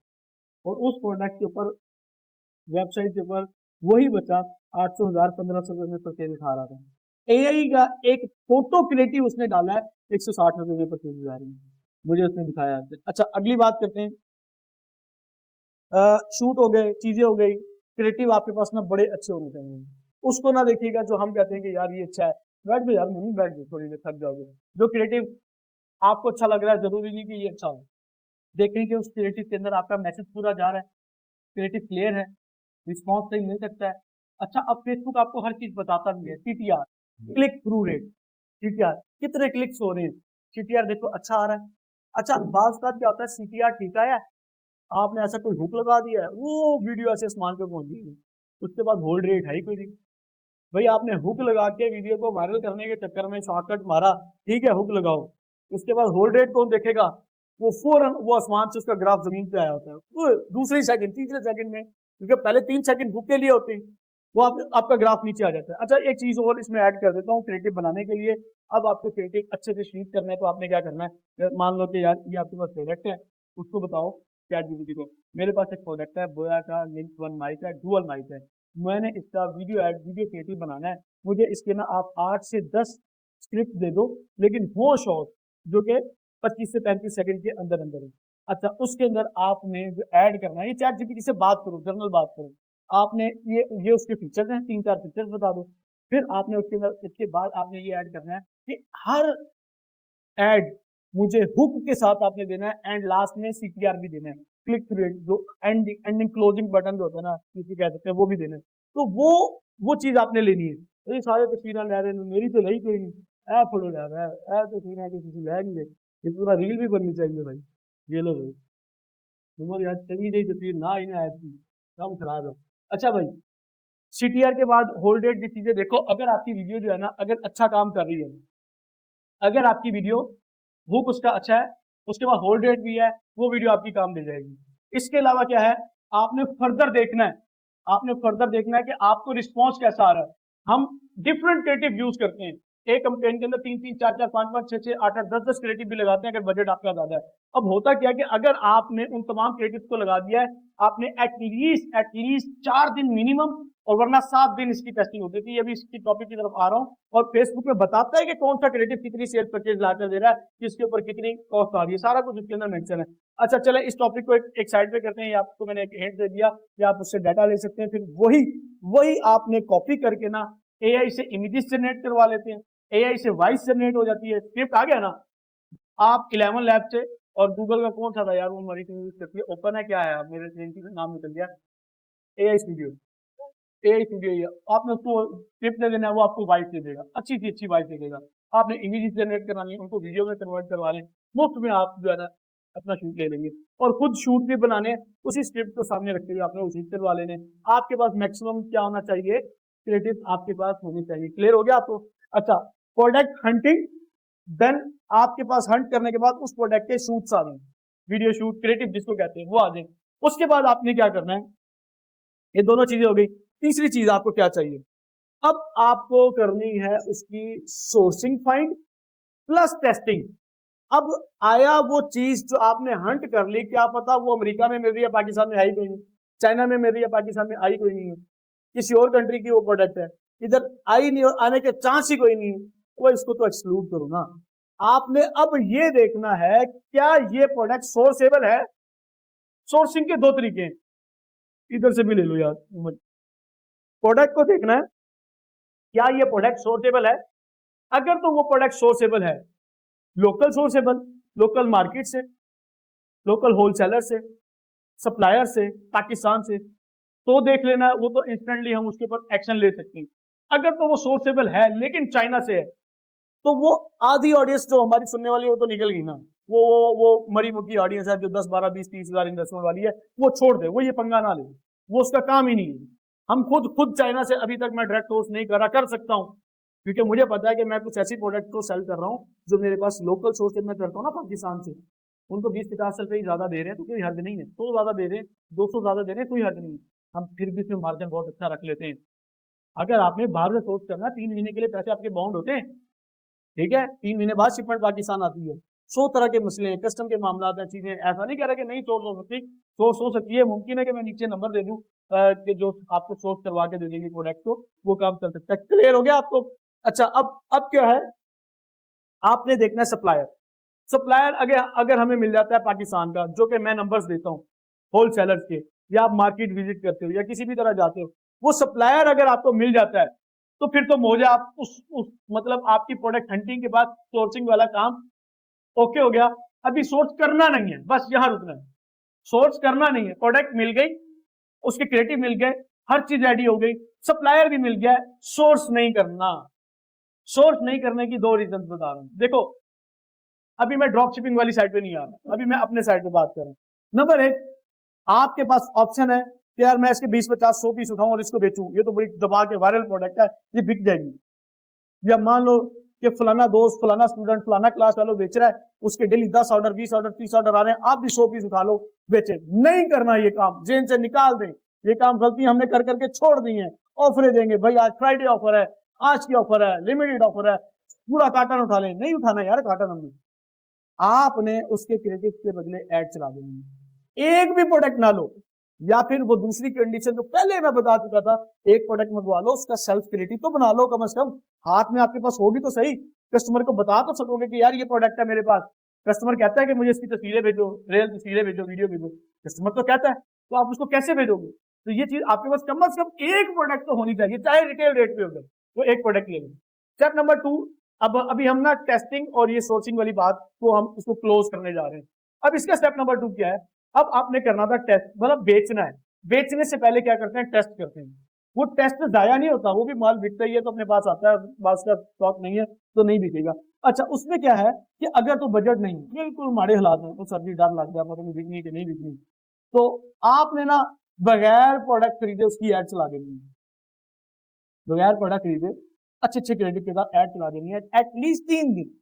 और उस प्रोडक्ट के ऊपर वेबसाइट के ऊपर वही बच्चा 800 हजार 1500 रुपए में परचेज दिखा रहा था। एआई का एक फोटो क्रिएटिव उसने डाला है, 160 रुपए में परचेज आ रही है, मुझे उसने दिखाया। अच्छा अगली बात करते हैं, शूट हो गए, चीजें हो गई, क्रिएटिव आपके पास ना बड़े अच्छे होने चाहिए। उसको ना देखिएगा जो हम कहते हैं कि यार ये अच्छा है, बैठ गए यार, नहीं बैठ गए, थोड़ी देर थक जाओगे। जो क्रिएटिव आपको अच्छा लग रहा है जरूरी नहीं कि ये अच्छा हो, देखें कि उस क्रिएटिव के अंदर आपका मैसेज पूरा जा रहा है, क्रिएटिव क्लियर है, रिस्पॉन्स सही मिल सकता है। अच्छा अब फेसबुक आपको हर चीज बताता भी है, TTR, click through rate, TTR कितने क्लिक्स हो रहे हैं, सीटीआर देखो अच्छा आ रहा है। अच्छा बात क्या होता है, सीटीआर ठीक है, आपने ऐसा कोई हुक लगा दिया है, वो वीडियो ऐसे आसमान पे पहुंच गई, उसके बाद होल्ड रेट है ही कोई नहीं। भाई आपने हुक लगा के वीडियो को वायरल करने के चक्कर में शॉर्टकट मारा, ठीक है हुक लगाओ, उसके बाद होल्ड रेट कौन देखेगा? वो फौरन वो आसमान से उसका ग्राफ जमीन पे आया होता है, वो दूसरे सेकंड तीसरे सेकंड में, क्योंकि पहले 3 सेकंड हुक के लिए होते हैं, वो आपका ग्राफ नीचे आ जाता है। अच्छा एक चीज और इसमें ऐड कर देता हूँ क्रिएटिव बनाने के लिए। अब आपको क्रिएटिव अच्छे से शूट करना है तो आपने क्या करना है, मान लो कि यार ये आपके पास प्रोडक्ट है, उसको बताओ ChatGPT को मेरे पास एक प्रोडक्ट है बोया का लिंक वन माइक है, डुअल माइक है, मैंने इसका वीडियो क्रिएटिव बनाना है, मुझे इसके ना आप 8 से 10 स्क्रिप्ट दे दो, लेकिन वो शॉर्ट जो कि 25 से 35 सेकंड के अंदर अंदर है। अच्छा उसके अंदर आपने जो ऐड करना है, ये ChatGPT से बात करो, जनरल बात करो, आपने ये उसके फीचर्स हैं, 3-4 फीचर्स बता दो, फिर आपने उसके अंदर इसके बाद आपने ये ऐड करना है कि हर एड मुझे हुक के साथ आपने देना है, एंड लास्ट में सीटीआर भी देना है, क्लिक थ्रू रेट, जो एंडिंग क्लोजिंग बटन जो होता है ना, किसी कह सकते हैं, वो भी देना है। तो वो चीज आपने लेनी है। तो ये सारे तस्वीर ले रहे हैं, मेरी तो लही कोई नहीं, ऐ फोटो ले रहा है, ऐ तस्वीर है किसी ले नहीं ले, ये पूरा रील भी बननी चाहिए भाई। ये लो भाई, तुम्हारी यार चंगी गई तस्वीर ना ही ना ऐसी कम खराब है। अच्छा भाई, सीटीआर के बाद होल्ड रेट की चीजें देखो, अगर आपकी वीडियो जो है ना अगर अच्छा काम कर रही है, अगर आपकी वीडियो हुक उसका अच्छा है, उसके बाद होल्ड रेट भी है, वो वीडियो आपकी काम दे जाएगी। इसके अलावा क्या है, आपने फर्दर देखना है, आपने फर्दर देखना है कि आपको रिस्पॉन्स कैसा आ रहा है। हम डिफरेंट क्रिएटिव यूज करते हैं, एक कंपेन के अंदर 3-3 4-4 5-5 6-6 8-8 10-10 क्रिएटिव भी लगाते हैं अगर बजट आपका ज्यादा है। अब होता क्या है कि अगर आपने उन तमाम क्रिएटिव को लगा दिया है, आपने एटलीस्ट 4 दिन मिनिमम और वरना 7 दिन इसकी टेस्टिंग होती थी। अभी इसकी टॉपिक की तरफ आ रहा हूँ, और फेसबुक में बताता है कि कौन सा क्रिएटिव कितनी सेल परचेज लाकर दे रहा है, किसके ऊपर कितनी कॉस्ट आ रही है, सारा कुछ उसके अंदर मेंशन है। अच्छा चले इस टॉपिक को एक साइड पे करते हैं। ये आपको मैंने एक हिंट दे दिया कि आप उससे डाटा ले सकते हैं, फिर वही आपने कॉपी करके ना एआई से इमेजेस जनरेट करवा लेते हैं, एआई से वॉइस जनरेट हो जाती है, स्क्रिप्ट आ गया ना। आप 11 लैब से, और गूगल का कौन सा था यार वो मरी यूज करती है, ओपन है क्या है, मेरे नाम निकल गया, एआई स्टूडियो, एआई स्टूडियो। आपने उसको स्क्रिप्ट दे देना है, वो आपको वॉइस दे देगा, अच्छी सी अच्छी वॉइस दे देगा। आपने इमेजेस जनरेट करानी है, उनको वीडियो में कन्वर्ट करवा लें, मुफ्त में आप जो है ना अपना शूट ले लेंगे। और खुद शूट भी बनाने, उसी स्क्रिप्ट को सामने रखते हुए आपने उसी करवा लेने। आपके पास मैक्सिमम क्या होना चाहिए, क्रिएटिव आपके पास होनी चाहिए। क्लियर हो गया आपको? अच्छा, प्रोडक्ट हंटिंग, देन आपके पास हंट करने के बाद उस प्रोडक्ट के शूट्स आ जाए, वीडियो शूट क्रिएटिव जिसको कहते हैं वो आ जाए। उसके बाद आपने क्या करना है, ये दोनों चीजें हो गई। तीसरी चीज आपको क्या चाहिए, अब आपको करनी है उसकी सोर्सिंग फाइंड प्लस टेस्टिंग। अब आया वो चीज जो आपने हंट कर ली, क्या पता वो अमेरिका में मिल रही है, पाकिस्तान में आई कोई नहीं, चाइना में मिल रही है, पाकिस्तान में आई कोई नहीं है, किसी और कंट्री की वो प्रोडक्ट है, इधर आई नहीं और आने के चांस ही कोई नहीं है, वो इसको तो एक्सक्लूड करो ना। आपने अब ये देखना है क्या ये प्रोडक्ट सोर्सेबल है। सोर्सिंग के दो तरीके हैं, इधर से भी ले लो यार। प्रोडक्ट को देखना है क्या ये प्रोडक्ट सोर्सेबल है। अगर तो वो प्रोडक्ट सोर्सेबल है, लोकल सोर्सेबल, लोकल मार्केट से, लोकल होलसेलर से, सप्लायर से, पाकिस्तान से, तो देख लेना, वो तो इंस्टेंटली हम उसके ऊपर एक्शन ले सकते हैं। अगर तो वो सोर्सेबल है लेकिन चाइना से है, तो वो आधी ऑडियंस जो हमारी सुनने वाली है वो तो निकल गई ना। वो मरी मुखी ऑडियंस है जो 10, 12, 20, 30 हजार इन्वेस्टमेंट वाली है, वो छोड़ दे, वो ये पंगा ना ले, वो उसका काम ही नहीं है। हम खुद चाइना से अभी तक मैं डायरेक्ट सोर्स नहीं करा, कर सकता हूँ, क्योंकि मुझे पता है कि मैं कुछ ऐसी प्रोडक्ट को सेल कर रहा हूँ जो मेरे पास लोकल सोर्स से मैं करता हूँ ना पाकिस्तान से, उनको 20-50 रुपए ही ज्यादा दे रहे हैं तो कोई हर्ज नहीं है, 100 ज्यादा दे रहे हैं, 200 ज्यादा दे रहे हैं, कोई हर्ज नहीं है, हम फिर भी इसमें मार्जिन बहुत अच्छा रख लेते हैं। अगर आपने बाहर से सोर्स करना, 3 महीने के लिए पैसे आपके बाउंड होते हैं, ठीक है, 3 महीने बाद शिपमेंट पाकिस्तान आती है। 100 तरह के मसले हैं, कस्टम के मामला हैं, चीजें, ऐसा नहीं कह रहा कि नहीं सोर्स हो सकती, सोर्स हो सकती है, मुमकिन है कि मैं नीचे नंबर दे दूं कि जो आपको सोर्स करवा के दे देंगे प्रोडक्ट को, वो काम चल सकता है। क्लियर हो गया आपको? अच्छा, अब क्या है, आपने देखना है सप्लायर। सप्लायर अगर हमें मिल जाता है पाकिस्तान का, जो कि मैं नंबर्स देता हूँ होलसेलर्स के, या आप मार्केट विजिट करते हो या किसी भी तरह जाते हो, वो सप्लायर अगर आपको मिल जाता है तो फिर तो मौजा, आप उस मतलब आपकी प्रोडक्ट हंटिंग के बाद सोर्सिंग वाला काम ओके हो गया। अभी सोर्स करना नहीं है, बस यहां रुकना है, सोर्स करना नहीं है, प्रोडक्ट मिल गई, उसके क्रिएटिव मिल गए, हर चीज रेडी हो गई, सप्लायर भी मिल गया, सोर्स नहीं करना। सोर्स नहीं करने की 2 रीजन बता रहा हूं। देखो, अभी मैं ड्रॉप शिपिंग वाली साइड पे नहीं आ रहा, अभी मैं अपने साइड पे बात कर रहा हूं। नंबर 1, आपके पास ऑप्शन है कि यार मैं इसके 20, 50, 100 पीस उठाऊं और इसको बेचूं, ये तो बड़ी दबा के वायरल प्रोडक्ट है, ये बिक जाएगी। या मान लो कि फलाना दोस्त, फलाना स्टूडेंट, फलाना क्लास वालों बेच रहा है, उसके डेली 10 ऑर्डर, 20 ऑर्डर, 30 ऑर्डर आ रहे हैं, आप भी 100 पीस उठा लो, बेचे। नहीं करना ये काम, जेन से निकाल दें, ये काम गलती हमने कर करके छोड़ दी है। ऑफर देंगे भाई, आज फ्राइडे ऑफर है, आज की ऑफर है, लिमिटेड ऑफर है, पूरा कार्टन उठा लें। नहीं उठाना यार कार्टन, हमने आपने उसके क्रेडिट के बदले ऐड चला देंगे। एक भी प्रोडक्ट ना लो, या फिर वो दूसरी कंडीशन जो पहले मैं बता चुका था, एक प्रोडक्ट मंगवा लो, उसका सेल्फ क्रिएटिव तो बना लो, कम से कम हाथ में आपके पास होगी तो सही, कस्टमर को बता तो सकोगे कि यार ये प्रोडक्ट है मेरे पास। कस्टमर कहता है कि मुझे इसकी तस्वीरें भेजो, रियल तस्वीरें भेजो, वीडियो भेजो, कस्टमर तो कहता है, तो आप उसको कैसे भेजोगे? तो ये चीज आपके पास कम से कम एक प्रोडक्ट तो होनी चाहिए, चाहे रिटेल रेट पे होगा, तो एक प्रोडक्ट ले लो। स्टेप नंबर 2, अब अभी हम ना टेस्टिंग और ये सोर्सिंग वाली बात को हम इसको क्लोज करने जा रहे हैं। अब इसका स्टेप नंबर 2 क्या है, अब आपने करना था टेस्ट, मतलब बेचना है। बेचने से पहले क्या करते हैं, टेस्ट करते हैं। वो टेस्ट जाया नहीं होता, वो भी माल बिकता ही है तो अपने पास आता है, पास का स्टॉक नहीं है तो नहीं बिकेगा। अच्छा, उसमें क्या है कि अगर तो बजट नहीं, बिल्कुल माड़े हालात हैं, तो सर्दी डर लग गया मतलब बिकनी कि नहीं बिकनी, तो आपने ना बगैर प्रोडक्ट खरीदे उसकी एड चला देनी है। बगैर प्रोडक्ट खरीदे अच्छे अच्छे क्रेडिट के साथ ऐड चला देनी है, एटलीस्ट 3 दिन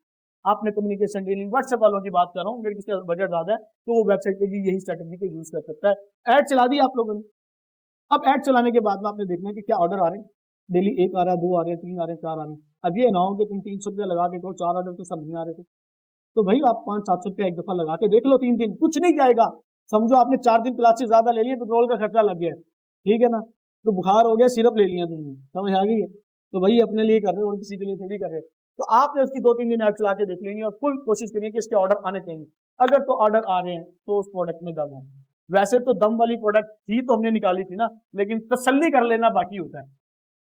आपने कम्युनिकेशन डीलिंग। व्हाट्सएप वालों की बात कर रहा हूँ, अगर किसी का बजट ज्यादा है तो वो वेबसाइट पे भी यही स्ट्रेटेजी को यूज कर सकता है। ऐड चला दी आप लोगों ने। अब ऐड चलाने के बाद में आपने देखना है कि क्या ऑर्डर आ रहे हैं, डेली 1 आ रहा है, 2 आ रहे हैं, 3 आ रहे हैं, 4 आ रहे हैं। अब ये ना हो कि तुम 300 रुपया लगा के कहो 4 ऑर्डर तो सब नहीं आ रहे थे, तो भाई आप 500-700 रुपया एक दफा लगा के देख लो, 3 दिन कुछ नहीं जाएगा। समझो आपने 4 दिन क्लासेस ज्यादा ले लिए, पेट्रोल का खर्चा लग गया, ठीक है ना, तो बुखार हो गया, सिरप ले लिया तुमने, समझ आ गई है, तो भाई अपने लिए कर रहे हो और किसी के लिए थोड़ी कर रहे हो। तो आपने उसकी 2-3 दिन ऐड चला के देख लेंगे और फुल कोशिश करिए कि इसके ऑर्डर आने चाहिए। अगर तो ऑर्डर आ रहे हैं तो उस प्रोडक्ट में दम है। वैसे तो दम वाली प्रोडक्ट ही तो हमने निकाली थी ना, लेकिन तसल्ली कर लेना बाकी होता है।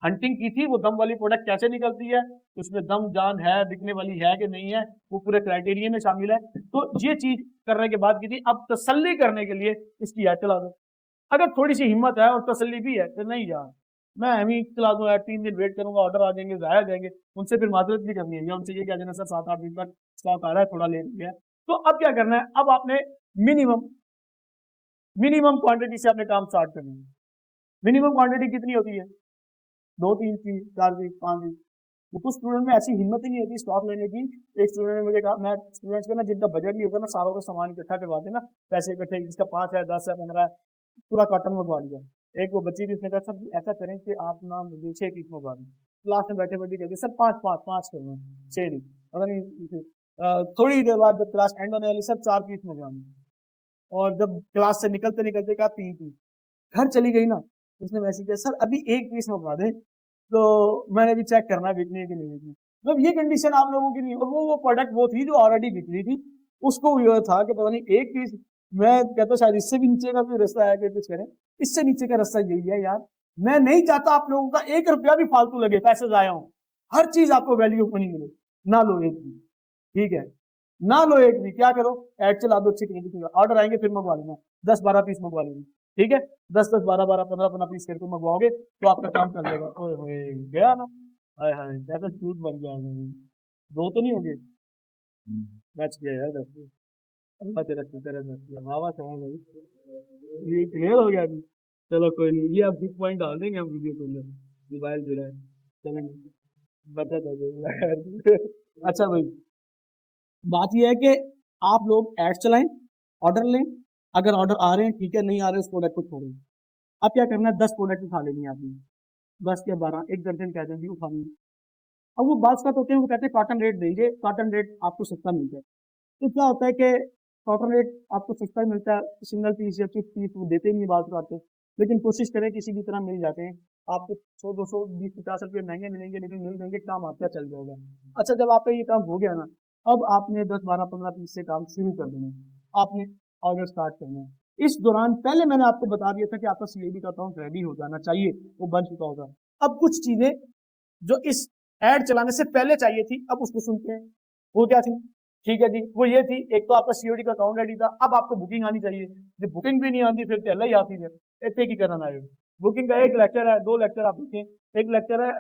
हंटिंग की थी, वो दम वाली प्रोडक्ट कैसे निकलती है, उसमें दम जान है, बिकने वाली है कि नहीं है, वो पूरे क्राइटेरिया में शामिल है। तो ये चीज करने के बाद की थी, अब तसल्ली करने के लिए इसकी ऐड चला दो। अगर थोड़ी सी हिम्मत है और तसल्ली भी है तो नहीं यार मैं अभी चला दूंगा यार, 3 दिन वेट करूंगा, ऑर्डर आ जाएंगे, जाया जाएंगे, उनसे फिर माजरत भी करनी है, या उनसे ये कह देना सर 7-8 दिन तक स्टॉक आ रहा है, थोड़ा लेट गया। तो अब क्या करना है, अब आपने मिनिमम मिनिमम क्वांटिटी से अपने काम स्टार्ट करना है। मिनिमम क्वांटिटी कितनी होती है, 2-3 पीस, 4 पीस, 5 पीस। तो कुछ स्टूडेंट में ऐसी हिम्मत ही नहीं होती स्टॉक लेने की। एक स्टूडेंट ने मुझे कहा, मैं स्टूडेंट्स को ना जिनका बजट नहीं होगा ना, सारों का सामान इकट्ठा करवाते ना, पैसे इकट्ठे, जिसका 5 है, 10 है, 15 है, पूरा कार्टन मंगवा लिया। एक वो बच्ची थी, उसने कहा सर ऐसा करें कि आप ना मुझे 6 पीस मंगवा दें। क्लास में बैठे बैठे कहती सर 5 करना, 6 नहीं, पता नहीं। थोड़ी देर बाद जब क्लास एंड होने वाली, सर 4 पीस मंगवाने। और जब क्लास से निकलते निकलते कहा 3 पीस। घर चली गई ना, उसने मैसेज किया सर अभी 1 पीस मंगवा दे, तो मैंने भी चेक करना है बिकनी है कि नहीं बिकनी। मतलब ये कंडीशन आप लोगों की नहीं। और वो प्रोडक्ट वो थी जो ऑलरेडी बिक रही थी, उसको ये था कि पता नहीं 1 पीस, मैं कहता शायद इससे भी नीचे का कोई रास्ता है कि कुछ करें, इससे नीचे का रास्ता यही है यार। मैं नहीं चाहता आप लोगों का 1 रुपया भी फालतू लगे, पैसे जाया हो, हर चीज आपको वैल्यू अपनी मिले। ना लो 1 भी, ठीक है, ना लो 1 भी, क्या करो, ऐड चला दो, अच्छी क्वालिटी का, ऑर्डर आएंगे फिर मंगवा लेना, 10-12 पीस मंगवा लेंगे, ठीक है, 10-10, 12-12, 15-15 पीस करके मंगवाओगे तो आपका काम कर लेगा। ओए होए गया ना, हाय हाय कैसा सूट बन गया। दो तो नहीं हो गए, बच गया यार 10। अल्लाह तेरा शुक्र है, बच गया, वाह वाह समझ गई, ये क्लियर हो गया अभी। चलो कोई नहीं, ये आप बिग पॉइंट डाल देंगे हम वीडियो के अंदर, मोबाइल जो है, चलेंगे, बता दो। अच्छा भाई, बात यह है कि आप लोग ऐड चलाएं, ऑर्डर लें, अगर ऑर्डर आ रहे हैं ठीक है, नहीं आ रहे उस प्रोडक्ट को छोड़ें। अब क्या करना है, 10 प्रोडक्ट उठा लेनी है आपने, 10 या 12, 1 दर्जन कह देंगे उठानी है। अब वो बात होते हैं, वो कहते हैं कॉटन रेट देंगे, कॉटन रेट आपको सस्ता मिलता है। तो क्या होता है कि कॉटन रेट आपको सस्ता ही मिलता है, सिंगल पीस या 50 पीस वो देते ही नहीं बात आते, लेकिन कोशिश करें किसी भी तरह मिल जाते हैं आपको। 100-200, 20-50 रुपये महंगे मिलेंगे, लेकिन मिल जाएंगे, काम आपका चल जाएगा। अच्छा, जब आपका ये काम हो गया ना, अब आपने 10-12-15 पीस से काम शुरू कर देना है, आपने ऑर्डर स्टार्ट करना है। इस दौरान पहले मैंने आपको बता दिया था कि आपका सीएबी का अकाउंट रेडी हो जाना चाहिए, वो बन चुका होगा। अब कुछ चीजें जो इस ऐड चलाने से पहले चाहिए थी, अब उसको सुनते हैं। वो क्या थी, ठीक है जी, वो ये थी, एक तो आपका सीओडी का अकाउंट रेडी था, अब आपको बुकिंग आनी चाहिए। जब बुकिंग भी नहीं आती फिर तो ही आती है, इतने की करना है। बुकिंग का 1 लेक्चर है, 2 लेक्चर आप देखें, 1 लेक्चर है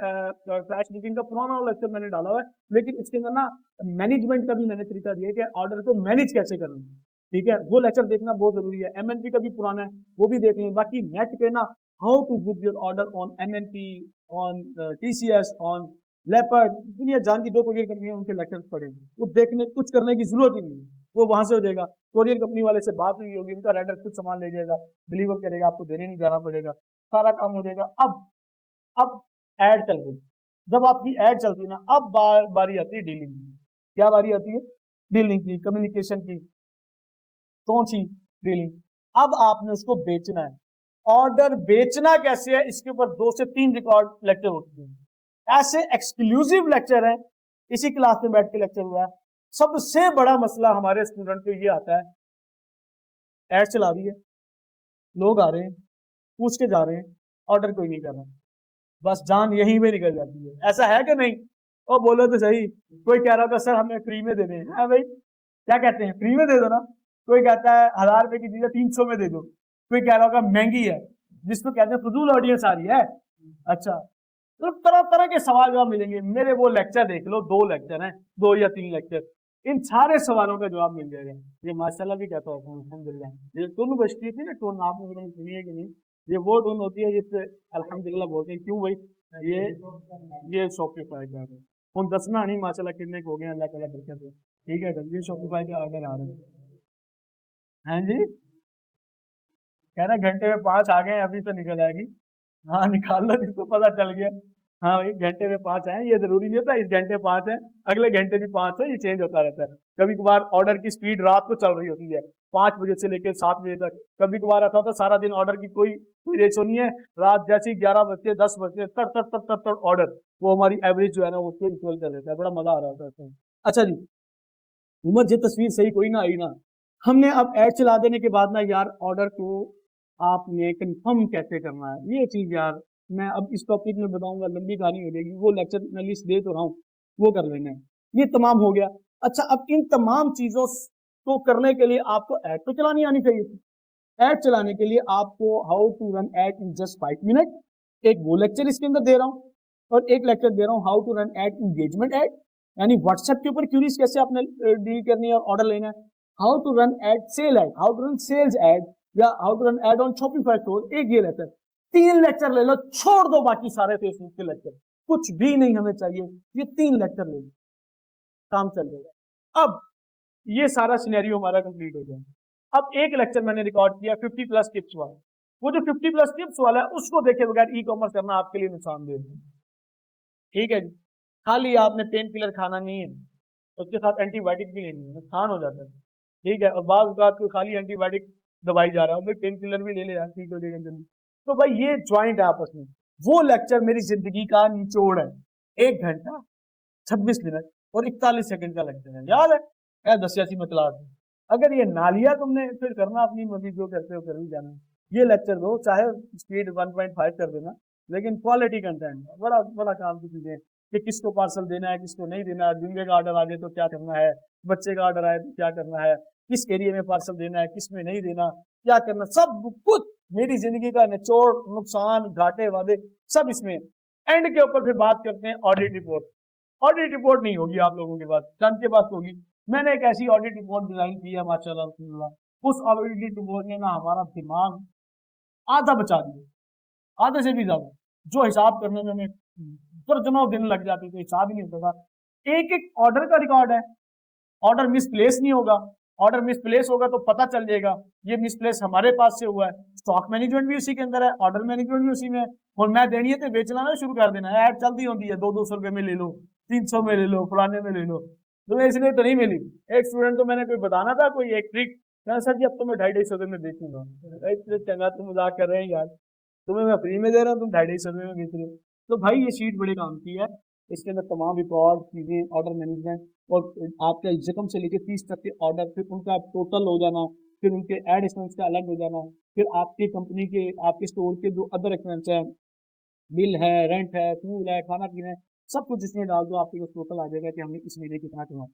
फ्लैश बुकिंग का, पुराना लेक्चर मैंने डाला हुआ है, लेकिन इसके अंदर ना मैनेजमेंट का भी मैंने तरीका दिया कि ऑर्डर को मैनेज कैसे करना, ठीक है, वो लेक्चर देखना बहुत जरूरी है। एमएनपी का भी पुराना है, वो भी देख लें। बाकी नेट पे ना, how to book your order on MNP, on TCS, on Leopard, दुनिया जान की 2 कोरियर कंपनी है, उनके लेक्चर पढ़े, वो देखने कुछ करने की जरूरत ही नहीं है, वो वहां से हो जाएगा। कोरियर कंपनी वाले से बात हुई होगी, उनका राइडर खुद सामान ले जाएगा, डिलीवर करेगा, आपको देने नहीं जाना पड़ेगा, सारा काम हो जाएगा। अब ऐड चल गई, जब आपकी ऐड चलती है ना, अब बारी आती है डीलिंग की। क्या बारी आती है, डीलिंग की, कम्युनिकेशन की। कौन सी डीलिंग, अब आपने उसको बेचना है। ऑर्डर बेचना कैसे है, इसके ऊपर 2 से 3 रिकॉर्ड लेक्चर होते हैं, ऐसे एक्सक्लूसिव लेक्चर है, इसी क्लास में बैठ के लेक्चर हुआ है। सबसे बड़ा मसला हमारे स्टूडेंट को ये आता है, ऐड चला रही है, लोग आ रहे हैं, पूछ के जा रहे हैं, ऑर्डर कोई नहीं कर रहा, बस जान यहीं में निकल जाती है। ऐसा है कि नहीं, और बोलो तो सही। कोई कह रहा था सर हमें फ्री में दे दें, हाँ भाई क्या कहते हैं, फ्री में दे दो ना। कोई कहता है 1000 रुपए की चीजें 300 में दे दो, कोई कह रहा होगा महंगी है, जिसको कहते हैं फजूल ऑडियंस आ रही है। अच्छा, तो तरह तरह के सवाल जवाब मिलेंगे, मेरे वो लेक्चर देख लो, 2 लेक्चर हैं, 2 या 3 लेक्चर, इन सारे सवालों का जवाब मिल जाएगा। ये माशाल्लाह भी कहता हूँ अल्हम्दुलिल्लाह। ये टोन बजती थी ना, टोन आपने सुनी है कि नहीं, ये वो टोन होती है जिससे अल्हम्दुलिल्लाह बोलते हैं। क्यों भाई, ये शॉपिफाई का है, हम दसना नहीं, माशाल्लाह कितने हो गए, अल्लाह ताला बरकत दे, ठीक है। ये शॉपिफाई के ऑर्डर आ रहे हैं, हैं जी, कह रहे घंटे में 5 आ गए, अभी तो निकल आएगी। हाँ निकाल लो, जिसको पता चल गया। हाँ भाई घंटे में 5 आए, ये जरूरी नहीं होता इस घंटे 5 है, अगले घंटे भी 5 है, ये चेंज होता रहता है। कभी कभार ऑर्डर की स्पीड रात को चल रही होती है, 5 बजे से लेकर 7 बजे तक। कभी कभार ऐसा होता है सारा दिन ऑर्डर की कोई रेशो नहीं है, रात जैसे ही 11 बजते 10 बजते तड़ तड़ तड़ तड़ तड़ ऑर्डर, वो हमारी एवरेज जो है ना वो इक्वल कर देता है, बड़ा मजा आ रहा होता है। अच्छा जी, उमर ये तस्वीर सही कोई ना आई ना, हमने अब ऐड चला देने के बाद ना यार ऑर्डर को आपने कंफर्म कैसे करना है, ये चीज यार मैं अब इस टॉपिक में बताऊंगा, लंबी कहानी हो जाएगी, वो लेक्चर मैं लिस्ट दे तो रहा हूँ, वो कर लेना है। ये तमाम हो गया। अच्छा, अब इन तमाम चीजों को करने के लिए आपको ऐड तो चलानी आनी चाहिए थी। ऐड चलाने के लिए आपको how to run ad in just 5 minute, एक वो लेक्चर इसके अंदर दे रहा हूँ, और एक लेक्चर दे रहा हूँ how to run ad engagement ad, यानी व्हाट्सएप के ऊपर क्यूरीज कैसे आपने डील करनी है और ऑर्डर लेना है। How to run ad sale ad, how to run sales ad, या how to run ad on Shopify store, एक ये लेक्चर। 3 लेक्चर ले लो, छोड़ दो बाकी सारे फेसबुक के लेक्चर, कुछ भी नहीं हमें चाहिए, ये 3 लेक्चर ले लो, काम चल जाएगा। अब ये सारा सिनेरियो हमारा कंप्लीट हो गया। अब एक लेक्चर मैंने रिकॉर्ड किया 50 प्लस टिप्स वाला, वो जो 50 प्लस टिप्स वाला है उसको देखे बगैर ई कॉमर्स करना आपके लिए नुकसानदेह है। ठीक है जी, खाली आपने पेन किलर खाना नहीं है, उसके साथ एंटीबायोटिक भी लेनी है, नुकसान हो जाता है। ठीक है, और बाद बात को खाली एंटीबायोटिक दवाई जा रहा है, पेन किलर भी ले ले यार, ठीक हो जाएगा जल्दी। तो भाई ये ज्वाइंट है आपस में। वो लेक्चर मेरी जिंदगी का निचोड़ है, 1 घंटा 26 मिनट और 41 सेकंड का लेक्चर है, याद है 10 में क्लास में। अगर ये ना लिया तुमने, फिर करना अपनी मर्जी, जो करते हो कर भी जाना। ये लेक्चर दो, चाहे स्पीड 1.5 कर देना, लेकिन क्वालिटी कंटेंट, बड़ा बड़ा काम की चीजें कि किसको पार्सल देना है, किसको नहीं देना है, जुम्मे का ऑर्डर आ जाए तो क्या करना है, बच्चे का ऑर्डर आए तो क्या करना है, किस एरिया में पार्सल देना है, किस में नहीं देना, क्या करना, सब कुछ मेरी जिंदगी का निचोड़, नुकसान, घाटे वादे सब इसमें। एंड के ऊपर फिर बात करते हैं ऑडिट रिपोर्ट। ऑडिट रिपोर्ट नहीं होगी आप लोगों के पास, चंद के पास होगी। मैंने एक ऐसी ऑडिट रिपोर्ट डिजाइन की है माशाल्लाह, उस ऑडिट रिपोर्ट ने ना हमारा दिमाग आधा बचा दिया, आधे से भी ज्यादा। जो हिसाब करने में हमें दर्जनों दिन लग जाते थे, हिसाब ही नहीं होता था। एक एक ऑर्डर का रिकॉर्ड है, ऑर्डर मिसप्लेस नहीं होगा, ऑर्डर मिसप्लेस होगा तो पता चल जाएगा ये मिसप्लेस हमारे पास से हुआ है। स्टॉक मैनेजमेंट भी उसी के अंदर है, ऑर्डर मैनेजमेंट भी उसी में है। और मैं देनी है तो बेचना ना शुरू कर देना है, ऐड चलती होती है, 200 रुपए में ले लो, 300 में ले लो, फलाने में ले लो। तुम्हें इसलिए तो नहीं मिली। एक स्टूडेंट को मैंने कोई बताना था, कोई एक ट्रिक, सर जी अब तो मैं 250 रुपए में बेचूंगा। इतने चंगा तुम मजाक कर रहे हैं यार, तुम्हें मैं फ्री में दे रहा हूँ, तुम 250 रुपए में बेच रहे हो। तो भाई ये शीट बड़े काम की है, इसके अंदर तमाम रिकॉर्ड चीजें, ऑर्डर मैनेजमेंट, और आपका इनकम से लेकर 30 तक के ऑर्डर, फिर उनका टोटल हो जाना, फिर उनके एड एक्सपेंस का अलग हो जाना, फिर आपकी कंपनी के, आपके स्टोर के जो अदर एक्सपेंस है, बिल है, रेंट है, फ्यूल है, खाना पीना है, सब कुछ इसमें डाल दो, आपके टोटल आ जाएगा कि हमने इस महीने कितना कमाया।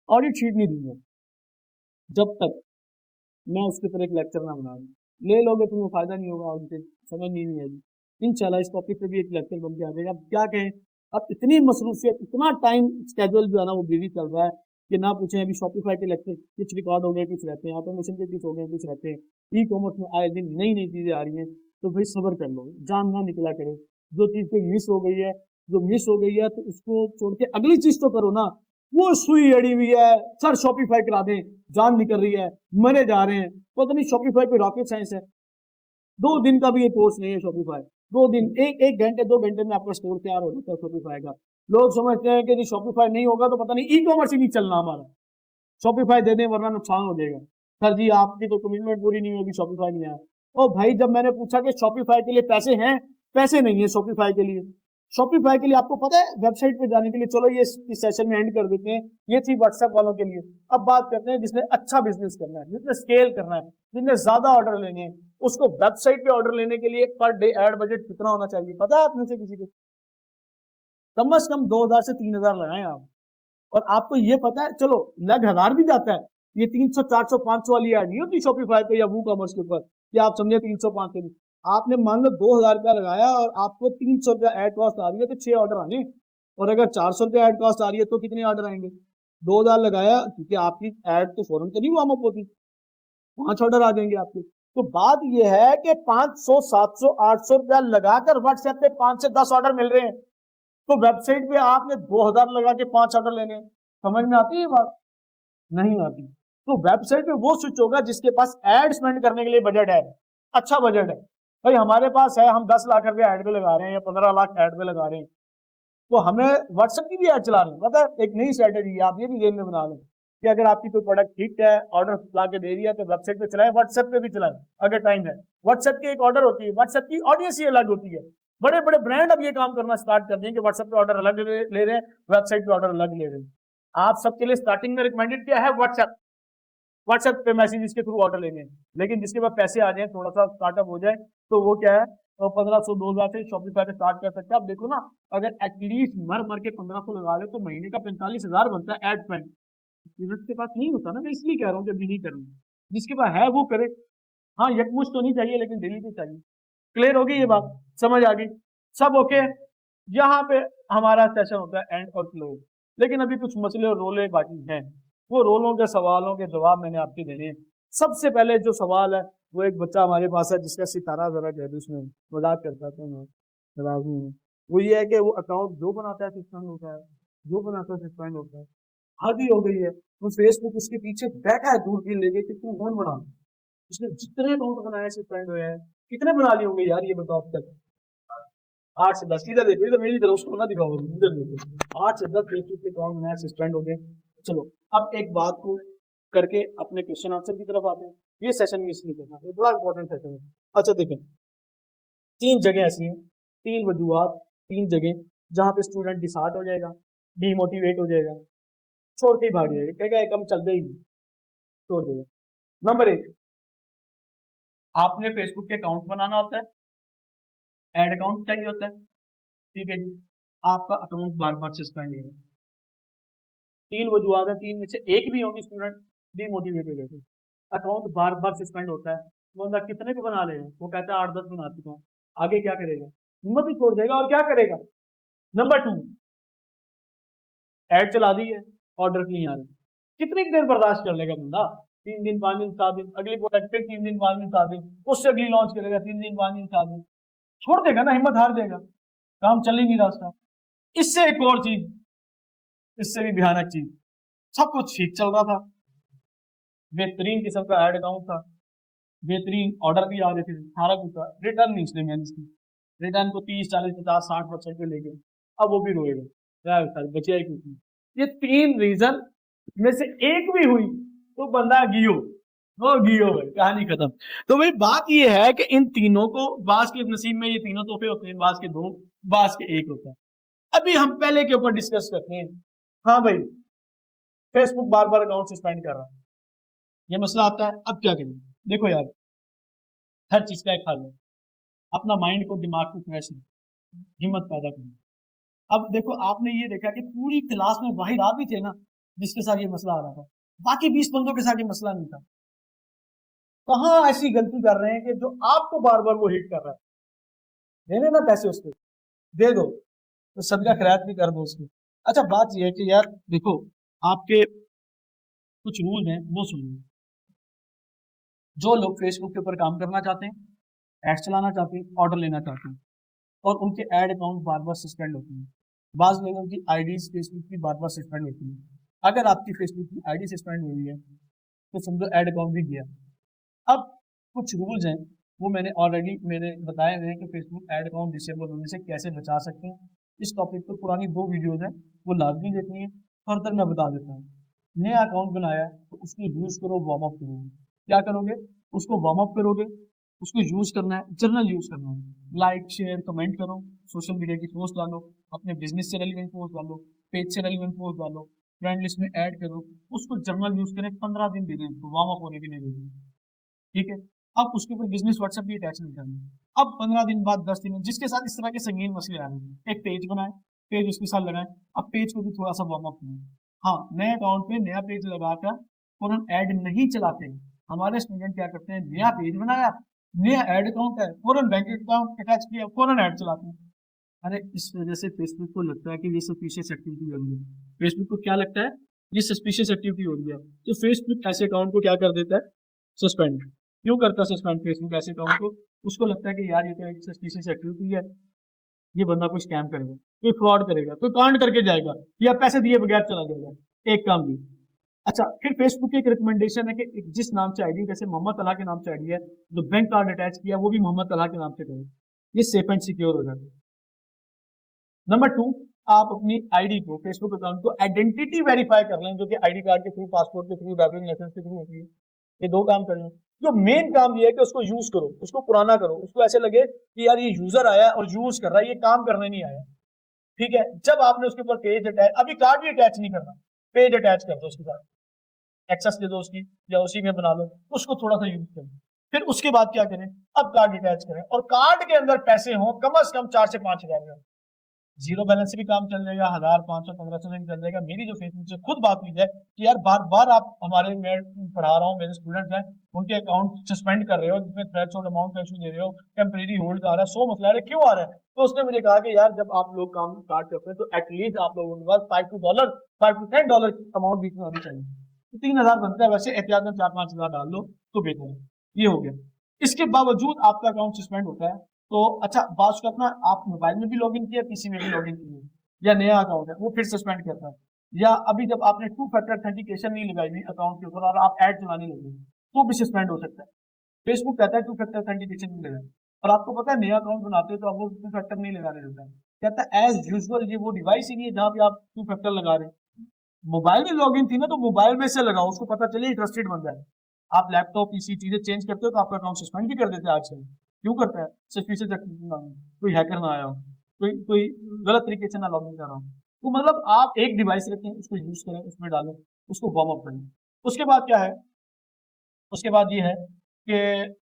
ऑडिट शीट नहीं दी है जब तक मैं उसके ऊपर एक लेक्चर ना बना दूं। ले लोगे तुम्हें फायदा नहीं होगा, उनसे समझ नहीं आएगी। इंशाल्लाह इस टॉपिक पे भी एक लेक्चर बन के आ जाएगा। अब क्या कहें, अब इतनी मसरूफियत, इतना टाइम स्केड्यूल जो है ना वो बिजी चल रहा है कि ना पूछें। अभी शॉपिफाई के लेक्चर कुछ रिकॉर्ड हो गए, कुछ रहते हैं, ऑटोमेशन के कुछ हो गए, कुछ रहते हैं, ई कॉमर्स में आए दिन नई नई चीजें आ रही हैं। तो भाई सब्र कर लो, जान ना निकला करे। जो चीज कोई मिस हो गई है, जो मिस हो गई है तो उसको छोड़ के अगली चीज तो करो ना। वो सुई अड़ी हुई है, सर शॉपिफाई करा दें, जान निकल रही है, मरे जा रहे हैं, पता नहीं शॉपिफाई पे रॉकेट साइंस है। 2 दिन का भी ये कोर्स नहीं है शॉपिफाई, 2 दिन, एक घंटे 2 घंटे में आपका स्टोर तैयार हो जाता है शॉपिफाई का। लोग समझते हैं कि जी शॉपिफाई नहीं होगा तो पता नहीं ई कॉमर्स ही नहीं चलना हमारा, शॉपिफाई दे दें वरना नुकसान हो जाएगा। सर जी आपकी तो कमिटमेंट पूरी नहीं होगी, शॉपिफाई नहीं आया। ओ भाई, जब मैंने पूछा कि शॉपिफाई के लिए पैसे हैं, पैसे नहीं है शॉपिफाई के लिए। शॉपिफाई के लिए आपको पता है वेबसाइट पे जाने के लिए, चलो ये इस सेशन में एंड कर देते हैं, ये थी व्हाट्सएप वालों के लिए। अब बात करते हैं जिसने अच्छा बिजनेस करना है, जिसने स्केल करना है, जिसने ज्यादा ऑर्डर लेने हैं, उसको वेबसाइट पे ऑर्डर लेने के लिए पर डे एड बजट कितना होना चाहिए पता है आप में से किसी को? कम से कम 2000 से 3000 लगाएं आप। और आपको ये पता है, चलो लग 1000 भी जाता है, ये 300 400 500 वाली ऐड नहीं होती शॉपिफाई पे या वो कॉमर्स के ऊपर कि आप समझे 300 500। आपने मान लो 2000 का लगाया और आपको 300 रुपया एड कॉस्ट आ रही है तो 6 ऑर्डर आने। और अगर 400 रुपया एड कॉस्ट आ रही है तो कितने ऑर्डर आएंगे? 2000 लगाया, क्योंकि आपकी एड तो फौरन तो नहीं वार्म अप होती, 5 ऑर्डर आ जाएंगे आपके। तो बात यह है कि 500 700 800 रुपया लगाकर व्हाट्सएप पे 5 से 10 ऑर्डर मिल रहे हैं, तो वेबसाइट पे आपने 2000 लगा के 5 ऑर्डर लेने। समझ में आती है बात? नहीं आती। तो वेबसाइट पे वो स्विच होगा जिसके पास एड स्पेंड करने के लिए बजट है, अच्छा बजट है। भाई हमारे पास है, हम 10 लाख रुपए एड पे लगा रहे हैं या 15 लाख एड पे लगा रहे हैं, तो हमें व्हाट्सएप की भी एड चला रहे हैं। पता है एक नई स्ट्रेटेजी है, आप ये भी जेल में बना लें। कि अगर आपकी कोई प्रोडक्ट हिट है, ऑर्डर ला के दे दिया, तो वेबसाइट पे चलाएं, व्हाट्सएप पे भी चलाएं अगर टाइम है। व्हाट्सएप की एक ऑर्डर होती है, व्हाट्सएप की ऑडियंस ही अलग होती है। बड़े बड़े ब्रांड अब ये काम करना स्टार्ट कर दिए कि व्हाट्सएप पे ऑर्डर अलग ले रहे हैं, वेबसाइट पे ऑर्डर अलग ले रहे हैं। आप सबके लिए स्टार्टिंग में रिकमेंडेड क्या है? व्हाट्सएप। व्हाट्सएप पे मैसेज के थ्रू ऑर्डर लेने हैं, लेकिन जिसके पास पैसे आ जाए, थोड़ा सा स्टार्टअप हो जाए, तो वो क्या है, तो 1500 2000 से शॉपिफाई पे स्टार्ट कर सकते हैं। आप देखो ना, अगर एटलीस्ट मर मर के 1500 लगा ले तो महीने का 45,000 बनता है एड स्पेंड। स्टूडेंट्स के पास नहीं होता ना, मैं इसलिए कह रहा हूँ कि अभी नहीं करूँगा। जिसके पास है वो करे। हाँ, यकमुश्त तो नहीं चाहिए, लेकिन डेली तो चाहिए। क्लियर होगी ये बात? समझ आ गई? सब ओके? यहाँ पे हमारा सेशन होता है एंड और क्लोज, लेकिन अभी कुछ मसले और रोले बाकी हैं। वो रोलों के सवालों के जवाब मैंने आपके देने हैं। सबसे पहले जो सवाल है, वो एक बच्चा हमारे पास है जिसका सितारा जरा कह दो, उसमें मजाक करता था मैं, नाराज नहीं हूँ। वो ये है कि वो अकाउंट जो बनाता है सस्पेंड होता है, जो बनाता है सस्पेंड होता है। हद ही हो गई है। वो फेसबुक उसके पीछे बैठा है दूर की लेके कि तू कौन बना। उसने जितने अकाउंट बनाए सस्पेंड हुए हैं, कितने बना लिए होंगे यार, ये बताओ अब तक? 8 से 10। इधर देखो, इधर मेरी तरफ, उसको ना दिखाओ, इधर देखो। 8 से 10 फेसबुक के अकाउंट बनाए सस्पेंड हो गए। चलो, अब एक बात को करके अपने क्वेश्चन आंसर की तरफ आते हैं। ये सेशन मिस नहीं करना, ये बड़ा इंपॉर्टेंट सेशन है। अच्छा देखें, 3 जगह ऐसी हैं, 3 वजूहत, 3 जगह जहां पे स्टूडेंट डिसहार्ट हो जाएगा, डीमोटिवेट हो जाएगा, छोड़ के ही भाग जाएगा, कहेगा कम चल गई, छोड़ देगा। नंबर 1, आपने फेसबुक के अकाउंट बनाना होता है, एड अकाउंट चाहिए होता है, ठीक है जी। आपका अकाउंट बार बार सस्पेंड है। 3 वजूहत है, 3 में से एक भी होगी, स्टूडेंट डीमोटिवेट हो जाएगा। अकाउंट बार बार सस्पेंड होता है, वो बंदा कितने को बना लेगा? वो कहता है 8-10 बना चुका हूँ। आगे क्या करेगा? हिम्मत ही छोड़ देगा। और क्या करेगा? नंबर 2, एड चला दी है, ऑर्डर नहीं आ रहे, कितनी देर बर्दाश्त कर लेगा बंदा? 3 दिन, 5 दिन, 7 दिन, अगली प्रोडक्ट फिर 3 दिन, 5 दिन, 7 दिन, उससे अगली लॉन्च करेगा, 3 दिन, 5 दिन, 7 दिन, छोड़ देगा ना, हिम्मत हार देगा, काम चल ही नहीं रहा उसका। इससे एक और चीज, इससे भी भयानक चीज, सब कुछ ठीक चल रहा था, बेहतरीन किस्म का एड अकाउंट था, बेहतरीन ऑर्डर भी आ रहे थे, सारा कुछ था, रिटर्न नहीं इसने मैंने इसकी, रिटर्न को 30, 40, 50, 60% पे ले गए। अब वो भी रोएगा यार, बचे ही कुछ नहीं। ये 3 रीजन में से एक भी हुई तो बंदा गियो, वो गियो भाई, कहानी खत्म। तो भाई बात ये है कि इन तीनों को, बास के नसीब में ये तीनों तोहफे होते हैं, बास के 2, बास के 1 होता है। अभी हम पहले के ऊपर डिस्कस करते हैं। हाँ भाई, फेसबुक बार बार अकाउंट सस्पेंड कर रहा है, ये मसला आता है, अब क्या करें? देखो यार, हर चीज का एक हल है। अपना माइंड को, दिमाग को फ्रेश रखें, हिम्मत पैदा करें। अब देखो, आपने ये देखा कि पूरी क्लास में वाहिद आप ही थे ना जिसके साथ ये मसला आ रहा था, बाकी 20 बंदों के साथ ये मसला नहीं था। कहाँ ऐसी गलती कर रहे हैं कि जो आपको बार बार वो हिट कर रहा है? देने ना पैसे उसके, दे दो, तो सदका खैरात भी कर दो उसकी। अच्छा, बात यह है कि यार देखो, आपके कुछ रूल हैं, वो सुनिए। जो लोग फेसबुक के ऊपर काम करना चाहते हैं, एड चलाना चाहते हैं, ऑर्डर लेना चाहते हैं, और उनके एड अकाउंट बार बार सस्पेंड होते हैं, बाज लोगों की आईडीज फेसबुक की बार बार सस्पेंड होती है। अगर आपकी फेसबुक की आईडी सस्पेंड हुई है तो समझो एड अकाउंट भी गया। अब कुछ रूल्स हैं, वो मैंने बताए हुए हैं कि फेसबुक एड अकाउंट डिसेबल होने से कैसे बचा सकते हैं। इस टॉपिक पर पुरानी 2 वीडियोज हैं, वो लाजमी देखनी है। फर्दर मैं बता देता हूँ। नया अकाउंट बनाया तो उसको यूज करो, वार्म अप करो। क्या करोगे? उसको वार्म अप करोगे, उसको यूज करना है, जर्नल यूज करना है, लाइक शेयर कमेंट करो, सोशल मीडिया की पोस्ट डालो, अपने बिजनेस से रेलिवेंट पोस्ट डालो, पेज से रेलिवेंट पोस्ट डालो, फ्रेंड लिस्ट में ऐड करो, उसको जर्नल यूज करें, 15 दिन दे दें वार्म अप होने के लिए, ठीक है। अब उसके ऊपर बिजनेस व्हाट्सएप भी अटैच नहीं करना। अब 15 दिन बाद, 10 दिन, जिसके साथ इस तरह के संगीन मसले आ रहे हैं, एक पेज बनाए, पेज उसके साथ लगाए। अब पेज को भी थोड़ा सा वार्म अप करें। हाँ, नए अकाउंट पे नया पेज लगाकर फौरन ऐड नहीं चलाते। हमारे स्टूडेंट क्या करते हैं, नया पेज बनाया, नया ऐड अकाउंट है, फौरन बैंक अकाउंट अटैच किया, फौरन ऐड चलाते हैं। अरे इस वजह से फेसबुक को लगता है कि ये सस्पिशियस एक्टिविटी हो रही है। फेसबुक को क्या लगता है? ये सस्पिशियस एक्टिविटी हो रही है, तो फेसबुक ऐसे अकाउंट को क्या कर देता है? सस्पेंड। क्यों करता है सस्पेंड फेसबुक ऐसे अकाउंट को? उसको लगता है कि यार ये तो एक सस्पिशियस एक्टिविटी है, ये बंदा कोई स्कैम करेगा, कोई फ्रॉड करेगा, कोई कांड करके जाएगा, या पैसे दिए बगैर चला जाएगा, एक काम भी। अच्छा, फिर फेसबुक की एक रिकमेंडेशन है कि जिस नाम से आईडी, जैसे मोहम्मद तला के नाम से आईडी है, जो बैंक कार्ड अटैच किया वो भी मोहम्मद तला के नाम से करें, ये सेफ एंड सिक्योर हो जाता है। नंबर 2, आप अपनी आईडी को, फेसबुक अकाउंट को आइडेंटिटी वेरीफाई कर लें, जो कि आईडी कार्ड के थ्रू, पासपोर्ट के थ्रू, ड्राइविंग लाइसेंस के थ्रू होती है। ये 2 काम कर लें। जो मेन काम ये है कि उसको यूज करो, उसको पुराना करो, उसको ऐसे लगे कि यार ये यूजर आया और यूज कर रहा है, ये काम करने नहीं आया। ठीक है, जब आपने उसके ऊपर पेज अटैच, अभी कार्ड भी अटैच नहीं करना, पेज अटैच कर दो उसके साथ, एक्सेस दे दो उसकी, या उसी में बना लो, उसको थोड़ा सा यूज करें। फिर उसके बाद क्या करें, अब कार्ड अटैच करें, और कार्ड के अंदर पैसे हों कम से कम 4 से 5 हजार। जीरो बैलेंस से भी काम चल जाएगा, 1000, 500, 1500 से भी चल जाएगा। मेरी जो फेसबुक से खुद बात हुई है कि यार बार बार आप हमारे, मैं पढ़ा रहा हूँ, मेरे स्टूडेंट्स हैं, उनके अकाउंट सस्पेंड कर रहे हो, जिसमें थ्रेशोल्ड अमाउंट का इशू दे रहे हो, टेम्परेरी होल्ड आ रहा है, 100 मसला आ रहा है, क्यों आ रहा है? तो उसने मुझे कहा कि यार जब आप लोग काम स्टार्ट करते हैं तो एटलीस्ट आप लोगों के पास $5 to $10 की अमाउंट बीच में होनी चाहिए। तो 3000 बनता है, वैसे एहतियात में 4-5 हजार डाल लो तो बेहतर है। ये हो गया। इसके बावजूद आपका अकाउंट सस्पेंड होता है, तो अच्छा बात करना, आप मोबाइल में भी लॉगिन किया, पीसी में भी लॉगिन किया, या नया अकाउंट है वो फिर सस्पेंड करता है, या अभी जब आपने 2 फैक्टर ऑथेंटिकेशन नहीं लगाई हुई अकाउंट के ऊपर और आप ऐड चलाने लगे तो भी सस्पेंड हो सकता है। फेसबुक कहता है 2 फैक्टर ऑथेंटिकेशन नहीं लगाए, और आपको पता है नया अकाउंट बनाते हो तो आपको 2 फैक्टर नहीं लगाने देता है, कहता है एज यूजुअल ये वो डिवाइस ही नहीं है जहां पे आप 2 फैक्टर लगा रहे हैं। मोबाइल में लॉगिन थी ना, तो मोबाइल में से लगाओ, उसको पता चले ट्रस्टेड बन जाए। आप लैपटॉप पीसी चीजें चेंज करते हो तो आपका अकाउंट सस्पेंड भी कर देते हैं आजकल। क्यों करता है? सस्पिशियस एक्टिविटी ना हो, कोई हैकर ना आया हो, कोई कोई गलत तरीके से ना लॉगिन कर रहा हो। तो मतलब आप एक डिवाइस रखें, उसको यूज करें, उसमें डालें, उसको वार्म अप करें। उसके बाद क्या है, उसके बाद ये है कि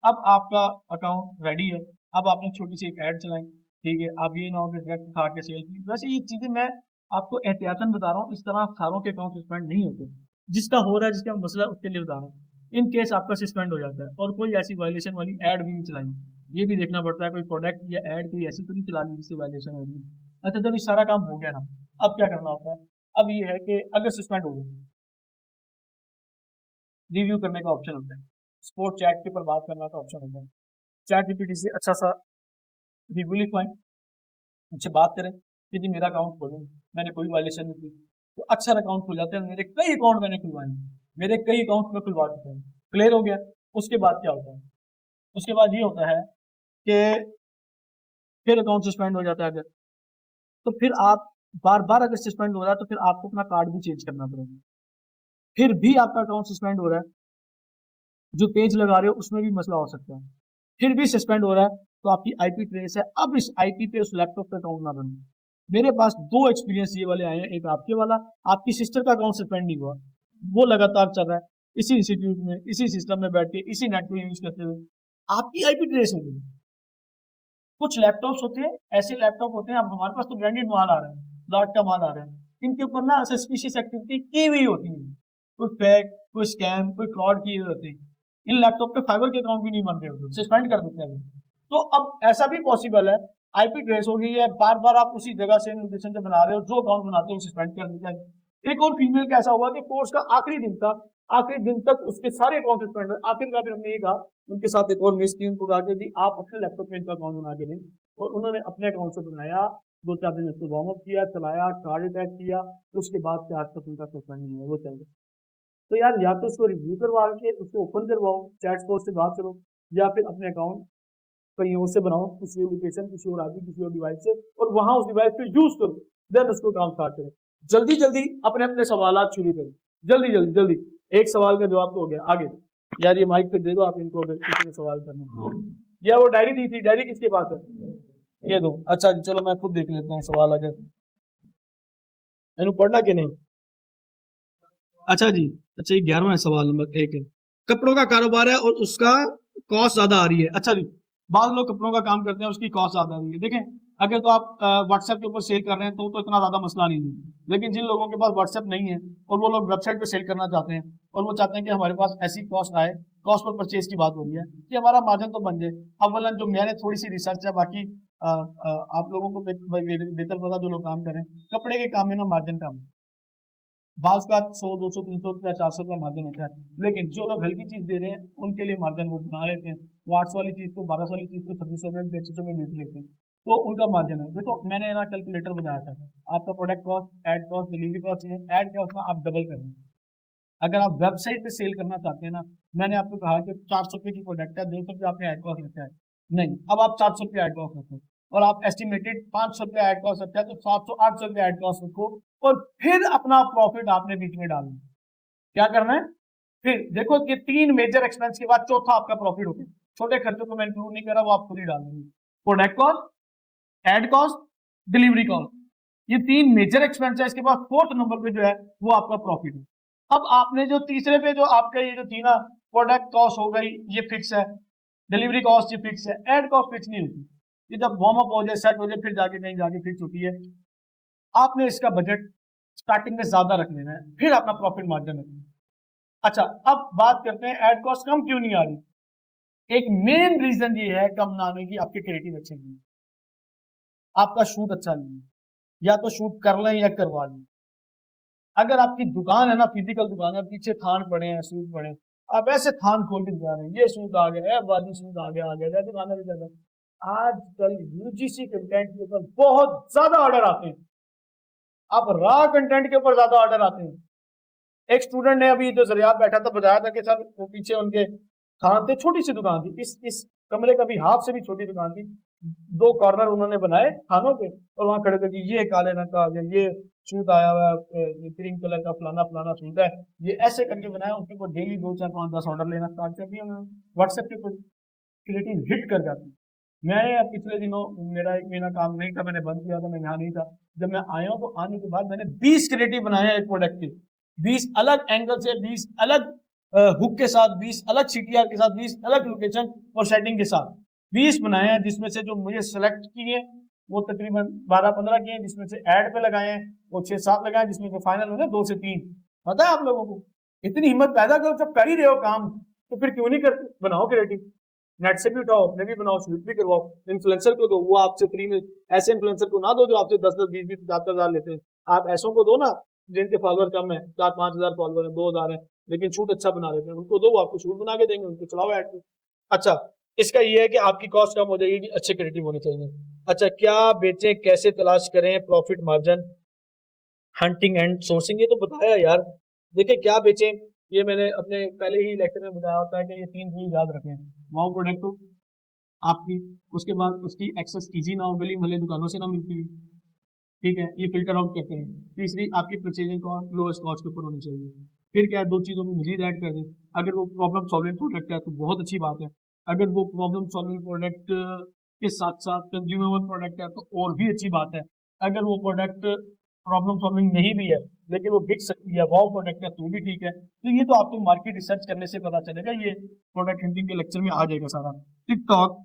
अब आपका अकाउंट रेडी है, अब आपने छोटी सी एक ऐड चलाई, ठीक है, आप ये ना हो कि डायरेक्ट खा के सेल की। वैसे ये चीजें मैं आपको एहतियातन बता रहा हूँ, इस तरह सारों के अकाउंट सस्पेंड नहीं होते। जिसका हो रहा है, जिसका मसला है, उसके लिए बता रहा हूँ। इन केस आपका सस्पेंड हो जाता है और कोई ऐसी वायलेशन वाली ऐड भी नहीं चलाई, ये भी देखना पड़ता है, कोई प्रोडक्ट या ऐड कोई ऐसी तो नहीं चला दी जिससे वायलेशन होगी। अच्छा, जब ये सारा काम हो गया ना, अब क्या करना होता है? अब ये है कि अगर सस्पेंड हो गया, रिव्यू करने का ऑप्शन होता है, स्पोर्ट चैट के ऊपर बात करना का ऑप्शन होता है। चैट जीपीटी से अच्छा सा रिव्यू लिखवाएं, उनसे बात करें कि जी मेरा अकाउंट खोलें, मैंने कोई वायलेशन नहीं की, तो अक्सर अकाउंट खुल जाते हैं। मेरे कई अकाउंट मैंने खुलवाए हैं, मेरे कई अकाउंट में खुलवा चुके हैं। क्लियर हो गया? उसके बाद क्या होता है? उसके बाद ये होता है कि फिर अकाउंट सस्पेंड हो जाता है अगर, तो फिर आप बार बार अगर सस्पेंड हो रहा है तो फिर आपको अपना कार्ड भी चेंज करना पड़ेगा। फिर भी आपका अकाउंट सस्पेंड हो रहा है, जो पेज लगा रहे हो उसमें भी मसला हो सकता है, फिर भी सस्पेंड हो रहा है, तो आपकी आईपी ट्रेस है, अब इस आईपी पे उस लैपटॉप पे अकाउंट ना बने। मेरे पास 2 एक्सपीरियंस ये वाले आए हैं, एक आपके वाला, आपकी सिस्टर का अकाउंट सस्पेंड नहीं हुआ, वो लगातार चल रहा है, इसी इंस्टीट्यूट में, इसी सिस्टम में बैठ के, इसी नेट को यूज करते हुए आपकी आईपी ट्रेस हो गई। कुछ लैपटॉप्स होते हैं, ऐसे लैपटॉप होते हैं, अब हमारे पास तो ब्रांडेड माल आ रहा है, लॉट का माल आ रहा है, इनके ऊपर ना सस्पिशियस एक्टिविटी की हुई होती है, कोई फेक, कोई स्कैम, कोई फ्रॉड किए हुए होते हैं। इन लैपटॉप पे फाइबर के अकाउंट भी नहीं बन रहे होते, सस्पेंड कर देते हैं। तो अब ऐसा भी पॉसिबल है, आईपी ट्रेस हो गई है, बार बार आप उसी जगह से लोकेशन से बना रहे हो, जो अकाउंट बनाते हो सस्पेंड कर देते हैं। एक और फीमेल का ऐसा हुआ कि कोर्स का आखिरी दिन था, आखिरी दिन तक उसके सारे अकाउंट सस्पेंड हुए। आखिरकार फिर हमने ये कहा, उनके साथ एक और मिस थी, उनको कहा कि जी आप अपने लैपटॉप में इनका अकाउंट बना के दें, और उन्होंने अपने अकाउंट से बनाया, 2-4 दिन उसको वार्म अप किया, चलाया, कार्ड अटैच किया, उसके बाद से आज तक उनका सस्पेंड नहीं है, वो चल गया। तो यार या तो उसको रिव्यू करवा के उसको ओपन करवाओ, चैट स्पोर्ट से बात करो, या फिर अपने अकाउंट कहीं और से बनाओ, किसी और लोकेशन, किसी और आदमी, किसी और डिवाइस से, और वहां उस डिवाइस को यूज करो, देन उसको काम स्टार्ट करो। जल्दी जल्दी अपने अपने सवाल शुरू करो, जल्दी जल्दी जल्दी। एक सवाल का जवाब तो हो गया, आगे। यार ये माइक पे दे दो आप इनको, अगर किसी ने सवाल करना। या वो डायरी दी थी, डायरी किसके पास है? ये दो। अच्छा जी, चलो मैं खुद देख लेता हूँ सवाल अगर इन्हों पढ़ना कि नहीं। अच्छा जी, अच्छा ये 11वां सवाल नंबर 1 है, कपड़ों का कारोबार है और उसका कॉस्ट ज्यादा आ रही है। अच्छा जी, बाद लोग कपड़ों का काम करते हैं, उसकी कॉस्ट ज्यादा आ रही है। देखें, अगर तो आप व्हाट्सएप के ऊपर सेल कर रहे हैं तो इतना ज्यादा मसला नहीं है, लेकिन जिन लोगों के पास व्हाट्सएप नहीं है और वो लोग वेबसाइट पे सेल करना चाहते हैं, और वो चाहते हैं कि हमारे पास ऐसी कॉस्ट आए, कॉस्ट पर परचेज की बात हो रही है कि हमारा मार्जिन तो बन जाए। अव्वलन जो मैंने थोड़ी सी रिसर्च है, बाकी आप लोगों को बेहतर पता जो लोग काम करें, कपड़े के काम में ना मार्जिन कम है, बाज का 100, 200, 300 रुपया, 400 रुपया मार्जिन होता है, लेकिन जो लोग हल्की चीज दे रहे हैं उनके लिए मार्जिन वो बना लेते हैं, 800 वाली चीज को, 1200 वाली चीज को 2600 में, 2500 में बेच लेते हैं, तो उनका मार्जिन है। देखो मैंने ना कैलकुलेटर बनाया था, आपका product cost, ad cost, delivery cost है, एड कॉस्ट में आप डबल करें। अगर आप वेबसाइट पे सेल करना चाहते हैं ना, मैंने आपको कहा कि 400 रुपये की प्रोडक्ट है, 200 रुपये आपने एड कॉस्ट रखा है, नहीं, अब आप 400 रुपये एड कॉस्ट रखो, और आप एस्टिमेटेड 500 रुपया ऐड कॉस्ट रखते हैं तो 700-800 रुपया ऐड कॉस्ट रखो और फिर अपना प्रॉफिट आपने बीच में डालना है। क्या करना है? फिर देखो कि 3 मेजर एक्सपेंस के बाद चौथा आपका प्रॉफिट होगा। छोटे खर्चों को मैं इंक्लूड नहीं कर रहा, वो आप खुद ही डाल देंगे। Product cost, ad cost, delivery cost, ये 3 मेजर एक्सपेंस है। इसके बाद 4th नंबर पे जो है वो आपका प्रॉफिट है। अब आपने जो तीसरे पे जो आपका ये जो थी ना, प्रोडक्ट कॉस्ट हो गई, ये फिक्स है, डिलीवरी कॉस्ट ये फिक्स है, एड कॉस्ट फिक्स नहीं होती, ये जब वार्म अप हो जाए, सेट हो जाए, फिर जाके कहीं जाके फिक्स होती है। आपने इसका बजट स्टार्टिंग में ज्यादा रख लेना है, फिर अपना प्रॉफिट मार्जिन रखना है। अच्छा, अब बात करते हैं एड कॉस्ट कम क्यों नहीं आ रही। एक मेन रीजन ये है कम ना आने की, आपके क्रिएटिव अच्छे नहीं है, आपका शूट अच्छा नहीं है, या तो शूट कर लें या करवा लें। अगर आपकी दुकान है ना, फिजिकल दुकान है, पीछे थान पड़े हैं, सूट पड़े हैं, आप ऐसे थान खोल के दिखा रहे हैं, ये सूट आ गया, वादी सूट आ गया, दुकान भी चल रहा। आजकल यूजीसी कंटेंट के ऊपर बहुत ज्यादा ऑर्डर आते हैं, आप रॉ कंटेंट के ऊपर ज्यादा ऑर्डर आते हैं। एक स्टूडेंट ने अभी जो जरिया बैठा था बताया था कि सर वो पीछे उनके थान थे, छोटी सी दुकान थी, इस कमरे का भी हाफ से भी छोटी दुकान थी, 2 कॉर्नर उन्होंने बनाए खानों के और वहां खड़े थे कि ये काले रंग का आ गया, ये सूट आया हुआ है, क्रीम कलर का फलाना फलाना सूट है, ये ऐसे करके बनाया। उसके ऊपर डेली 2 4 5 10 ऑर्डर लेना स्टार्ट कर दिया उन्होंने। व्हाट्सएप के ऊपर क्रिएटिव हिट कर जाती। मैं पिछले दिनों मेरा 1 महीना काम नहीं था, मैंने बंद किया था, मैं यहाँ नहीं था। जब मैं आया हूँ तो आने के बाद मैंने 20 क्रिएटिव बनाए हैं एक प्रोडक्ट के, 20 अलग एंगल से, 20 अलग हुक के साथ, 20 अलग सीटीआर के साथ, 20 अलग लोकेशन और सेटिंग के साथ 20 बनाए हैं, जिसमें से जो मुझे सेलेक्ट किए वो तकरीबन 12-15 किए हैं, जिसमें से ऐड पे लगाए हैं वो 6-7 लगाए, जिसमें से फाइनल होने 2 से 3। पता है आप लोगों को, इतनी हिम्मत पैदा करो, जब कर ही रहे हो काम तो फिर क्यों नहीं करते, बनाओ क्रिएटिव, नेट से भी उठाओ, अपने भी बनाओ, शूट भी करवाओ, इन्फ्लुएंसर को दो, वो आपसे फ्री में, ऐसे इन्फ्लुएंसर को ना दो जो आपसे 10-10 20-20 50 हजार लेते हैं। आप ऐसों को दो ना जिनके फॉलोअर कम है, 4-5 हजार फॉलोअर है, 2 हजार है, लेकिन शूट अच्छा बना लेते हैं, उनको दो, आपको शूट बना के देंगे, उनको चलाओ ऐड को। अच्छा, इसका ये है कि आपकी कॉस्ट कम हो जाएगी, कि अच्छे क्रिएटिव होने चाहिए। अच्छा, क्या बेचें, कैसे तलाश करें, profit margin, hunting and sourcing, ये तो बताया यार। देखिए क्या बेचें, ये मैंने अपने पहले ही लेक्चर में बताया होता है कि ये 3 चीज याद रखें। वाओ प्रोडक्ट हो आपकी, उसके बाद उसकी एक्सेस इजी ना हो, गली मोहल्ले दुकानों से ना मिलती है, ठीक है, ये फिल्टर आउट करते हैं। तीसरी, आपकी परचेजिंग कॉस्ट लोएस्ट कॉस्ट के ऊपर होनी चाहिए। फिर क्या है, 2 चीज़ों में मजीद ऐड कर दें। अगर वो प्रॉब्लम सॉल्विंग प्रोडक्ट है तो बहुत अच्छी बात है, अगर वो प्रॉब्लम सॉल्विंग प्रोडक्ट के साथ साथ कंज्यूमेबल प्रोडक्ट है तो और भी अच्छी बात है। अगर वो प्रोडक्ट प्रॉब्लम सॉल्विंग नहीं भी है लेकिन वो बिक सकती है, वाव प्रोडक्ट है, तो भी ठीक है। तो ये तो आपको मार्केट रिसर्च करने से पता चलेगा, ये प्रोडक्ट हंटिंग के लेक्चर में आ जाएगा सारा। टिकटॉक,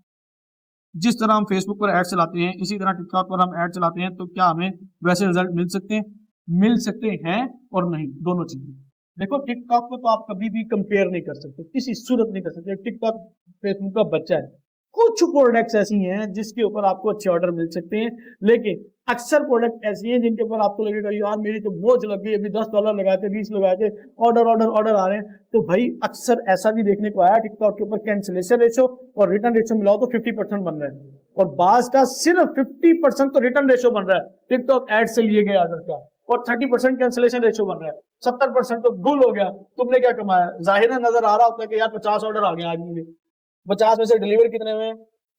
जिस तरह हम फेसबुक पर ऐड चलाते हैं इसी तरह टिकटॉक पर हम ऐड चलाते हैं, तो क्या हमें वैसे रिजल्ट मिल सकते हैं? मिल सकते हैं और नहीं, दोनों चीजें। देखो, टिकटॉक को तो आप कभी भी कंपेयर नहीं कर सकते, किसी सूरत नहीं कर सकते। टिकटॉक फेसबुक का बच्चा है। कुछ प्रोडक्ट्स ऐसी हैं जिसके ऊपर आपको अच्छे ऑर्डर मिल सकते हैं, लेकिन अक्सर प्रोडक्ट ऐसी हैं जिनके ऊपर आपको लगेगा यार मेरी तो मौज लग गई, अभी $10 लगाए थे, 20 लगाए थे, ऑर्डर ऑर्डर ऑर्डर आ रहे हैं। तो भाई अक्सर ऐसा भी देखने को आया टिकटॉक के ऊपर कैंसिलेशन रेशो और रिटर्न रेशो मिलाओ तो 50% बन रहा है, और बाज का सिर्फ 50% तो रिटर्न रेशो बन रहा है टिकटॉक एड से लिए गए ऑर्डर का, और 30% कैंसिलेशन रेशो बन रहा है, 70% तो गुल हो गया। तुमने क्या कमाया? जाहिर है नजर आ रहा होता है कि यार 50 ऑर्डर आ गए आज मुझे, 50 में से डिलीवर कितने हुए?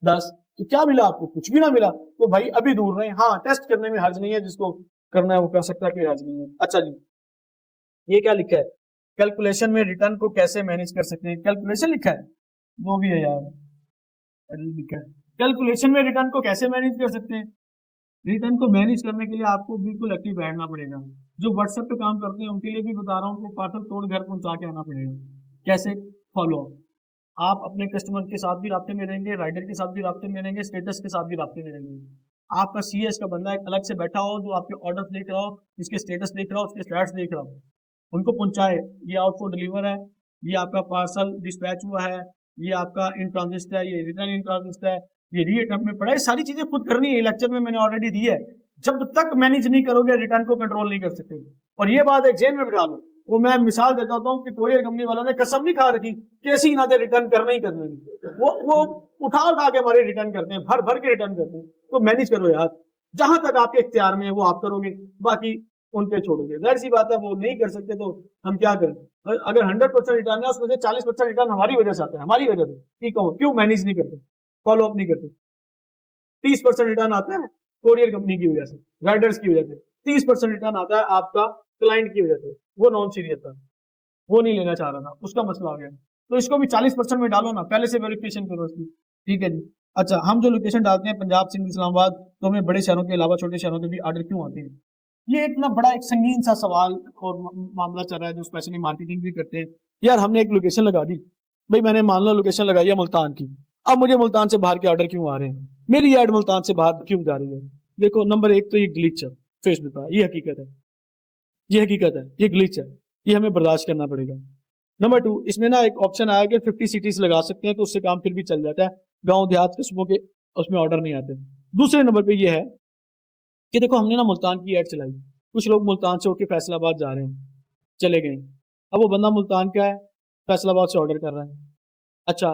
10। तो क्या मिला आपको? कुछ भी ना मिला। तो भाई अभी दूर रहे, हाँ टेस्ट करने में हर्ज नहीं है, जिसको करना है वो कर सकता है, कोई हर्ज नहीं है। अच्छा जी, ये क्या लिखा है? कैलकुलेशन में रिटर्न को कैसे मैनेज कर सकते हैं, कैलकुलेशन लिखा है, वो भी है यार, लिखा है कैलकुलेशन में रिटर्न को कैसे मैनेज कर सकते हैं। रिटर्न को मैनेज करने के लिए आपको बिल्कुल एक्टिव बैठना पड़ेगा। जो व्हाट्सएप पे काम करते हैं उनके लिए भी बता रहा हूँ कि पार्सल तोड़ घर पहुंचा के आना पड़ेगा। कैसे? फॉलो, आप अपने कस्टमर के साथ भी रास्ते में रहेंगे, राइडर के साथ भी रास्ते में रहेंगे, स्टेटस के साथ भी रास्ते में रहेंगे। आपका सीएस का बंदा एक अलग से बैठा हो जो आपके ऑर्डर देख रहा हो, इसके स्टेटस देख रहा हो, उसके स्टैट्स देख रहा हो, उनको पहुंचाए, ये आउट फॉर डिलीवर है, ये आपका पार्सल डिस्पैच हुआ है, ये आपका इन ट्रांजिट है, ये रिटर्न इन ट्रांजिट है, ये री अटेम्प्ट में पड़ा है। सारी चीजें खुद करनी है, लेक्चर में मैंने ऑलरेडी दी है। जब तक मैनेज नहीं करोगे रिटर्न को कंट्रोल नहीं कर सकते। और ये बात एक जेन में बिठा लो, वो मैं मिसाल देता हूँ कि कोरियर कंपनी वालों ने कसम नहीं खा रखी कैसी ना दे रिटर्न करना ही करना है, वो उठा उठा के हमारे रिटर्न करते हैं, भर भर के रिटर्न करते हैं। तो मैनेज करो यार, जहां तक आपके इख्तियार में है वो आप करोगे, बाकी उन पे छोड़ोगे। जाहिर सी बात है वो नहीं कर सकते तो हम क्या करें। अगर 100% रिटर्न है उसमें से 40% रिटर्न हमारी वजह से आता है, हमारी वजह से, ठीक है, क्यों मैनेज नहीं करते, फॉलो अप नहीं करते। 30% रिटर्न आता है कोरियर कंपनी की वजह से, राइडर्स की वजह से, 30% रिटर्न आता है आपका क्लाइंट की वजह से, वो नॉन सीरियस था, वो नहीं लेना चाह रहा था, उसका मसला आ गया। तो इसको भी 40% में डालो ना, पहले से वेरिफिकेशन करो इसकी, ठीक है जी। अच्छा, हम जो लोकेशन डालते हैं पंजाब, सिंध, इस्लामाबाद, तो हमें बड़े शहरों के अलावा छोटे शहरों के भी ऑर्डर क्यों आते हैं? ये इतना बड़ा एक संगीन सा सवाल और मामला चल रहा है, जो स्पेशली मार्केटिंग भी करते हैं। यार हमने एक लोकेशन लगा दी भाई, मैंने मान लो लोकेशन लगाई है मुल्तान की, अब मुझे मुल्तान से बाहर के ऑर्डर क्यों आ रहे हैं, मेरी एड मुल्तान से बाहर क्यों जा रही है? देखो, नंबर एक तो ये ग्लिच है फेसबुक का, ये हकीकत है, ये हकीकत है, ये ग्लिच है, ये हमें बर्दाश्त करना पड़ेगा। नंबर 2, इसमें ना एक ऑप्शन आया कि 50 सिटीज लगा सकते हैं, तो उससे काम फिर भी चल जाता है, गांव देहात कस्बों के उसमें ऑर्डर नहीं आते। दूसरे नंबर पे ये है कि देखो हमने ना मुल्तान की एड चलाई, कुछ लोग मुल्तान से होकर फैसलाबाद जा रहे हैं, चले गए, अब वो बंदा मुल्तान का है, फैसलाबाद से ऑर्डर कर रहा है, अच्छा,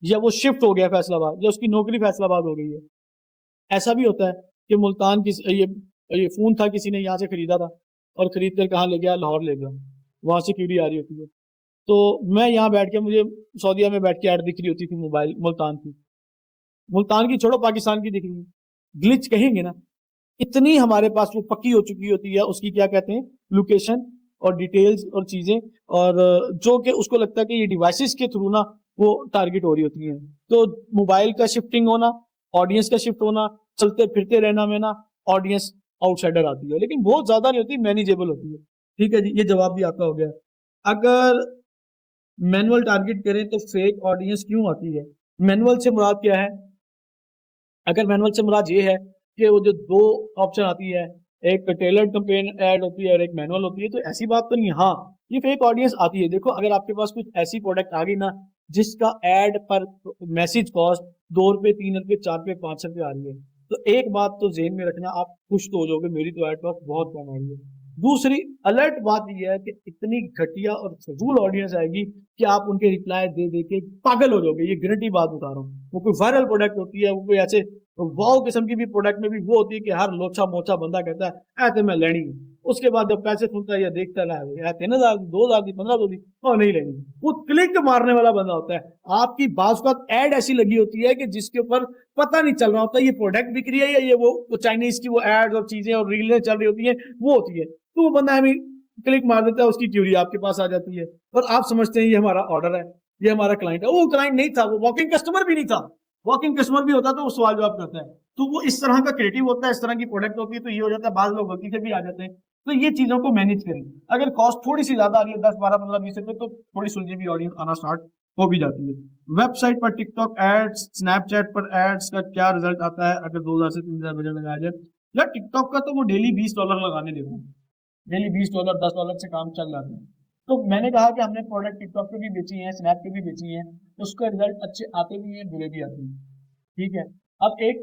या वो शिफ्ट हो गया फैसलाबाद, या उसकी नौकरी फैसलाबाद हो गई है। ऐसा भी होता है कि मुल्तान की ये फोन था, किसी ने यहाँ से खरीदा था और खरीद कर कहाँ ले गया, लाहौर ले गया, वहां से क्यूरी आ रही होती है, तो मैं यहाँ बैठ के, मुझे सऊदीया में बैठ के ऐड दिख रही होती थी मोबाइल मुल्तान की, मुल्तान की छोड़ो पाकिस्तान की दिख रही है, ग्लिच कहेंगे ना। इतनी हमारे पास वो पक्की हो चुकी होती है उसकी, क्या कहते हैं, लोकेशन और डिटेल्स और चीजें, और जो कि उसको लगता है कि ये डिवाइसेस के थ्रू ना वो टारगेट हो रही होती है। तो मोबाइल का शिफ्टिंग होना, ऑडियंस का शिफ्ट होना, चलते फिरते रहना में ना ऑडियंस आउटसाइडर आती है, लेकिन बहुत ज्यादा नहीं होती, मैनेजेबल होती है। ठीक है जी, ये जवाब भी आपका हो गया। अगर मैनुअल टारगेट करें तो फेक ऑडियंस क्यों आती है? मैनुअल से मुराद क्या है? अगर मैनुअल से मुराद ये है कि वो जो दो ऑप्शन आती है, एक टेलर्ड कैंपेन ऐड होती है और एक मैनुअल होती है, तो ऐसी बात तो नहीं। हाँ, ये फेक ऑडियंस आती है। देखो, अगर आपके पास कुछ ऐसी प्रोडक्ट आ गई ना जिसका एड पर मैसेज कॉस्ट 2 रुपए, 3 रुपए, 4 रुपए, 5 रुपए आ रही है, तो एक बात तो जेहन में रखना, आप खुश तो हो जाओगे, मेरी तो एड कॉस्ट बहुत कम आ रही है। दूसरी अलर्ट बात यह है कि इतनी घटिया और फजूल ऑडियंस आएगी कि आप उनके रिप्लाई दे दे के पागल हो जाओगे, ये गारंटी बात बता रहा हूँ। वो कोई वायरल प्रोडक्ट होती है, वो कोई ऐसे वाओ किस्म की भी प्रोडक्ट में भी वो होती है कि हर लोचा मोचा बंदा कहता है ऐसे मैं लेनी है, उसके बाद जब पैसे सुनता है या देखता है 3,000 की, 2,000 की, 15,000 की, और नहीं लेनी, वो क्लिक मारने वाला बंदा होता है। आपकी बात का एड ऐसी लगी होती है कि जिसके ऊपर पता नहीं चल रहा होता ये प्रोडक्ट बिक रही है या ये वो चाइनीज की वो एड और चीजें और रीलें चल रही होती है, वो होती है, तो वो बंदा हमें क्लिक मार देता है, उसकी क्यूरी आपके पास आ जाती है और आप समझते हैं ये हमारा ऑर्डर है, ये हमारा क्लाइंट है। वो क्लाइंट नहीं था, वो वॉकिंग कस्टमर भी नहीं था। वॉकिंग कस्टमर भी होता तो वो सवाल जवाब करता है। तो वो इस तरह का क्रिएटिव होता है, इस तरह की प्रोडक्ट होती है, तो ये हो जाता है, बाद लोग गलती से भी आ जाते हैं। तो ये चीजों को मैनेज करें। अगर कॉस्ट थोड़ी सी ज्यादा आ रही है, 10, 12, 15, 20 रुपए, तो थोड़ी सुलझी हुई ऑडियंस आना स्टार्ट हो भी जाती है। वेबसाइट पर टिकटॉक एड्स, स्नैपचैट पर एड्स का क्या रिजल्ट आता है अगर 2,000 से 3,000 बजट लगाया जाए? यार टिकटॉक का तो वो डेली $20 लगाने देते हैं, डेली $20, $10 से काम चल जाता है। तो मैंने कहा कि हमने प्रोडक्ट टिकटॉक पे भी बेची है, स्नैप पे भी बेची है, तो उसका रिजल्ट अच्छे आते भी हैं, बुरे भी आते हैं। ठीक है। अब एक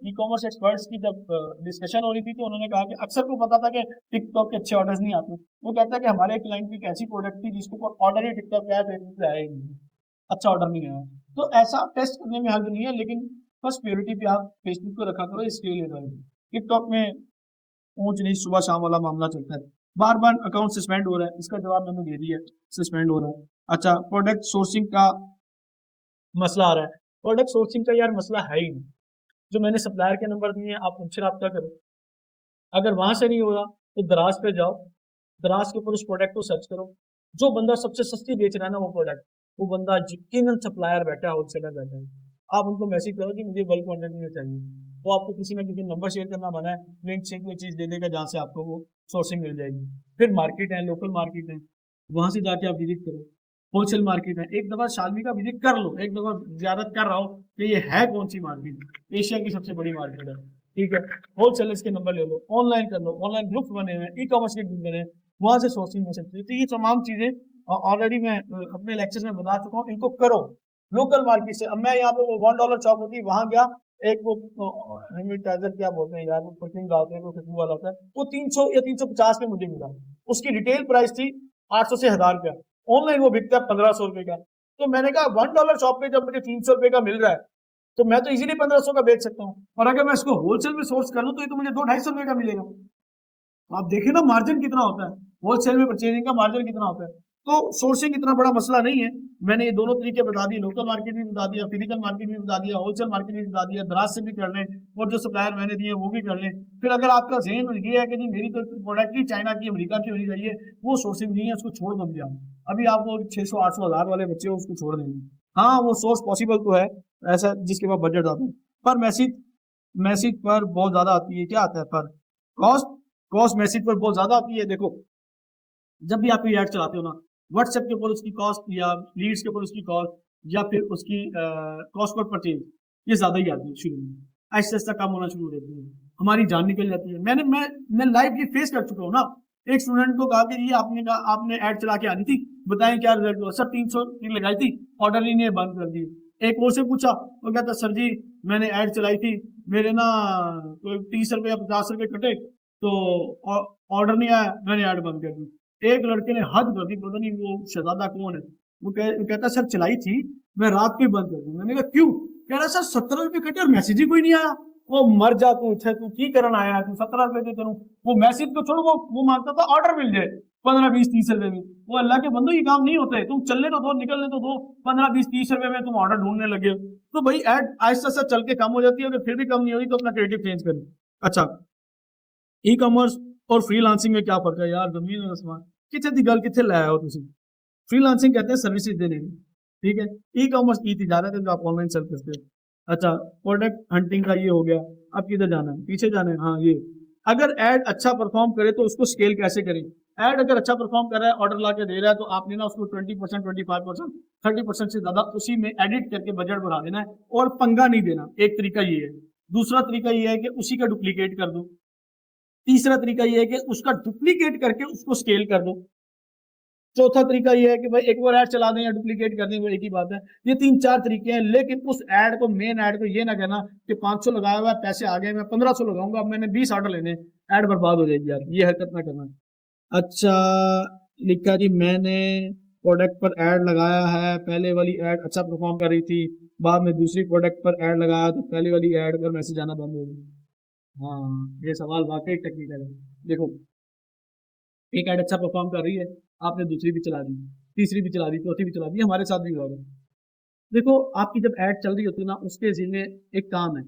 ई कॉमर्स एक्सपर्ट्स की जब डिस्कशन हो रही थी, तो उन्होंने कहा कि अक्सर को पता था कि टिकटॉक के अच्छे ऑर्डर्स नहीं आते। वो कहता है कि हमारे क्लाइंट की एक ऐसी प्रोडक्ट थी जिसको ऑर्डर ही टिकटॉक पे आया, फेसबुक पे आया ही नहीं, अच्छा ऑर्डर नहीं आया। तो ऐसा टेस्ट करने में हर्ज नहीं है, लेकिन बस प्योरिटी पे आप फेसबुक को रखा करो, इसके लिए टिकटॉक में ऊंच नीच सुबह शाम वाला मामला चलता है। बार बार अकाउंट सस्पेंड हो रहा है, इसका जवाब मैंने दे दिया, सस्पेंड हो रहा है। अच्छा, प्रोडक्ट सोर्सिंग का मसला आ रहा है। प्रोडक्ट सोर्सिंग का यार मसला है ही नहीं। जो मैंने सप्लायर के नंबर दिए हैं, आप उनसे रब्ता करो। अगर वहां से नहीं हो रहा तो दराज पे जाओ, दराज के ऊपर उस प्रोडक्ट को सर्च करो, जो बंदा सबसे सस्ती बेच रहा है ना वो प्रोडक्ट, वो बंदा यकीनन सप्लायर बैठा है, होलसेलर बैठा है। आप उनको मैसेज करो कि मुझे बल्क क्वांटिटी में चाहिए, तो आपको किसी ना किसी नंबर शेयर करना बना है, लिंक से कोई चीज दे देगा जहाँ से आपको वो सोर्सिंग मिल जाएगी। फिर मार्केट है, लोकल मार्केट है, वहां से जाके आप विजिट करो। होलसेल मार्केट है, एक दफा शालमी का विजिट कर लो, एक दफा जियारत कर रहा हो कि ये है कौन सी मार्केट, एशिया की सबसे बड़ी मार्केट है। ठीक है, होलसेलर्स के नंबर ले लो, ऑनलाइन कर लो, ऑनलाइन ग्रुप्स बने हुए हैं, ई कॉमर्स के ग्रुप बने हैं, वहां से सोर्सिंग हो सकती है। तो ये तमाम चीजें ऑलरेडी मैं अपने लेक्चर में बता चुका हूँ, इनको करो। लोकल मार्केट से, अब मैं यहाँ पे वो $1 चौक होती है वहां गया, एक वो हेमिटाइजर क्या बोलते हैं यार, वो परफ्यूम डालते हैं, वो खुशबू वाला होता है, वो 300 या 350 में मुझे मिला। उसकी रिटेल प्राइस थी 800 से 1,000 रुपया, ऑनलाइन वो बिकता है 1,500 रुपए का। तो मैंने कहा $1 शॉप पे जब मुझे 300 रुपए का मिल रहा है, तो मैं तो इजीली 1,500 का बेच सकता हूँ, और अगर मैं इसको होलसेल में सोर्स कर लूँ तो ये तो मुझे 200-250 रुपए का मिलेगा। आप देखिए ना मार्जिन कितना होता है, होलसेल में परचेजिंग का मार्जिन कितना होता है। तो सोर्सिंग इतना बड़ा मसला नहीं है। मैंने ये दोनों तरीके बता दिए, लोकल मार्केट भी बता दिया, फिजिकल मार्केट भी बता दिया, होलसेल मार्केट भी बता दिया, दराज से भी कर लें और जो सप्लायर मैंने दिए वो भी कर लें। फिर अगर आपका जहन ये है कि जी मेरी तो प्रोडक्ट ही चाइना की अमेरिका की होनी चाहिए, वो सोर्सिंग नहीं है, उसको छोड़ दो भैया। अभी आपको 600 800 हज़ार वाले बच्चे उसको छोड़ देंगे। हाँ वो सोर्स पॉसिबल तो है ऐसा जिसके पास बजट आता है, पर मैसेज पर बहुत ज्यादा आती है। क्या आता है पर कॉस्ट मैसेज पर बहुत ज्यादा आती है। देखो जब भी आप ऐड चलाते हो ना, व्हाट्सएप के ऊपर उसकी कॉस्ट या लीड्स के ऊपर उसकी कॉस्ट या फिर उसकी कॉस्ट पर परचेज ये ज्यादा ही आती है शुरू में, ऐसा ऐसा कम होना शुरू हो जाती है, हमारी जान निकल जाती है। मैं लाइव ये फेस कर चुका हूँ ना। एक स्टूडेंट को कहा कि ये आपने ऐड चला के आनी थी, बताएं क्या रिजल्ट हुआ सर। 300 की लगाई थी, ऑर्डर ही नहीं बंद कर दी। एक और से पूछा, वो कहता सर जी मैंने ऐड चलाई थी, मेरे ना कोई 30 रुपये या 50 रुपये कटे तो ऑर्डर नहीं आया, मैंने ऐड बंद कर दी। एक लड़के ने हद कर दी, पता नहीं वो शहजादा कौन है, वो कहता सर चलाई थी, मैं रात को ही बंद कर दी। मैंने कहा क्यों? कह रहा सर 17 रुपये कटे और मैसेज ही कोई नहीं आया। वो मर जा तू की करन आया तू, 17 रुपये दे करूं। वो मैसेज तो छोड़, वो मांगता था ऑर्डर मिल जाए 15 20 30 रुपए में। वो अल्लाह के बंदो ये काम नहीं होते, तुम चलने तो दो, निकलने तो दो, 15 20 30 रुपए में तुम ऑर्डर ढूंढने लगे। तो भाई ऐड आहिस्ता आहिस्ता चल के कम हो जाती है, अगर फिर भी कम नहीं होगी तो अपना क्रिएटिव चेंज करें। अच्छा, ई कॉमर्स और फ्रीलांसिंग में क्या फर्क है यार? जमीन और आसमान। कितने दी गल कितने लाया हो तुम? फ्रीलांसिंग कहते हैं सर्विसेज देने की, ठीक है। ई कॉमर्स की तिजारत है जो आप ऑनलाइन सेल करते हो। अच्छा, प्रोडक्ट हंटिंग का ये हो गया। अब किधर जाना है? पीछे जाना है। हाँ ये, अगर एड अच्छा परफॉर्म करे तो उसको स्केल कैसे करें? एड अगर अच्छा परफॉर्म कर रहा है, ऑर्डर ला के दे रहा है, तो आपने ना उसको 20% 25% 30% से ज्यादा उसी में एडिट करके बजट बढ़ा देना है और पंगा नहीं देना। एक तरीका ये है। दूसरा तरीका ये है कि उसी का डुप्लीकेट कर दो। तीसरा तरीका ये है कि उसका डुप्लीकेट करके उसको स्केल कर दो। चौथा तरीका ये है कि भाई एक बार ऐड चला दें या डुप्लीकेट कर दें, वो एक ही बात है। ये 3 4 तरीके हैं, लेकिन उस ऐड को, मेन ऐड को ये ना कहना कि 500 लगाया हुआ है, पैसे आ गए, मैं 1500 लगाऊंगा, अब मैंने 20 ऑर्डर लेने, ऐड बर्बाद हो जाएगी यार, ये हरकत ना करना। अच्छा लिखा जी, मैंने प्रोडक्ट पर ऐड लगाया है, पहले वाली ऐड अच्छा परफॉर्म कर रही थी, बाद में दूसरी प्रोडक्ट पर ऐड लगाया तो पहले वाली ऐड पर मैसेज आना बंद हो गई। हाँ ये सवाल वाकई टेक्निकल है। देखो एक ऐड अच्छा परफॉर्म कर रही है, आपने दूसरी भी चला दी, तीसरी भी चला दी, चौथी भी चला दी, हमारे साथ भी हुआ है। देखो आपकी जब ऐड चल रही होती है ना, उसके जिम्मे एक काम है,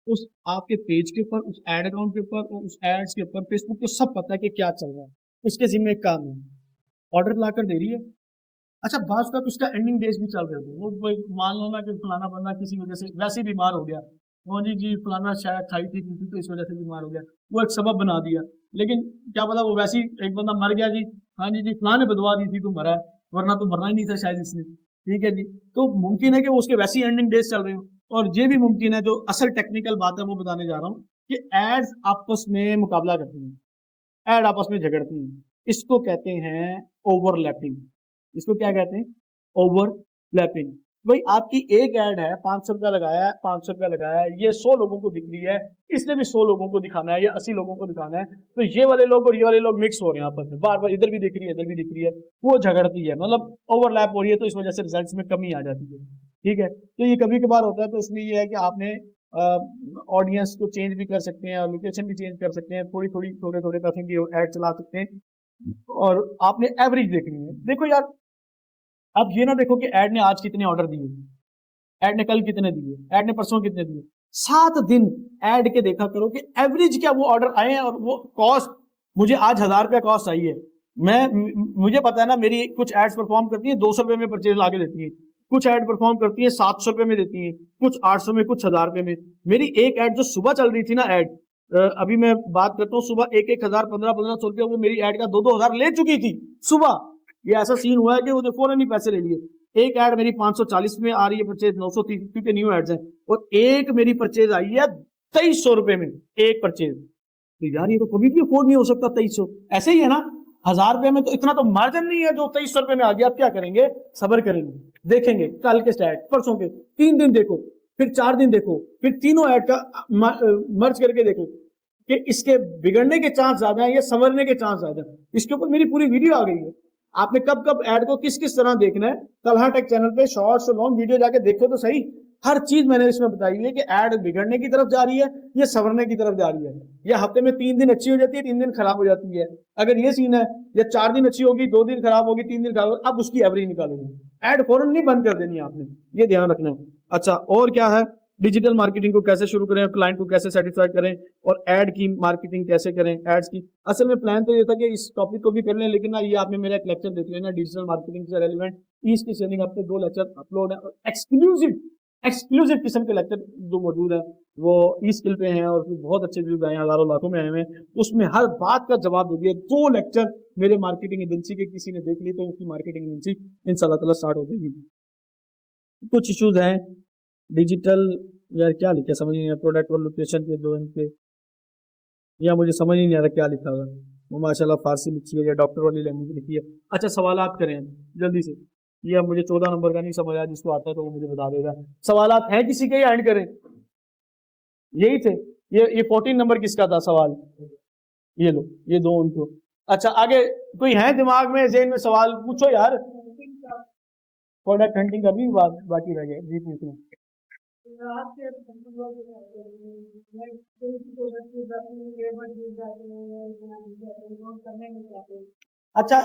उस आपके पेज के ऊपर, उस ऐड अकाउंट के ऊपर और उस एड्स के ऊपर फेसबुक को सब पता है कि क्या चल रहा है। उसके जिम्मे एक काम है, ऑर्डर लाकर दे रही है। अच्छा बात का उसका एंडिंग डेज भी चल रहे थे, वो मान लो ना कि फलाना बंदा किसी वजह से वैसे ही बीमार हो गया, वो जी फलाना शायद खाई थी तो इस वजह से बीमार हो गया, वो एक सबब बना दिया। लेकिन क्या पता वो वैसे ही एक बंदा मर गया जी, हाँ जी फलाने बदवा दी थी तो मरा है, वरना तो मरना ही नहीं था शायद इसने, ठीक है जी। तो मुमकिन है कि वो उसके वैसी एंडिंग डेज चल रहे हो। और ये भी मुमकिन है, जो असल टेक्निकल बात है वो बताने जा रहा हूँ, कि एड्स आपस में मुकाबला करती हैं, एड आपस में झगड़ती हैं। इसको कहते हैं ओवरलैपिंग। इसको क्या कहते हैं? ओवरलैपिंग। भाई आपकी एक ऐड है, 500 रुपया लगाया है, 500 रुपया लगाया है, ये 100 लोगों को दिख रही है, इसने भी 100 लोगों को दिखाना है या 80 लोगों को दिखाना है, तो ये वाले लोग और ये वाले लोग मिक्स हो रहे हैं आपस में, बार बार इधर भी दिख रही है, इधर भी दिख रही है, वो झगड़ती है, मतलब ओवरलैप हो रही है, तो इस वजह से रिजल्ट्स में कमी आ जाती है, ठीक है। तो ये कभी कभार होता है, तो इसलिए ये है कि आपने ऑडियंस को चेंज भी कर सकते हैं और लोकेशन भी चेंज कर सकते हैं, थोड़ी थोड़ी थोड़े थोड़े किस्म की ऐड चला सकते हैं, और आपने एवरेज देखनी है। देखो यार, अब ये ना देखो कि ऐड ने आज कितने ऑर्डर दिए, ऐड ने कल कितने दिए, ऐड ने परसों कितने दिए, 7 दिन ऐड के देखा करो कि एवरेज क्या वो ऑर्डर आए हैं, और वो कॉस्ट, मुझे आज 1000 रुपया कॉस्ट आई है, मुझे पता है ना, मेरी कुछ एड्स परफॉर्म करती है 200 रुपए में परचेज ला के देती है, कुछ ऐड परफॉर्म करती है 700 रुपए में देती है, कुछ 800 में, कुछ 1000 रुपए में। मेरी एक ऐड जो सुबह चल रही थी ना ऐड, अभी मैं बात करता हूँ, सुबह 1-1 हजार 1500 रुपया वो मेरी ऐड का 2-2 हजार ले चुकी थी सुबह। ये ऐसा सीन हुआ है कि वो फौरन ही पैसे ले लिए। एक ऐड मेरी 540 में आ रही है परचेज, 930, क्योंकि न्यू एड्स हैं, और एक मेरी परचेज आई है 2300 रुपए में, एक परचेज। तो यार ये तो कभी भी अफोर्ड नहीं हो सकता 2300, ऐसे ही है ना, 1000 रुपए में तो इतना तो मार्जिन नहीं है जो 2300 रुपए में आ गया। आप क्या करेंगे? सब्र करेंगे, देखेंगे कल के स्टैट, परसों के, 3 दिन देखो, फिर 4 दिन देखो, फिर तीनों ऐड का मर्ज करके देखो कि इसके बिगड़ने के चांस ज्यादा है या संवरने के चांस ज्यादा है। इसके ऊपर मेरी पूरी वीडियो आ गई है, आपने कब कब ऐड को किस किस तरह देखना है। तलहा टेक चैनल पे शॉर्ट्स और लॉन्ग वीडियो जाके देखो तो सही, हर चीज मैंने इसमें बताई है कि ऐड बिगड़ने की तरफ जा रही है या संवरने की तरफ जा रही है, या हफ्ते में 3 दिन अच्छी हो जाती है, 3 दिन खराब हो जाती है। अगर ये सीन है, या 4 दिन अच्छी होगी, 2 दिन खराब होगी, 3 दिन खराब होगी, अब उसकी एवरेज निकालोगे। ऐड फौरन नहीं बंद कर देनी है आपने, ये ध्यान रखना है। अच्छा, और क्या है, डिजिटल मार्केटिंग को कैसे शुरू करें, क्लाइंट को कैसे सेटिस्फाई करें, और ऐड की मार्केटिंग कैसे करें, एड्स की। असल में प्लान तो ये था कि इस टॉपिक को भी कर लें, लेकिन ना ये आपने मेरा एक लेक्चर देख लिया ना डिजिटल मार्केटिंग से रेलिवेंट, इसकी सेलिंग आपके 2 लेक्चर अपलोड है, एक्सक्लूसिव किस्म के लेक्चर जो मौजूद है वो ई स्किल पे हैं, और बहुत अच्छे व्यूज आए हैं, हजारों लाखों में आए हुए हैं। उसमें हर बात का जवाब दे दिया। 2 लेक्चर मेरे मार्केटिंग एजेंसी के किसी ने देख ली तो उसकी मार्केटिंग एजेंसी इंशाल्लाह ताला स्टार्ट हो जाएगी। कुछ इश्यूज हैं डिजिटल, यार क्या लिखा समझ नहीं आया, प्रोडक्ट और लोकेशन के दो इनके, या मुझे समझ ही नहीं आ रहा क्या लिखा हुआ है। वो माशाल्लाह फारसी लिखी है या डॉक्टर वाली लैंग्वेज लिखी है। अच्छा, सवालात करें जल्दी से, ये अब मुझे 14 नंबर का नहीं समझ आया, जिसको आता है तो वो मुझे बता देगा। सवालात हैं किसी के, या एंड करें? यही थे। ये 14 नंबर किसका था सवाल? ये लो, ये दो उनको। अच्छा, आगे कोई है दिमाग में, ज़हन में सवाल पूछो यार। प्रोडक्ट हंटिंग का भी बाकी रह गया जी, पूछ लो। अच्छा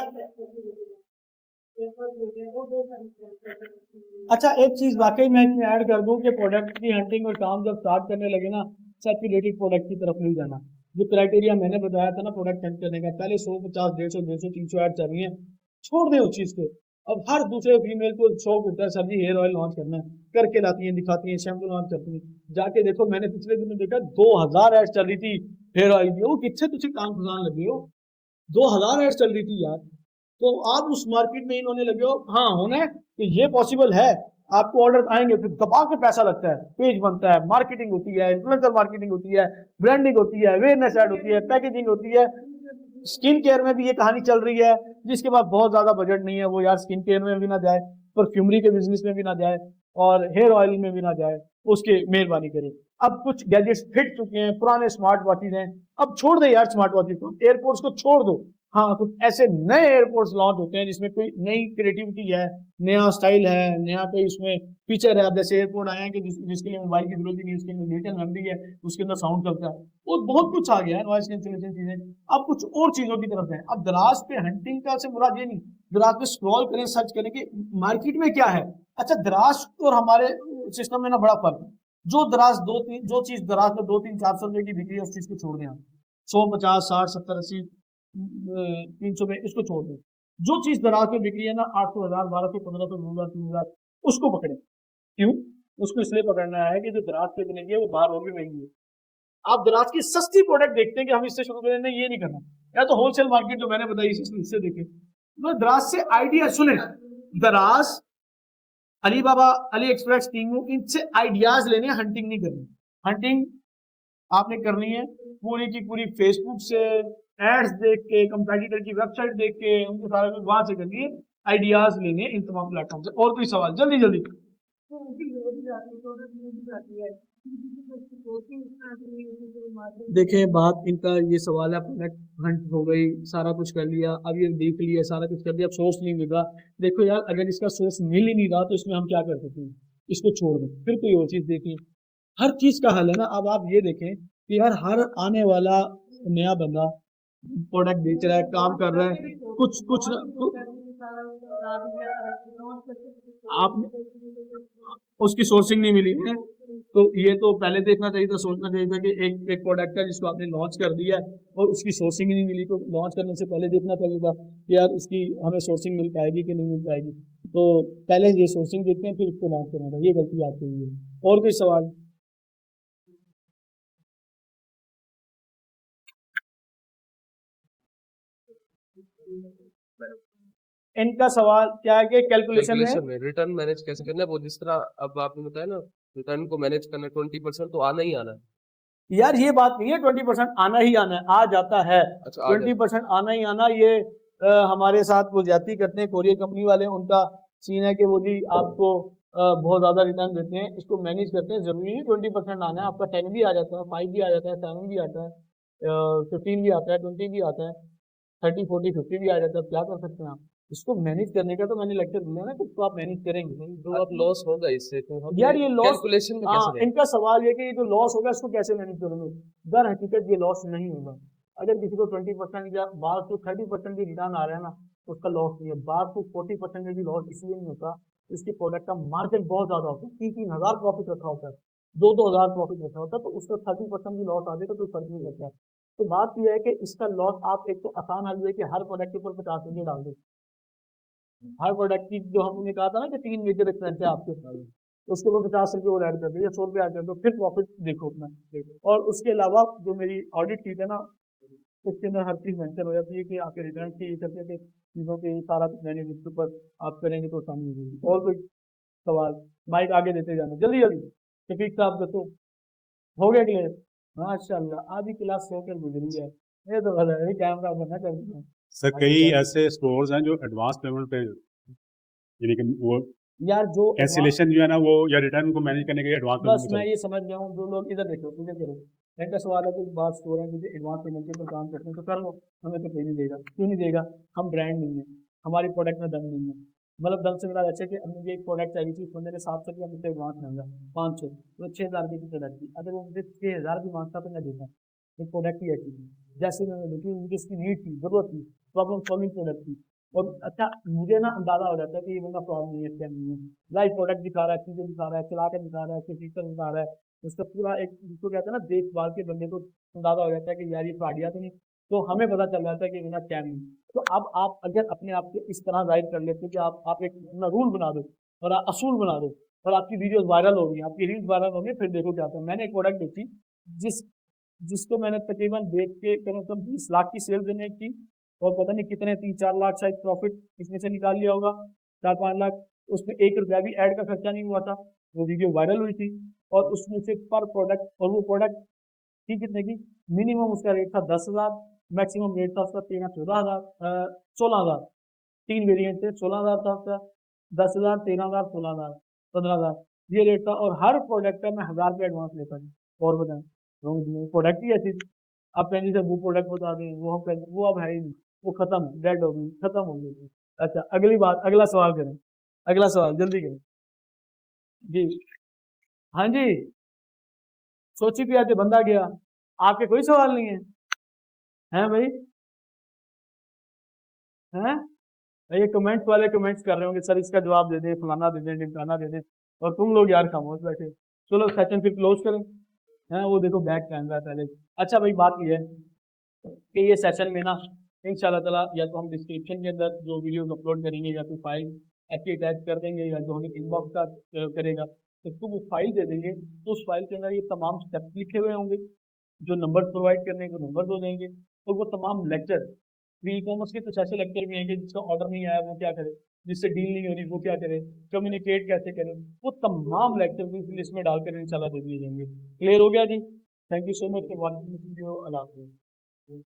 अच्छा, एक चीज वाकई मैं इसमें ऐड कर दूं कि प्रोडक्ट की हंटिंग और काम जब स्टार्ट करने लगे ना, सैचुरेटेड प्रोडक्ट की तरफ नहीं जाना। जो क्राइटेरिया मैंने बताया था ना प्रोडक्ट हंट करने का, पहले 100, 50, 150, 200, 300 ऐड चल रही है, छोड़ दें उस चीज को। अब हर दूसरे फीमेल को शौक होता है सर जी हेयर ऑयल लॉन्च करना है, करके लाती है, दिखाती है, शैम्पू लॉन्च करती है, जाके देखो मैंने पिछले दिनों देखा 2000 एड चल रही थी हेयर ऑयल की। वो किससे तुझे काम फुसान लगी हो, 2000 एड चल रही थी यार। तो आप उस मार्केट में इन्होंने लगे हो। हाँ, होना है कि ये पॉसिबल है, आपको ऑर्डर आएंगे, फिर दबा के पैसा लगता है, पेज बनता है, मार्केटिंग होती है, इन्फ्लुएंसर मार्केटिंग होती है, ब्रांडिंग होती है, अवेयरनेस ऐड होती है, पैकेजिंग होती है। स्किन केयर में भी ये कहानी चल रही है, जिसके पास बहुत ज्यादा बजट नहीं है वो यार स्किन केयर में भी ना जाए, परफ्यूमरी के बिजनेस में भी ना जाए, और हेयर ऑयल में भी ना जाए, उसके मेहरबानी करें। अब कुछ गैजेट्स फिट चुके हैं, पुराने स्मार्ट वॉचेज हैं, अब छोड़ दे यार स्मार्ट वॉचेज को, एयरपोर्ट्स को छोड़ दो। हाँ, कुछ ऐसे नए एयरपोर्ट्स लॉन्च होते हैं जिसमें कोई नई क्रिएटिविटी है, नया स्टाइल है, नया कोई उसमें फीचर है। अब जैसे एयरपोर्ट आए हैं कि जिसके लिए मोबाइल की जरूरत ही नहीं, उसके अंदर डिजिटल मेमोरी है, उसके अंदर साउंड चलता है, वो बहुत कुछ आ गया है, नॉइस कैंसिलेशन चीजें। अब कुछ और चीजों की तरफ है। अब दराज पे हंटिंग का से मुराद ये नहीं, दराज पे स्क्रॉल करें, सर्च करें कि मार्केट में क्या है। अच्छा, दराज और हमारे सिस्टम में ना बड़ा फर्क है। जो चीज दराज में 200-300-400 रुपए की बिक्री है, उस चीज को छोड़ दें आप। 100, 50, 60, 70, 80, 300 में इसको छोड़ दें। जो चीज दराज में बिक्री है ना 800, 1000, 1200, 1500, 2000, 3000, उसको पकड़े। क्यों? उसको इसलिए पकड़ना है कि जो दराज पे बनेगी है वो बाहर और भी महंगी है। आप दराज की सस्ती प्रोडक्ट देखते हैं कि हम इससे शुरू करें, नहीं ये नहीं करना, या तो होलसेल मार्केट जो मैंने बताई इससे देखें। तो दराज से आइडिया सुने, दराज, अली बाबा, अली एक्सप्रेस, टीमू, इनसे आइडियाज लेने, हंटिंग नहीं करनी। हंटिंग आपने करनी है पूरी की पूरी फेसबुक से, एड्स देख के, कंपेटिटर की वेबसाइट देख के, उनको सारा कुछ वहां से करनी है, आइडियाज लेने इन तमाम प्लेटफॉर्म से। और कोई सवाल जल्दी जल्दी? देखें, बात इनका ये सवाल है, प्रोडक्ट हंट हो गई, सारा कुछ कर लिया, अब ये देख लिया, सारा कुछ कर दिया, अब सोर्स नहीं मिल रहा। देखो यार, अगर इसका सोर्स मिल ही नहीं रहा तो इसमें हम क्या कर सकते हैं? इसको छोड़ दें, फिर कोई और चीज देखें। हर चीज का हल है ना। अब आप ये देखें कि यार हर आने वाला नया बंदा प्रोडक्ट बेच रहा है, काम कर रहा है, कुछ कुछ आप उसकी सोर्सिंग नहीं मिली है, तो ये तो पहले देखना चाहिए था, सोचना चाहिए था कि एक एक प्रोडक्ट है जिसको आपने लॉन्च कर दिया है और उसकी सोर्सिंग ही नहीं मिली, तो लॉन्च करने से पहले देखना चाहिए था कि यार इसकी हमें सोर्सिंग मिल पाएगी कि नहीं मिल पाएगी। तो पहले ये सोर्सिंग देखते हैं, फिर इसको लॉन्च करना था। ये गलती आपकी हुई है। और कोई सवाल? इनका सवाल क्या है कि कैलकुलेशन में रिटर्न मैनेज कैसे करना है, वो जिस तरह अब आपने बताया ना, रिटर्न को मैनेज करना 20% तो आना ही आना है। यार ये बात नहीं है 20% आना ही आना है, आ जाता है। अच्छा, 20% आना ही आना, ये हमारे साथ वो ज्यादती करते हैं कोरियर कंपनी वाले, उनका सीन है कि वो जी आपको बहुत ज्यादा रिटर्न देते हैं, इसको मैनेज करते हैं। जरूरी नहीं 20% आना है, आपका 10 भी आ जाता है, 5 भी आ जाता है, 7 भी आता है, 15 भी आता है, 20 भी आता है, 30, 40, 50 भी आ जाता है। क्या कर सकते हैं आप? इसको मैनेज करने का तो मैंने लेक्चर दिया ना कि इसको आप मैनेज करेंगे नहीं तो अब लॉस होगा इससे तो हम यार ये लॉस कैलकुलेशन में कैसे करें? इनका सवाल ये कि ये जो लॉस होगा इसको कैसे मैनेज करोगे। दर हकीकत ये लॉस नहीं होगा। अगर किसी को 20% या बाहर को 30% भी रिटर्न आ रहा है ना तो उसका लॉस नहीं है। बाहर को 40% में भी लॉस इसलिए नहीं होता, इसके प्रोडक्ट का मार्जिन बहुत ज्यादा होता है, 3,000 प्रॉफिट रखा होता है, 2,000 प्रॉफिट रखा होता है, तो उसका 30% भी लॉस आ जाएगा तो फर्क नहीं पड़ता। तो बात यह है कि इसका लॉस आप एक तो आसान हल है कि हर प्रोडक्ट के ऊपर 50% डाल दो। हर प्रोडक्ट की जो हमने कहा था ना कि 3 मेजर एक्सपेंस है आपके, उसके ऊपर 50 रुपये और ऐड कर दो या 100 रुपये ऐड कर दो, फिर प्रॉफिट देखो अपना। और उसके अलावा जो मेरी ऑडिट शीट है ना उसके अंदर हर चीज मेंशन हो जाती है कि आपके रिटर्न की ये करते हैं कि चीजों के सारा मैंने जिसके ऊपर आप करेंगे तो आसानी हो जाएगी। और कोई सवाल? माइक आगे देते जाना जल्दी जल्दी। शफीक साहब दसो, हो गया क्लियर? माशाल्लाह आधी क्लास होकर गुजरी है, ये तो भला है, कैमरा बना कर दिया। सर आगे कई बढ़ो। ऐसे स्टोर्स हैं जो एडवांस पेमेंट पे यानी कि वो यार जो advance- कैंसिलेशन जो है ना वो या रिटर्न को मैनेज करने के लिए एडवांस बस पेमेंट मैं ये समझ गया हूँ, जो लोग इधर देखो इधर करो, इनका सवाल है कि बात स्टोर है मुझे एडवांस पेमेंट के ऊपर काम करते हैं तो कर लो, हमें तो कोई नहीं देगा। क्यों नहीं देगा? हम ब्रांड नहीं है, हमारी प्रोडक्ट में दम नहीं है। मतलब दम से मेरा अच्छा कि अब मुझे एक प्रोडक्ट चाहिए थी, बंदे ने 700 रुपया मुझसे एडवांस मांगा, 500 तो 6,000 रुपये की प्रोडक्ट थी, अगर वो मुझे 6,000 भी मांगता तो मैं देता। एक प्रोडक्ट ही ऐसी थी, जैसे मैंने देखी मुझे इसकी नीड थी, जरूरत थी, प्रॉब्लम सॉल्विंग प्रोडक्ट थी। और अच्छा मुझे ना अंदाजा हो जाता है कि ये बंदा प्रॉब्लम नहीं है, स्कैम नहीं है, लाइव प्रोडक्ट दिखा रहा है, चीजें दिखा रहा है, चला के दिखा रहा है, उसके फीचर दिखा रहा है, उसका पूरा एक जिसको कहते हैं ना देखभाल के बंदे को अंदाजा हो जाता है कि यार ये फ्रॉडिया तो नहीं, तो हमें पता चल जाता है कि बिना स्कैम नहीं। तो अब आप अगर अपने आप को इस तरह जाहिर कर लेते हो कि आप एक अपना रूल बना दो और असूल बना दो और आपकी वीडियोस वायरल होगी, आपकी रील्स वायरल होंगी, फिर देखो क्या होता है। मैंने एक प्रोडक्ट देखी जिस जिसको मैंने तकरीबन देख के कम से कम 20 लाख की सेल देने की, और पता नहीं कितने 3-4 लाख शायद प्रॉफिट इसमें से निकाल लिया होगा, 4-5 लाख। उसमें 1 रुपया भी ऐड का खर्चा नहीं हुआ था, वो वीडियो वायरल हुई थी। और उसमें से पर प्रोडक्ट, और वो प्रोडक्ट थी कितने की, मिनिमम उसका रेट था 10,000, मैक्सिमम रेट था उसका 13-14,000, 16,000, 3 वेरिएंट थे, 16,000 था उसका, 10,000, 13,000, 16,000, 15,000, ये रेट था। और हर प्रोडक्ट का मैं 1,000 रुपये एडवांस लेता था। और बताएं प्रोडक्ट ही ऐसी थी। आप कहेंगे सर वो प्रोडक्ट बता दें, वो हम कहेंगे वो अब है ही नहीं, वो खत्म, डेड हो गई, खत्म हो गई। अच्छा अगली बात, अगला सवाल करें, अगला सवाल जल्दी करें जी। हाँ जी, सोची पिया थे बंदा गया, आपके कोई सवाल नहीं है? हैं भाई? हैं? ये कमेंट्स वाले कमेंट्स कर रहे होंगे सर इसका जवाब दे दे, फलाना दे दे, ढिमकाना दे दे, और तुम लोग यार खामोश बैठे। चलो सेशन फिर क्लोज करें। हैं वो देखो बैक कैमरा पहले। अच्छा भाई बात ये है कि ये सेशन में ना इंशाल्लाह ताला या तो हम डिस्क्रिप्शन के अंदर जो वीडियोस अपलोड करेंगे या फिर फाइल ऐसे अटैच कर देंगे, या जो हमें इनबॉक्स का करेगा तो उसको वो फाइल दे देंगे, तो उस फाइल के अंदर ये तमाम स्टेप्स लिखे हुए होंगे, जो नंबर प्रोवाइड करने को नंबर दो देंगे, तो वो तमाम लेक्चर फ्री कॉमर्स के कुछ ऐसे लेक्चर भी हैं कि जिसका ऑर्डर नहीं आया वो क्या करे, जिससे डील नहीं हो रही वो क्या करे, कम्युनिकेट कैसे करें, वो तमाम लेक्चर भी इस लिस्ट में डालकर इंशाल्लाह दे दिए जाएंगे। क्लियर हो गया जी? Thank you so much for watching this video. Allah हाफिज़।